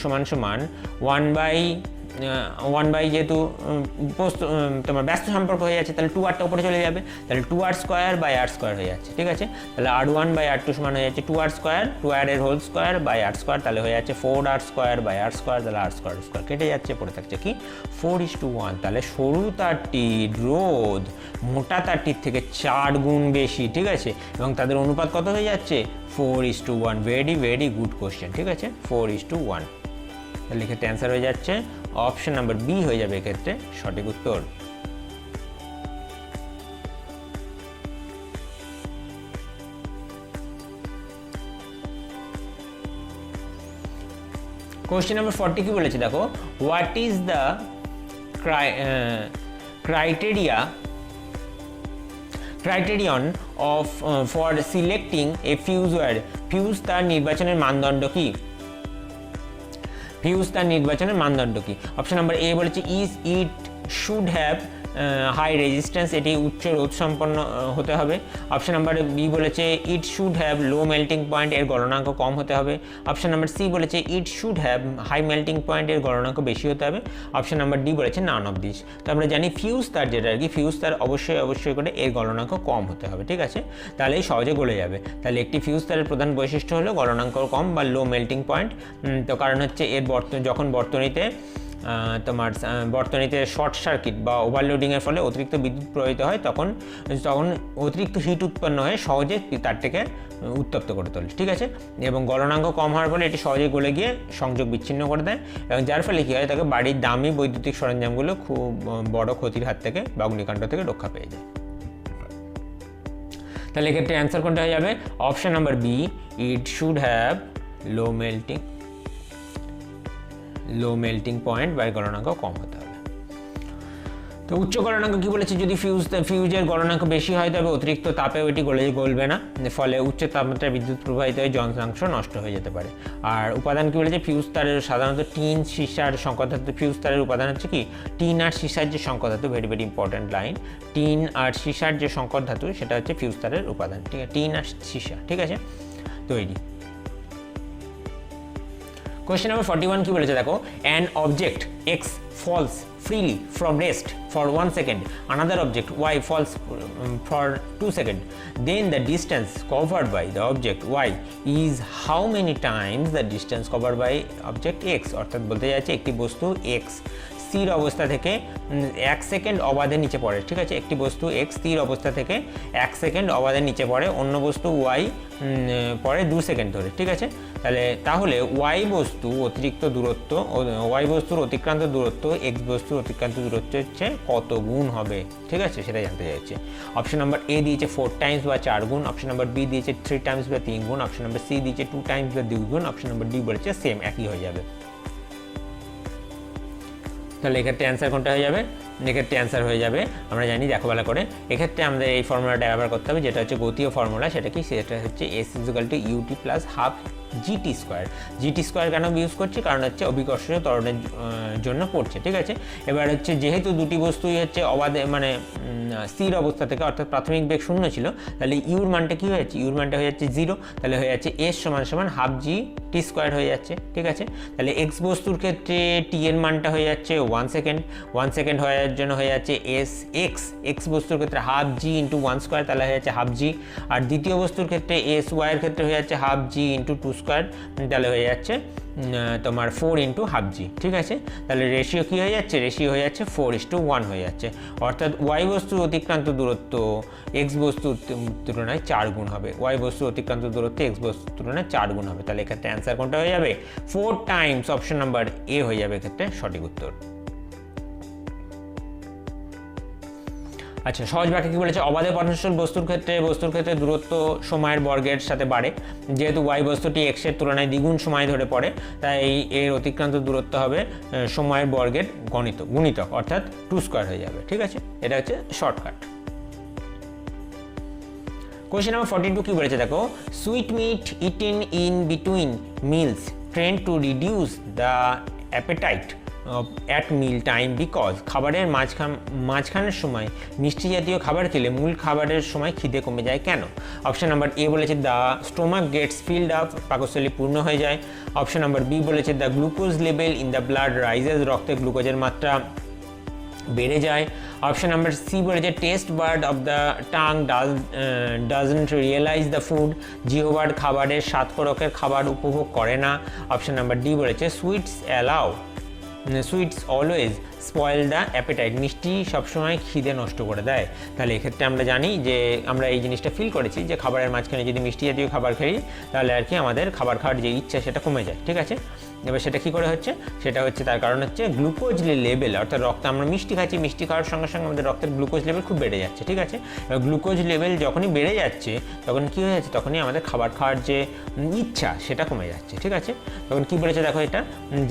সমান 1/, যেহেতু তোমার ব্যস্ত সম্পর্ক হয়ে যাচ্ছে, তাহলে 2rটা উপরে চলে যাবে, তাহলে 2r²/r² হয়ে যাচ্ছে, ঠিক আছে। তাহলে r1/r2 সমান হয়ে যাচ্ছে 2r², 2r এর হোল স্কোয়ার বাই r², তাহলে হয়ে যাচ্ছে 4r²/r², তাহলে r²² কেটে যাচ্ছে, পড়ে থাকছে কি 4:1। তাহলে সরু তারটির রোধ মোটা তারটির থেকে 4 গুণ বেশি, ঠিক আছে, এবং তাদের অনুপাত কত হয়ে যাচ্ছে, 4:1। ভেরি ভেরি গুড কোশ্চেন, ঠিক আছে, 4:1। তাহলে এক্ষেত্রে অ্যান্সার হয়ে যাচ্ছে অপশন নাম্বার বি হয়ে যাবে এক্ষেত্রে সঠিক উত্তর। কোশ্চেন নাম্বার 40 কি বলেছে দেখো, what is the criterion of for selecting a fuse wire, fuse তার নির্বাচনের মানদণ্ড কি, অপশন নাম্বার এ বলেছে it should have high resistance, এটি উচ্চ রোধ সম্পন্ন হতে হবে। অপশন নাম্বার বি বলেছে it should have low melting point, এর গলনাঙ্ক কম হতে হবে। অপশন নাম্বার সি বলেছে it should have high melting point, এর গলনাঙ্ক বেশি হতে হবে। অপশন নাম্বার ডি বলেছে নান অফ দিস। তো আমরা জানি ফিউজ তার যেটা আর কি, ফিউজ তার অবশ্যই করে এর গলনাঙ্ক কম হতে হবে, ঠিক আছে, তাহলে সহজে গলে যাবে। তাহলে একটি ফিউজ তারের প্রধান বৈশিষ্ট্য হলো গলনাঙ্ক কম বা লো মেল্টিং পয়েন্ট। তো কারণ হচ্ছে এর যখন বর্তনীতে শর্ট সার্কিট বা ওভারলোডিংয়ের ফলে অতিরিক্ত বিদ্যুৎ প্রবাহিত হয়, তখন অতিরিক্ত হিট উৎপন্ন হয়ে সহজে তারটাকে উত্তপ্ত করে তোলে, ঠিক আছে, এবং গলনাঙ্ক কম হওয়ার ফলে এটি সহজে গলে গিয়ে সংযোগ বিচ্ছিন্ন করে দেয়, এবং যার ফলে কী হয়, তাকে বাড়ির দামি বৈদ্যুতিক সরঞ্জামগুলো খুব বড় ক্ষতির হাত থেকে বা অগ্নিকাণ্ড থেকে রক্ষা পেয়ে যায়। তাহলে এক্ষেত্রে অ্যান্সার কোনটা হয়ে যাবে, option number B, it should have low melting point বা গলনাঙ্ক কম হতে হবে। তো উচ্চ গলনাঙ্ক কি বলেছে, যদি ফিউজের গলনাঙ্ক বেশি হয় তবে অতিরিক্ত তাপেও এটি গলবে না, ফলে উচ্চ তাপমাত্রায় বিদ্যুৎ প্রবাহিত হয়ে যন্ত্রাংশ নষ্ট হয়ে যেতে পারে। আর উপাদান কি বলেছে, ফিউজ তারের সাধারণত টিন, সীসার সংকর ধাতু। ফিউজ তারের উপাদান হচ্ছে কি, টিন আর সীসার যে সংকর ধাতু, very very important line, tin আর সীসার যে সংকর ধাতু সেটা হচ্ছে ফিউজ তারের উপাদান, ঠিক আছে, টিন আর সীসা, ঠিক আছে তৈরি। কোয়েশ্চেন নাম্বার 41 কি বলেছে দেখো, an object x falls freely from rest for 1 second, another object y falls for 2 seconds, then the distance covered by the object y is how many times the distance covered by object x, অর্থাৎ বলতে যাচ্ছে একটি বস্তু x স্থির অবস্থা থেকে 1 second অবাধে নিচে পড়ে, ঠিক আছে, একটি বস্তু x স্থির অবস্থা থেকে 1 সেকেন্ড অবাধে নিচে পড়ে, অন্য বস্তু y পরে 2 সেকেন্ড ধরে, ঠিক আছে। তাহলে y বস্তু অতিরিক্ত দূরত্ব, y বস্তুর অতিক্রান্ত দূরত্ব x বস্তুর অতিক্রান্ত দূরত্ব হচ্ছে কত গুণ হবে, ঠিক আছে, সেটা জানতে চাইছে। অপশন নাম্বার এ দিয়েছে 4 টাইমস বা 4 গুণ, অপশন নাম্বার বি দিয়েছে 3 টাইমস বা 3 গুণ, অপশন নাম্বার সি দিয়েছে 2 টাইমস বা 2 গুণ, অপশন নাম্বার ডি বলেছে সেম, একই হয়ে যাবে। তাহলে এক্ষেত্রে অ্যান্সার কোনটা হয়ে যাবে, এক্ষেত্রে অ্যান্সার হয়ে যাবে, আমরা জানি দেখো ভালো করে, এক্ষেত্রে আমাদের এই ফর্মুলাটা ব্যবহার করতে হবে, যেটা হচ্ছে গতীয় ফর্মুলা, সেটা কি, সেটা হচ্ছে s = ut + ½ gt square. GT square কেন ইউজ করছি, কারণ হচ্ছে অভিকর্ষীয় ত্বরণের জন্য পড়ছে, ঠিক আছে। এবার হচ্ছে যেহেতু দুটি বস্তুই হচ্ছে অবাধে মানে স্থির অবস্থা থেকে, অর্থাৎ প্রাথমিক বেগ 0 ছিল, তাহলে ইউর মানটা কি হয়ে যাচ্ছে, ইউর মানটা হয়ে যাচ্ছে 0, তাহলে হয়ে যাচ্ছে s = ½ gt স্কোয়ার হয়ে যাচ্ছে, ঠিক আছে। তাহলে এক্স বস্তুর ক্ষেত্রে টি এর মানটা হয়ে যাচ্ছে 1 সেকেন্ড, 1 সেকেন্ড হওয়ার জন্য হয়ে যাচ্ছে s এক্স বস্তুর ক্ষেত্রে ½ g × 1 স্কোয়ার, তাহলে হয়ে যাচ্ছে ½ g, আর দ্বিতীয় বস্তুর ক্ষেত্রে s y এর ক্ষেত্রে হয়ে যাচ্ছে ½ g × 2 স্কোয়ার, তাহলে হয়ে যাচ্ছে তোমার 4 × ½ g, ঠিক আছে। তাহলে রেশিও কী হয়ে যাচ্ছে, রেশিও হয়ে যাচ্ছে 4:1 হয়ে যাচ্ছে, অর্থাৎ y বস্তুর অতিক্রান্ত দূরত্ব x বস্তুর তুলনায় 4 গুণ হবে, y বস্তুর অতিক্রান্ত দূরত্ব x বস্তুর তুলনায় 4 গুণ হবে, তাহলে এক্ষেত্রে অ্যান্সার কোনটা হয়ে যাবে, 4 টাইমস, অপশন নাম্বার এ হয়ে যাবে এক্ষেত্রে সঠিক উত্তর। আচ্ছা, সহজ বাক্যে কি বলেছে, অবাধে পথনশীল বস্তুর ক্ষেত্রে দূরত্ব সময়ের বর্গের সাথে বাড়ে, যেহেতু y বস্তুটি x এর তুলনায় দ্বিগুণ সময় ধরে পড়ে, তাই এর অতিক্রান্ত দূরত্ব হবে সময়ের বর্গের গুণিতক, অর্থাৎ 2 স্কোয়ার হয়ে যাবে, ঠিক আছে, এটা হচ্ছে শর্টকাট। কোয়েশ্চেন নাম্বার 42 কি বলেছে দেখো, sweet meat eaten in between meals trend to reduce the appetite at meal time because, খাবারের মাঝখানের সময় মিষ্টি জাতীয় খাবার খেলে মূল খাবারের সময় খিদে কমে যায় কেন? অপশন নাম্বার এ বলেছে the stomach gets filled up, পাকস্থলী পূর্ণ হয়ে যায়। অপশন নাম্বার বি বলেছে the glucose level in the blood rises, রক্তে গ্লুকোজের মাত্রা বেড়ে যায়। অপশন নাম্বার সি বলেছে taste bud of the tongue doesn't realise the food, জিহ্বার খাবারের স্বাদকরকের খাবার উপভোগ করে না। অপশন নাম্বার ডি বলেছে sweets always spoil the appetite, মিষ্টি সবসময় খিদে নষ্ট করে দেয়। তাহলে এক্ষেত্রে আমরা জানি যে আমরা এই জিনিসটা ফিল করেছি যে খাবারের মাঝখানে যদি মিষ্টি জাতীয় খাবার খাই তাহলে আর কি আমাদের খাবার খাওয়ার যে ইচ্ছা সেটা কমে যায়, ঠিক আছে। এবার সেটা কী করে হচ্ছে, সেটা হচ্ছে তার কারণ হচ্ছে গ্লুকোজ লেভেল, অর্থাৎ রক্তে আমরা মিষ্টি খাচ্ছি, মিষ্টি খাওয়ার সঙ্গে সঙ্গে আমাদের রক্তের গ্লুকোজ লেভেল খুব বেড়ে যাচ্ছে, ঠিক আছে। এবার গ্লুকোজ লেভেল যখনই বেড়ে যাচ্ছে তখন কী হয়ে যাচ্ছে, তখনই আমাদের খাবার খাওয়ার যে ইচ্ছা সেটা কমে যাচ্ছে, ঠিক আছে। তখন কী বলেছে দেখো, এটা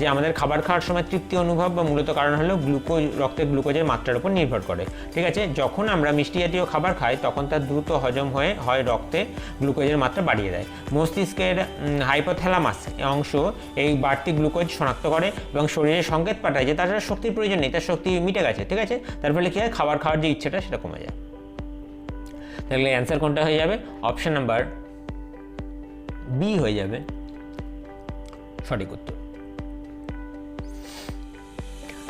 যে আমাদের খাবার খাওয়ার সময় তৃপ্তি অনুভব বা মূলত কারণ হলো রক্তের গ্লুকোজের মাত্রার উপর নির্ভর করে, ঠিক আছে। যখন আমরা মিষ্টি জাতীয় খাবার খাই তখন তার দ্রুত হজম হয় রক্তে গ্লুকোজের মাত্রা বাড়িয়ে দেয়। মস্তিষ্কের হাইপোথ্যালামাস অংশ এই বাড়তি গ্লুকোজ শনাক্ত করে এবং শরীরে সংকেত পাঠায় যে তার শক্তির প্রয়োজন নেই, তার শক্তি মিটে গেছে, ঠিক আছে। তার ফলে কী হয়, খাবার খাওয়ার যে ইচ্ছাটা সেটা কমে যায়। তাহলে অ্যান্সার কোনটা হয়ে যাবে, অপশন নাম্বার বি হয়ে যাবে সঠিক উত্তর।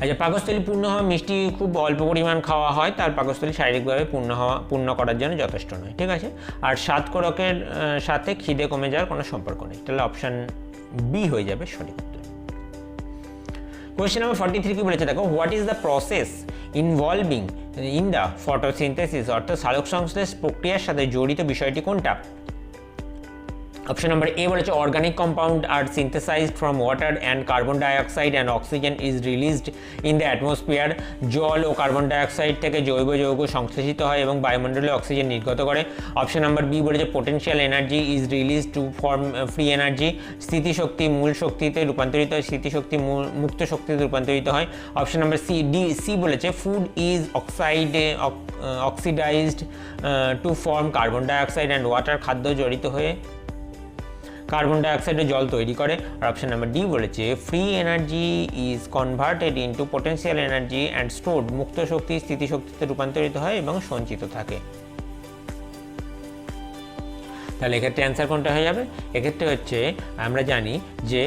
আচ্ছা, পাকস্থলী পূর্ণ হওয়া, মিষ্টি খুব অল্প পরিমাণ খাওয়া হয়, তার পাকস্থলী শারীরিকভাবে পূর্ণ করার জন্য যথেষ্ট নয়, ঠিক আছে। আর স্বাদকরকের সাথে খিদে কমে যাওয়ার কোনো সম্পর্ক নেই, তাহলে অপশান বি হয়ে যাবে সঠিক উত্তর। কোয়েশ্চেন নাম্বার 43 কি বলেছে দেখো, what is the process involving in the photosynthesis, অর্থাৎ সালোক সংশ্লেষ প্রক্রিয়ার সাথে জড়িত বিষয়টি কোনটা? অপশন নাম্বার এ বলেছে organic compound are synthesised from water and carbon dioxide and oxygen is released in the atmosphere. জল ও কার্বন ডাইঅক্সাইড থেকে জৈব যৌগ সংশ্লেষিত হয় এবং বায়ুমণ্ডলে অক্সিজেন নির্গত করে। অপশন নাম্বার বি বলেছে potential energy is release to form free energy. স্থিতিশক্তি মূল শক্তিতে রূপান্তরিত হয়, স্থিতিশক্তি মুক্ত শক্তিতে রূপান্তরিত হয়। অপশন নাম্বার সি বলেছে food is oxidised to form carbon dioxide and water. খাদ্য জড়িত হয়ে কার্বন ডাইঅক্সাইডের জল তৈরি করে। আর অপশন নাম্বার ডি বলেছে free energy is converted into potential energy and stored. মুক্ত শক্তি স্থিতিশক্তিতে রূপান্তরিত হয় এবং সঞ্চিত থাকে। তাহলে এক্ষেত্রে অ্যান্সার কোনটা হয়ে যাবে? এক্ষেত্রে হচ্ছে আমরা জানি যে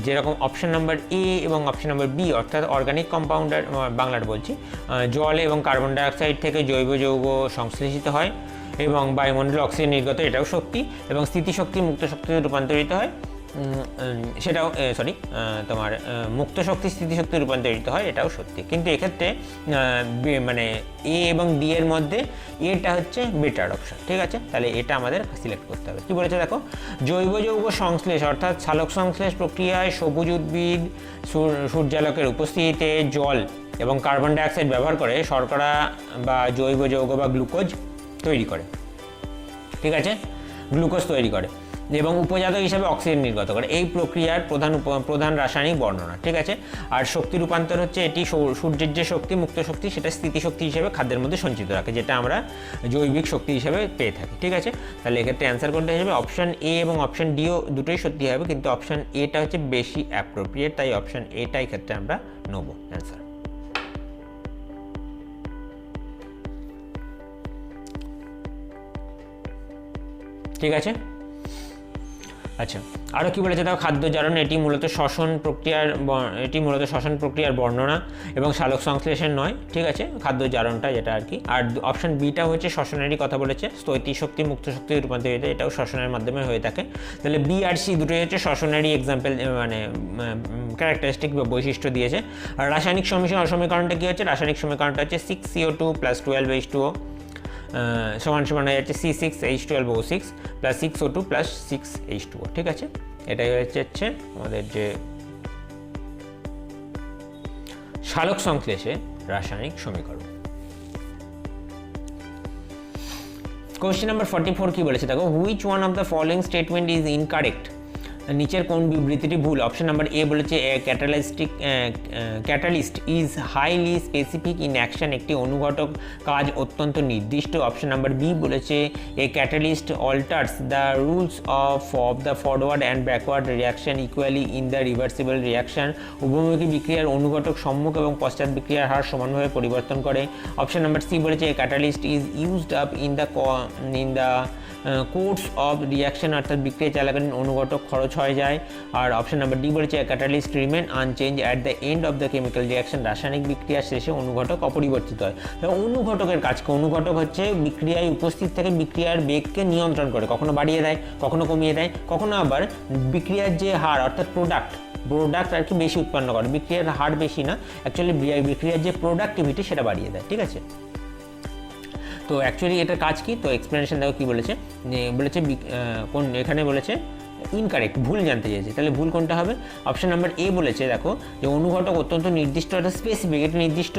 যেরকম অপশন নাম্বার এ এবং অপশন নাম্বার বি অর্থাৎ অর্গানিক কম্পাউন্ডার বাংলার বলছি, জল এবং কার্বন ডাইঅক্সাইড থেকে জৈব যৌগ সংশ্লেষিত হয় এবং বায়ুমণ্ডলে অক্সিজেন নির্গত, এটাও শক্তি, এবং স্থিতিশক্তি মুক্ত শক্তিতে রূপান্তরিত হয়, সেটাও তোমার মুক্ত শক্তি স্থিতিশক্তি রূপান্তরিত হয়, এটাও সত্যি। কিন্তু এক্ষেত্রে মানে এ এবং ডি এর মধ্যে এটা হচ্ছে বেটার অপশন, ঠিক আছে? তাহলে এটা আমাদের সিলেক্ট করতে হবে। কী বলেছে দেখো, জৈব যৌগ সংশ্লেষ অর্থাৎ সালোক সংশ্লেষ প্রক্রিয়ায় সবুজ উদ্ভিদ সূর্যালোকের উপস্থিতিতে জল এবং কার্বন ডাইঅক্সাইড ব্যবহার করে শর্করা বা জৈব যৌগ বা গ্লুকোজ তৈরি করে, ঠিক আছে? গ্লুকোজ তৈরি করে এবং উপজাত হিসাবে অক্সিজেন নির্গত করে। এই প্রক্রিয়ার প্রধান রাসায়নিক বর্ণনা, ঠিক আছে? আর শক্তি রূপান্তর হচ্ছে এটি সূর্যের যে শক্তি মুক্ত শক্তি সেটা স্থিতিশক্তি হিসেবে খাদ্যের মধ্যে সঞ্চিত রাখে, যেটা আমরা জৈবিক শক্তি হিসেবে পেয়ে থাকি, ঠিক আছে? তাহলে এক্ষেত্রে অ্যান্সার কোনটা হয়ে যাবে? অপশন এ এবং অপশন ডিও দুটোই সত্যি হবে, কিন্তু অপশন এটা হচ্ছে বেশি অ্যাপ্রোপ্রিয়েট, তাই অপশন এটাই ক্ষেত্রে আমরা নেব অ্যান্সার। ঠিক আছে, আচ্ছা আরও কী বলেছে দেখো, খাদ্য জারণ এটি মূলত শ্বসন প্রক্রিয়ার বর্ণনা এবং সালোক সংশ্লেষণ নয়, ঠিক আছে? খাদ্য জারণটা যেটা আর কি। আর অপশন বিটা হচ্ছে শ্বসনেরই কথা বলেছে, স্থিতিশক্তি মুক্ত শক্তি রূপান্তরিত, এটাও শ্বসনের মাধ্যমে হয়ে থাকে। তাহলে বি আর সি দুটোই হচ্ছে শ্বসনেরই এক্সাম্পল, মানে ক্যারেক্টারিস্টিক বা বৈশিষ্ট্য দিয়েছে। আর রাসায়নিক সমীকরণটা কী হচ্ছে? রাসায়নিক সমীকরণটা হচ্ছে 6CO2 + 12H2O সমান হয়ে যাচ্ছে C6H12O6 + 6O2 + 6H2O, ঠিক আছে? এটাই হচ্ছে আমাদের যে সালোক সংশ্লেষে রাসায়নিক সমীকরণ। কোশ্চেন নাম্বার 44 কি বলেছে দেখো, which one of the following statement is incorrect? নিচের কোন বিবৃতিটি ভুল? অপশন নাম্বার এ বলেছে catalyst is highly specific in action, একটি অনুঘটক কাজ অত্যন্ত নির্দিষ্ট। অপশন নাম্বার বি বলেছে a catalyst alters the rules of the forward and backward reaction equally in the reversible reaction, উভয়মুখী বিক্রিয়ার অনুঘটক সম্মুখ এবং পশ্চাৎ বিক্রিয়ার হার সমানভাবে পরিবর্তন করে। অপশন নাম্বার সি বলেছে a catalyst is used up in the course of reaction, অর্থাৎ বিক্রিয়া চলাকালীন অনুঘটক খরচ হয়ে যায়। আর অপশন নাম্বার ডি বলেছে catalyst remain unchanged at the end of the chemical reaction, রাসায়নিক বিক্রিয়ার শেষে অনুঘটক অপরিবর্তিত হয়। অনুঘটকের কাজ, অনুঘটক হচ্ছে বিক্রিয়ায় উপস্থিত থেকে বিক্রিয়ার বেগকে নিয়ন্ত্রণ করে, কখনো বাড়িয়ে দেয়, কখনো কমিয়ে দেয়, কখনো আবার বিক্রিয়ার যে হার অর্থাৎ প্রোডাক্ট আর কি বেশি উৎপন্ন করে। বিক্রিয়ার হার বেশি না, অ্যাকচুয়ালি বিক্রিয়ার যে প্রোডাক্টিভিটি সেটা বাড়িয়ে দেয়, ঠিক আছে? তো অ্যাকচুয়ালি এটার কাজ কি? তো এক্সপ্লেনেশন দেখো কী বলেছে, কোন এখানে বলেছে ইনকারেক্ট, ভুল জানতে চেয়েছে। তাহলে ভুল কোনটা হবে? অপশন নাম্বার এ বলেছে দেখো যে অনুঘটক অত্যন্ত নির্দিষ্ট, একটা স্পেসিফিক, একটি নির্দিষ্ট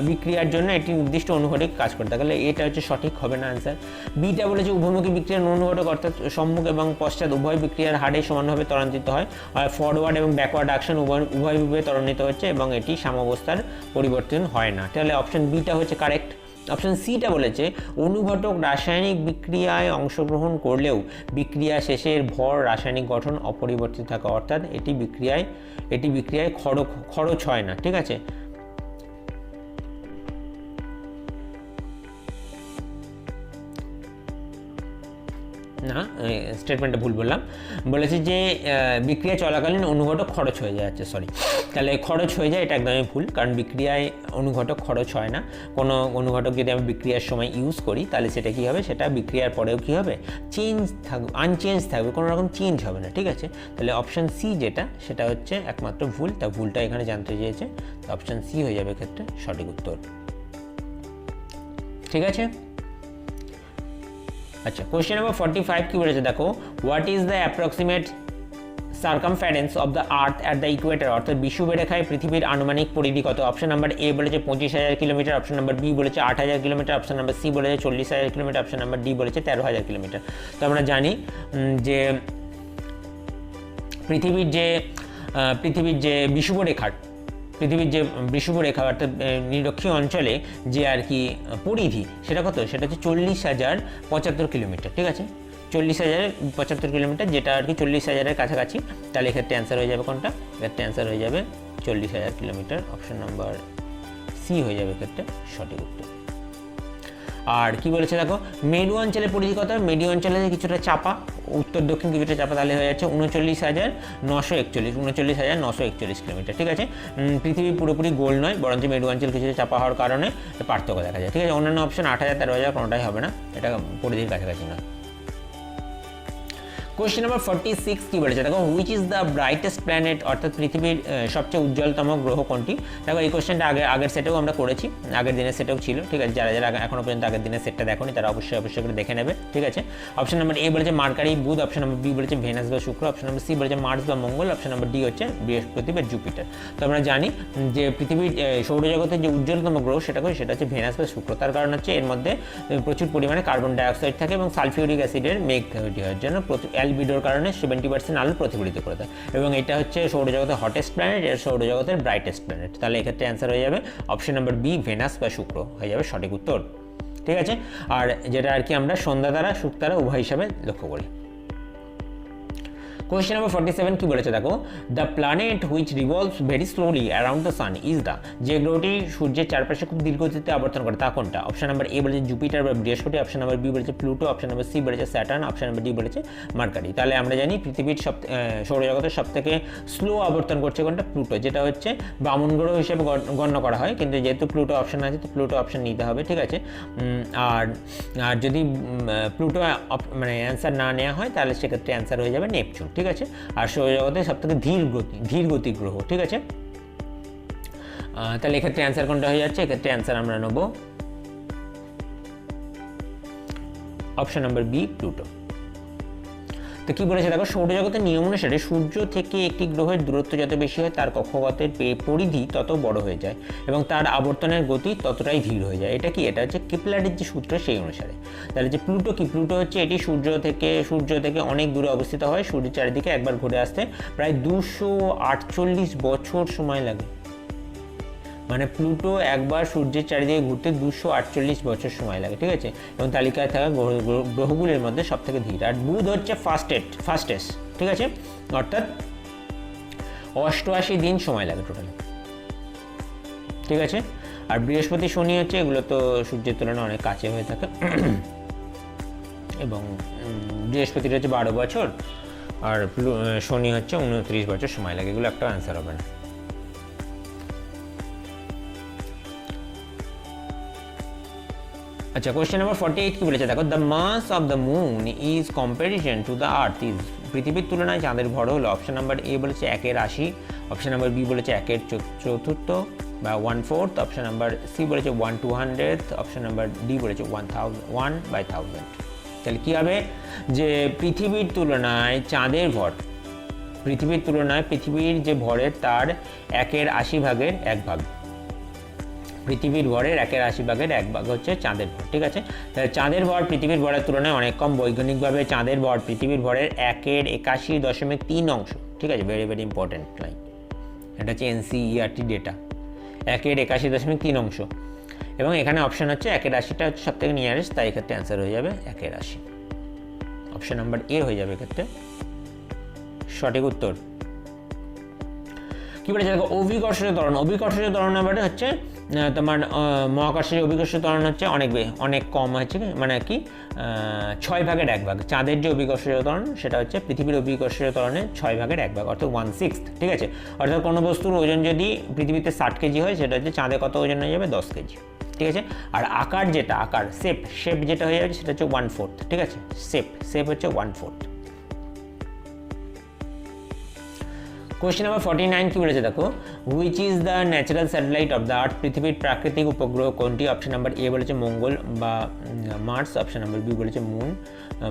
বিক্রিয়ার জন্য একটি নির্দিষ্ট অনুঘটক কাজ করতে, তাহলে এটা হচ্ছে সঠিক হবে না আনসার। বিটা বলেছে উভয়মুখী বিক্রিয়ার অনুঘটক অর্থাৎ সম্মুখ এবং পশ্চাৎ উভয় বিক্রিয়ার হারে সমানভাবে ত্বরান্বিত হয়, আর ফরওয়ার্ড এবং ব্যাকওয়ার্ড অ্যাকশন উভয়ভাবে ত্বরান্বিত হচ্ছে এবং এটি সাম্যাবস্থার পরিবর্তন হয় না। তাহলে অপশন বিটা হচ্ছে কারেক্ট। অপশন সিটা বলেছে অনুঘটক রাসায়নিক বিক্রিয়ায় অংশগ্রহণ করলেও বিক্রিয়া শেষের ভর রাসায়নিক গঠন অপরিবর্তিত থাকে, অর্থাৎ এটি বিক্রিয়ায় খরচ হয় না, ঠিক আছে? না, স্টেটমেন্টটা ভুল বললাম, বলেছে যে বিক্রিয়া চলাকালীন অনুঘটক খরচ হয়ে যাচ্ছে, তাহলে খরচ হয়ে যায়, এটা একদমই ভুল, কারণ বিক্রিয়ায় অনুঘটক খরচ হয় না। কোনো অনুঘটক যদি আমি বিক্রিয়ার সময় ইউজ করি তাহলে সেটা কী হবে? সেটা বিক্রিয়ার পরেও কী হবে? আনচেঞ্জ থাকবে, কোনো রকম চেঞ্জ হবে না, ঠিক আছে? তাহলে অপশান সি যেটা সেটা হচ্ছে একমাত্র ভুল, তা ভুলটা এখানে জানতে চেয়েছে, অপশান সি হয়ে যাবে ক্ষেত্রে সঠিক উত্তর, ঠিক আছে? আচ্ছা, কোয়েশ্চেন নাম্বার 45 কি বলেছে দেখো, what is the approximate circumference of the earth at the Ecuador, অর্থাৎ বিষুবরেখায় পৃথিবীর আনুমানিক পরিধি কত? অপশন নাম্বার এ বলেছে 25,000 কিলোমিটার, অপশন নাম্বার বি বলেছে 8,000 কিলোমিটার, অপশন নাম্বার সি বলেছে 40,000 কিলোমিটার, অপশন নাম্বার ডি বলেছে 13,000 কিলোমিটার। তো আমরা জানি যে পৃথিবীর যে বিষুবরেখা অর্থাৎ নিরক্ষীয় অঞ্চলে যে আর কি পরিধি সেটা কত? সেটা হচ্ছে 40,075 কিলোমিটার, ঠিক আছে, 40,075 কিলোমিটার, যেটা আর কি 40,000-এর কাছাকাছি। তাহলে এক্ষেত্রে অ্যান্সার হয়ে যাবে কোনটা? এক্ষেত্রে অ্যান্সার হয়ে যাবে 40,000 কিলোমিটার, অপশন নাম্বার সি হয়ে যাবে এক্ষেত্রে সঠিক উত্তর। আর কি বলেছে দেখো, মেরু অঞ্চলে পরিধি কত? মেরু অঞ্চলে কিছুটা চাপা, উত্তর দক্ষিণ কিছুটা চাপা, তাহলে হয়ে যাচ্ছে 39,941 কিলোমিটার, ঠিক আছে। পৃথিবী পুরোপুরি গোল নয়, বরঞ্চ মেরু অঞ্চল কিছুটা চাপা হওয়ার কারণে পার্থক্য দেখা যায়, ঠিক আছে। অন্যান্য অপশন 8,000 13,000 কোনোটাই হবে না, এটা পরিধির কাছাকাছি নয়। কোয়েশ্চেন নাম্বার 46 কি বলেছে দেখো, which is the brightest planet, অর্থাৎ পৃথিবীর সবচেয়ে উজ্জ্বলতম গ্রহ কোনটি? দেখো এই কোয়েশ্চেনটা আগের সেটেও আমরা করেছি, আগের দিনের সেটেও ছিল, ঠিক আছে। যারা এখনো পর্যন্ত আগের দিনের সেটটা দেখোনি তারা অবশ্যই করে দেখে নেবে, ঠিক আছে। অপশন নাম্বার এ বলেছে মার্কারি বুধ, অপশন নাম্বার বি বলেছে ভেনাস বা শুক্র, অপশন নাম্বার সি বলেছে মার্স বা মঙ্গল, অপশন নাম্বার ডি হচ্ছে বৃহস্পতি বা জুপিটার। তো আমরা জানি যে পৃথিবীর সৌরজগতের যে উজ্জ্বলতম গ্রহ সেটা হচ্ছে ভেনাস বা শুক্র। তার কারণ হচ্ছে এর মধ্যে প্রচুর পরিমাণে কার্বন ডাইঅক্সাইড থাকে এবং সালফিউরিক অ্যাসিডের মেঘ তৈরি হয়, জন্য অ্যালবিডোর কারণে 70% আলো প্রতিফলিত করে দেয়, এবং এটা হচ্ছে সৌরজগতের হটেস্ট প্ল্যানেট, এর সৌরজগতের ব্রাইটেস্ট প্ল্যানেট। তাহলে এক্ষেত্রে অ্যান্সার হয়ে যাবে অপশন নাম্বার বি ভেনাস বা শুক্র হয়ে যাবে সঠিক উত্তর, ঠিক আছে। আর যেটা আর কি আমরা সন্ধ্যা তারা শুক তারা উভয় হিসাবে লক্ষ্য করি। কোয়েশ্চেন নাম্বার 47 কি বলেছে দেখো, the planet which revolves very slowly around the sun is the, যে গ্রহটি সূর্যের চারপাশে খুব দীর্ঘগতিতে আবর্তন করে তা কোনটা? অপশন নাম্বার এ বলেছে জুপিটার বা বৃহস্পতি, অপশন নাম্বার বি বলেছে প্লুটো, অপশন নাম্বার সি বলেছে স্যাটার্ন, অপশন নাম্বার ডি বলেছে মার্কারি। তাহলে আমরা জানি পৃথিবীর সৌরজগতের সবথেকে স্লো আবর্তন করছে কোনটা? প্লুটো, যেটা হচ্ছে বামন গ্রহ হিসেবে গণ্য করা হয়, কিন্তু যেহেতু প্লুটো অপশন আছে তো প্লুটো অপশন নিতে হবে, ঠিক আছে। আর যদি প্লুটো মানে অ্যান্সার না নেওয়া হয় তাহলে সেক্ষেত্রে অ্যান্সার হয়ে যাবে নেপচুন, ঠিক আছে। আর সৌরজগতের সবথেকে ধীর গতি গ্রহ, ঠিক আছে। তাহলে এক্ষেত্রে অ্যান্সার কোনটা হয়ে যাচ্ছে? এক্ষেত্রে অ্যান্সার আমরা নেব অপশন নাম্বার বি প্লুটো। তো কি বলেছে দেখো, সৌরজগতের নিয়ম অনুসারে সূর্য থেকে একটি গ্রহের দূরত্ব যত বেশি হয় তার কক্ষপথের পরিধি তত বড় হয়ে যায় এবং তার আবর্তনের গতি ততটাই ধীর হয়ে যায়। এটা কি? এটা হচ্ছে কেপলারের যে সূত্র সেই অনুসারে। তাহলে যে প্লুটো কি? প্লুটো হচ্ছে এটি সূর্য থেকে অনেক দূরে অবস্থিত হয়, সূর্যের চারিদিকে একবার ঘুরে আসতে প্রায় 248 বছর সময় লাগে। মানে প্লুটো একবার সূর্যের চারিদিকে ঘুরতে 248 বছর সময় লাগে, ঠিক আছে। এবং তালিকায় থাকা গ্রহগুলির মধ্যে সব থেকে ধীর। আর বুধ হচ্ছে ফাস্টেস্ট, ঠিক আছে, অর্থাৎ 88 দিন সময় লাগে টোটালি, ঠিক আছে। আর বৃহস্পতি শনি হচ্ছে এগুলো তো সূর্যের তুলনায় অনেক কাছে হয়ে থাকে, এবং বৃহস্পতির হচ্ছে 12 বছর আর শনি হচ্ছে 29 বছর সময় লাগে। এগুলো একটা অ্যান্সার হবে না। আচ্ছা, কোয়েশ্চেন নাম্বার 48 কি বলেছে দেখো, the mass of the moon is comparison to the earth is, পৃথিবীর তুলনায় চাঁদের ভর হলো। অপশন নাম্বার এ বলেছে 1/80, অপশন নাম্বার বি বলেছে 1/4 বা 1/4, অপশন নাম্বার সি বলেছে 1/200, অপশন নাম্বার ডি বলেছে 1/1000। তাহলে কী হবে যে পৃথিবীর তুলনায় চাঁদের ভর, পৃথিবীর যে ভরের তার 1/80 পৃথিবীর ভরের 1/80 হচ্ছে চাঁদের ভর, ঠিক আছে। তাহলে চাঁদের ভর পৃথিবীর ভরের তুলনায় অনেক কম। বৈজ্ঞানিকভাবে চাঁদের ভর পৃথিবীর ভরের 1/81.3 অংশ, ঠিক আছে। ভেরি ভেরি ইম্পর্টেন্ট লাইন, এটা হচ্ছে এনসিইআরটি ডেটা, 1/81.3 অংশ। এবং এখানে অপশন হচ্ছে 1/80টা হচ্ছে সব থেকে নিয়ারেস্ট, তাই এক্ষেত্রে অ্যান্সার হয়ে যাবে 1/80, অপশন নাম্বার এ হয়ে যাবে এক্ষেত্রে সঠিক উত্তর। কী বলেছে দেখো, অভিকর্ষজ ত্বরণ ব্যাপারে হচ্ছে তোমার মহাকর্ষের অভিকর্ষজ ত্বরণ হচ্ছে অনেক কম হচ্ছে, মানে কি 6/1 চাঁদের যে অভিকর্ষজ ত্বরণ সেটা হচ্ছে পৃথিবীর অভিকর্ষজ ত্বরণের 6/1 অর্থাৎ 1/6, ঠিক আছে। অর্থাৎ কোনো বস্তুর ওজন যদি পৃথিবীতে 60 কেজি হয় সেটা হচ্ছে চাঁদে কত ওজন হয়ে যাবে? 10 কেজি, ঠিক আছে। আর আকার শেপ যেটা হয়ে যাবে সেটা হচ্ছে 1/4, ঠিক আছে। শেপ হচ্ছে 1/4। কোয়েশ্চেন নাম্বার 49 কি বলেছে দেখো, which is the natural satellite of the earth, পৃথিবীর প্রাকৃতিক উপগ্রহ কোনটি? অপশন নাম্বার এ বলেছে মঙ্গল বা মার্স, অপশন নাম্বার বি বলেছে মুন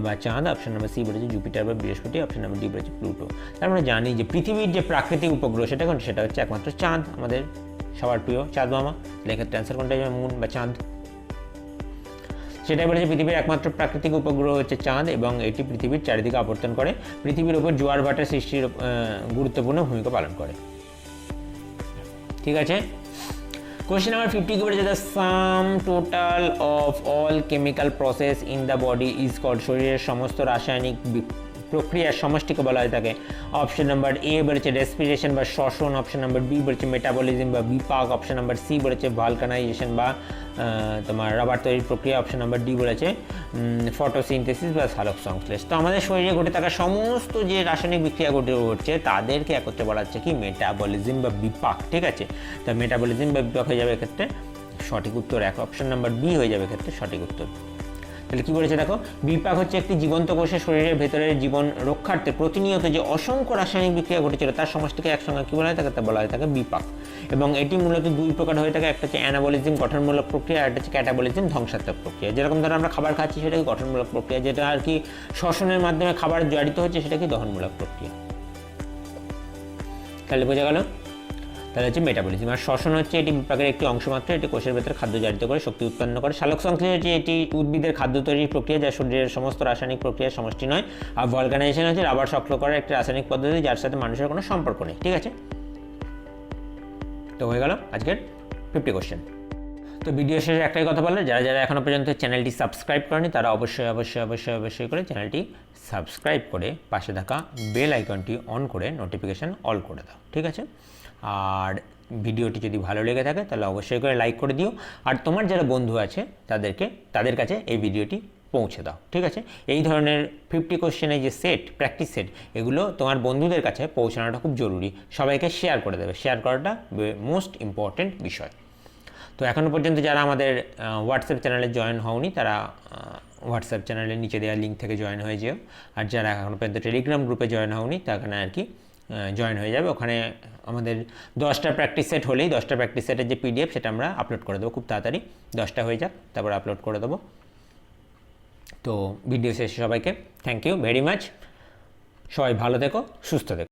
বা চাঁদ, অপশন নাম্বার সি বলেছে জুপিটার বা বৃহস্পতি, অপশন নাম্বার ডি বলেছে প্লুটো। তার আমরা জানি যে পৃথিবীর যে প্রাকৃতিক উপগ্রহ সেটা কোনটি? সেটা হচ্ছে একমাত্র চাঁদ, আমাদের সবার প্রিয় চাঁদ মামা। এক্ষেত্রে অ্যান্সার কোনটা যাবে? মুন বা চাঁদ। সেটাই বলেছে পৃথিবীর একমাত্র প্রাকৃতিক উপগ্রহ হচ্ছে চাঁদ এবং এটি পৃথিবীর চারিদিকে আবর্তন করে, পৃথিবীর উপর জোয়ার ভাটা সৃষ্টির গুরুত্বপূর্ণ ভূমিকা পালন করে। ঠিক আছে। কোয়েশ্চেন নাম্বার 50 কি বলেছে, the sum total of all chemical process in the body is called, শরীরের সমস্ত রাসায়নিক প্রক্রিয়ার সমষ্টিকে বলা হয় থাকে। অপশন নাম্বার এ বলেছে রেসপিরেশন বা শ্বসন, অপশন নাম্বার বি বলেছে মেটাবলিজম বা বিপাক, অপশন নাম্বার সি বলেছে ভালকানাইজেশন বা তোমার রাবার তৈরির প্রক্রিয়া, অপশন নাম্বার ডি বলেছে ফটোসিনথেসিস বা সালোক সংশ্লেষ। তো আমাদের শরীরে ঘটে থাকা সমস্ত যে রাসায়নিক বিক্রিয়া ঘটছে তাদেরকে একত্রে বলা হচ্ছে কি? মেটাবলিজম বা বিপাক। ঠিক আছে, তা মেটাবলিজম বা বিপাক হয়ে যাবে এক্ষেত্রে সঠিক উত্তর এক, অপশন নাম্বার বি হয়ে যাবে এক্ষেত্রে সঠিক উত্তর। তাহলে কী বলেছে দেখো, বিপাক হচ্ছে একটি জীবন্ত কোষের শরীরের ভেতরের জীবন রক্ষার্থে প্রতিনিয়ত যে অসংখ্য রাসায়নিক বিক্রিয়া ঘটেছিল তার সমষ্টিকে একসঙ্গে কী বলা হয় থাকে? তা বলা হয় থাকে বিপাক। এবং এটি মূলত দুই প্রকার হয়ে থাকে, একটা হচ্ছে অ্যানাবলিজম গঠনমূলক প্রক্রিয়া, আর একটা হচ্ছে ক্যাটাবলিজম ধ্বংসাত্মক প্রক্রিয়া। যেরকম ধরো আমরা খাবার খাচ্ছি সেটা কি গঠনমূলক প্রক্রিয়া, যেটা আর কি শ্বসনের মাধ্যমে খাবার জারিত হচ্ছে সেটা কি দহনমূলক প্রক্রিয়া। তাহলে বোঝা গেল? তাহলে হচ্ছে মেটাবলিজম। আর শ্বসন হচ্ছে এটি বিপাকের একটি অংশ মাত্র, এটি কোষের ভেতরে খাদ্য জারিত করে শক্তি উৎপন্ন করে। সালোক সংশ্লেষ হচ্ছে এটি উদ্ভিদের খাদ্য তৈরির প্রক্রিয়া যা শরীরের সমস্ত রাসায়নিক প্রক্রিয়ার সমষ্টি নয়। আর ভলকানাইজেশন হচ্ছে রাবার সক্রিয় করার একটি রাসায়নিক পদ্ধতি যার সাথে মানুষের কোনো সম্পর্ক নেই। ঠিক আছে, তো হয়ে গেল আজকের 50 কোশ্চেন। তো ভিডিও শেষে একটাই কথা বললে, যারা যারা এখনও পর্যন্ত চ্যানেলটি সাবস্ক্রাইব করেনি তারা অবশ্যই করে চ্যানেলটি সাবস্ক্রাইব করে পাশে থাকা বেল আইকনটি অন করে নোটিফিকেশান অল করে দাও। ঠিক আছে, আর ভিডিওটি যদি ভালো লেগে থাকে তাহলে অবশ্যই করে লাইক করে দিও, আর তোমার যারা বন্ধু আছে তাদের কাছে এই ভিডিওটি পৌঁছে দাও। ঠিক আছে, এই ধরনের 50 কোশ্চেনের যে সেট, প্র্যাকটিস সেট, এগুলো তোমার বন্ধুদের কাছে পৌঁছানোটা খুব জরুরি। সবাইকে শেয়ার করে দেবে, শেয়ার করাটা মোস্ট ইম্পর্টেন্ট বিষয়। তো এখনও পর্যন্ত যারা আমাদের হোয়াটসঅ্যাপ চ্যানেলে জয়েন হওনি তারা হোয়াটসঅ্যাপ চ্যানেলের নিচে দেওয়া লিঙ্ক থেকে জয়েন হয়ে যেও, আর যারা এখনও পর্যন্ত টেলিগ্রাম গ্রুপে জয়েন হওনি তাখানে আর কি জয়েন হয়ে যাবে। ওখানে আমাদের 10টা প্র্যাকটিস সেট হলেই 10টা প্র্যাকটিস সেটের যে পিডিএফ সেটা আমরা আপলোড করে দেবো খুব তাড়াতাড়ি, 10টা হয়ে যাক তারপর আপলোড করে দেবো। তো ভিডিও শেষে সবাইকে থ্যাংক ইউ ভেরি মাচ, সবাই ভালো থেকো, সুস্থ থেকো।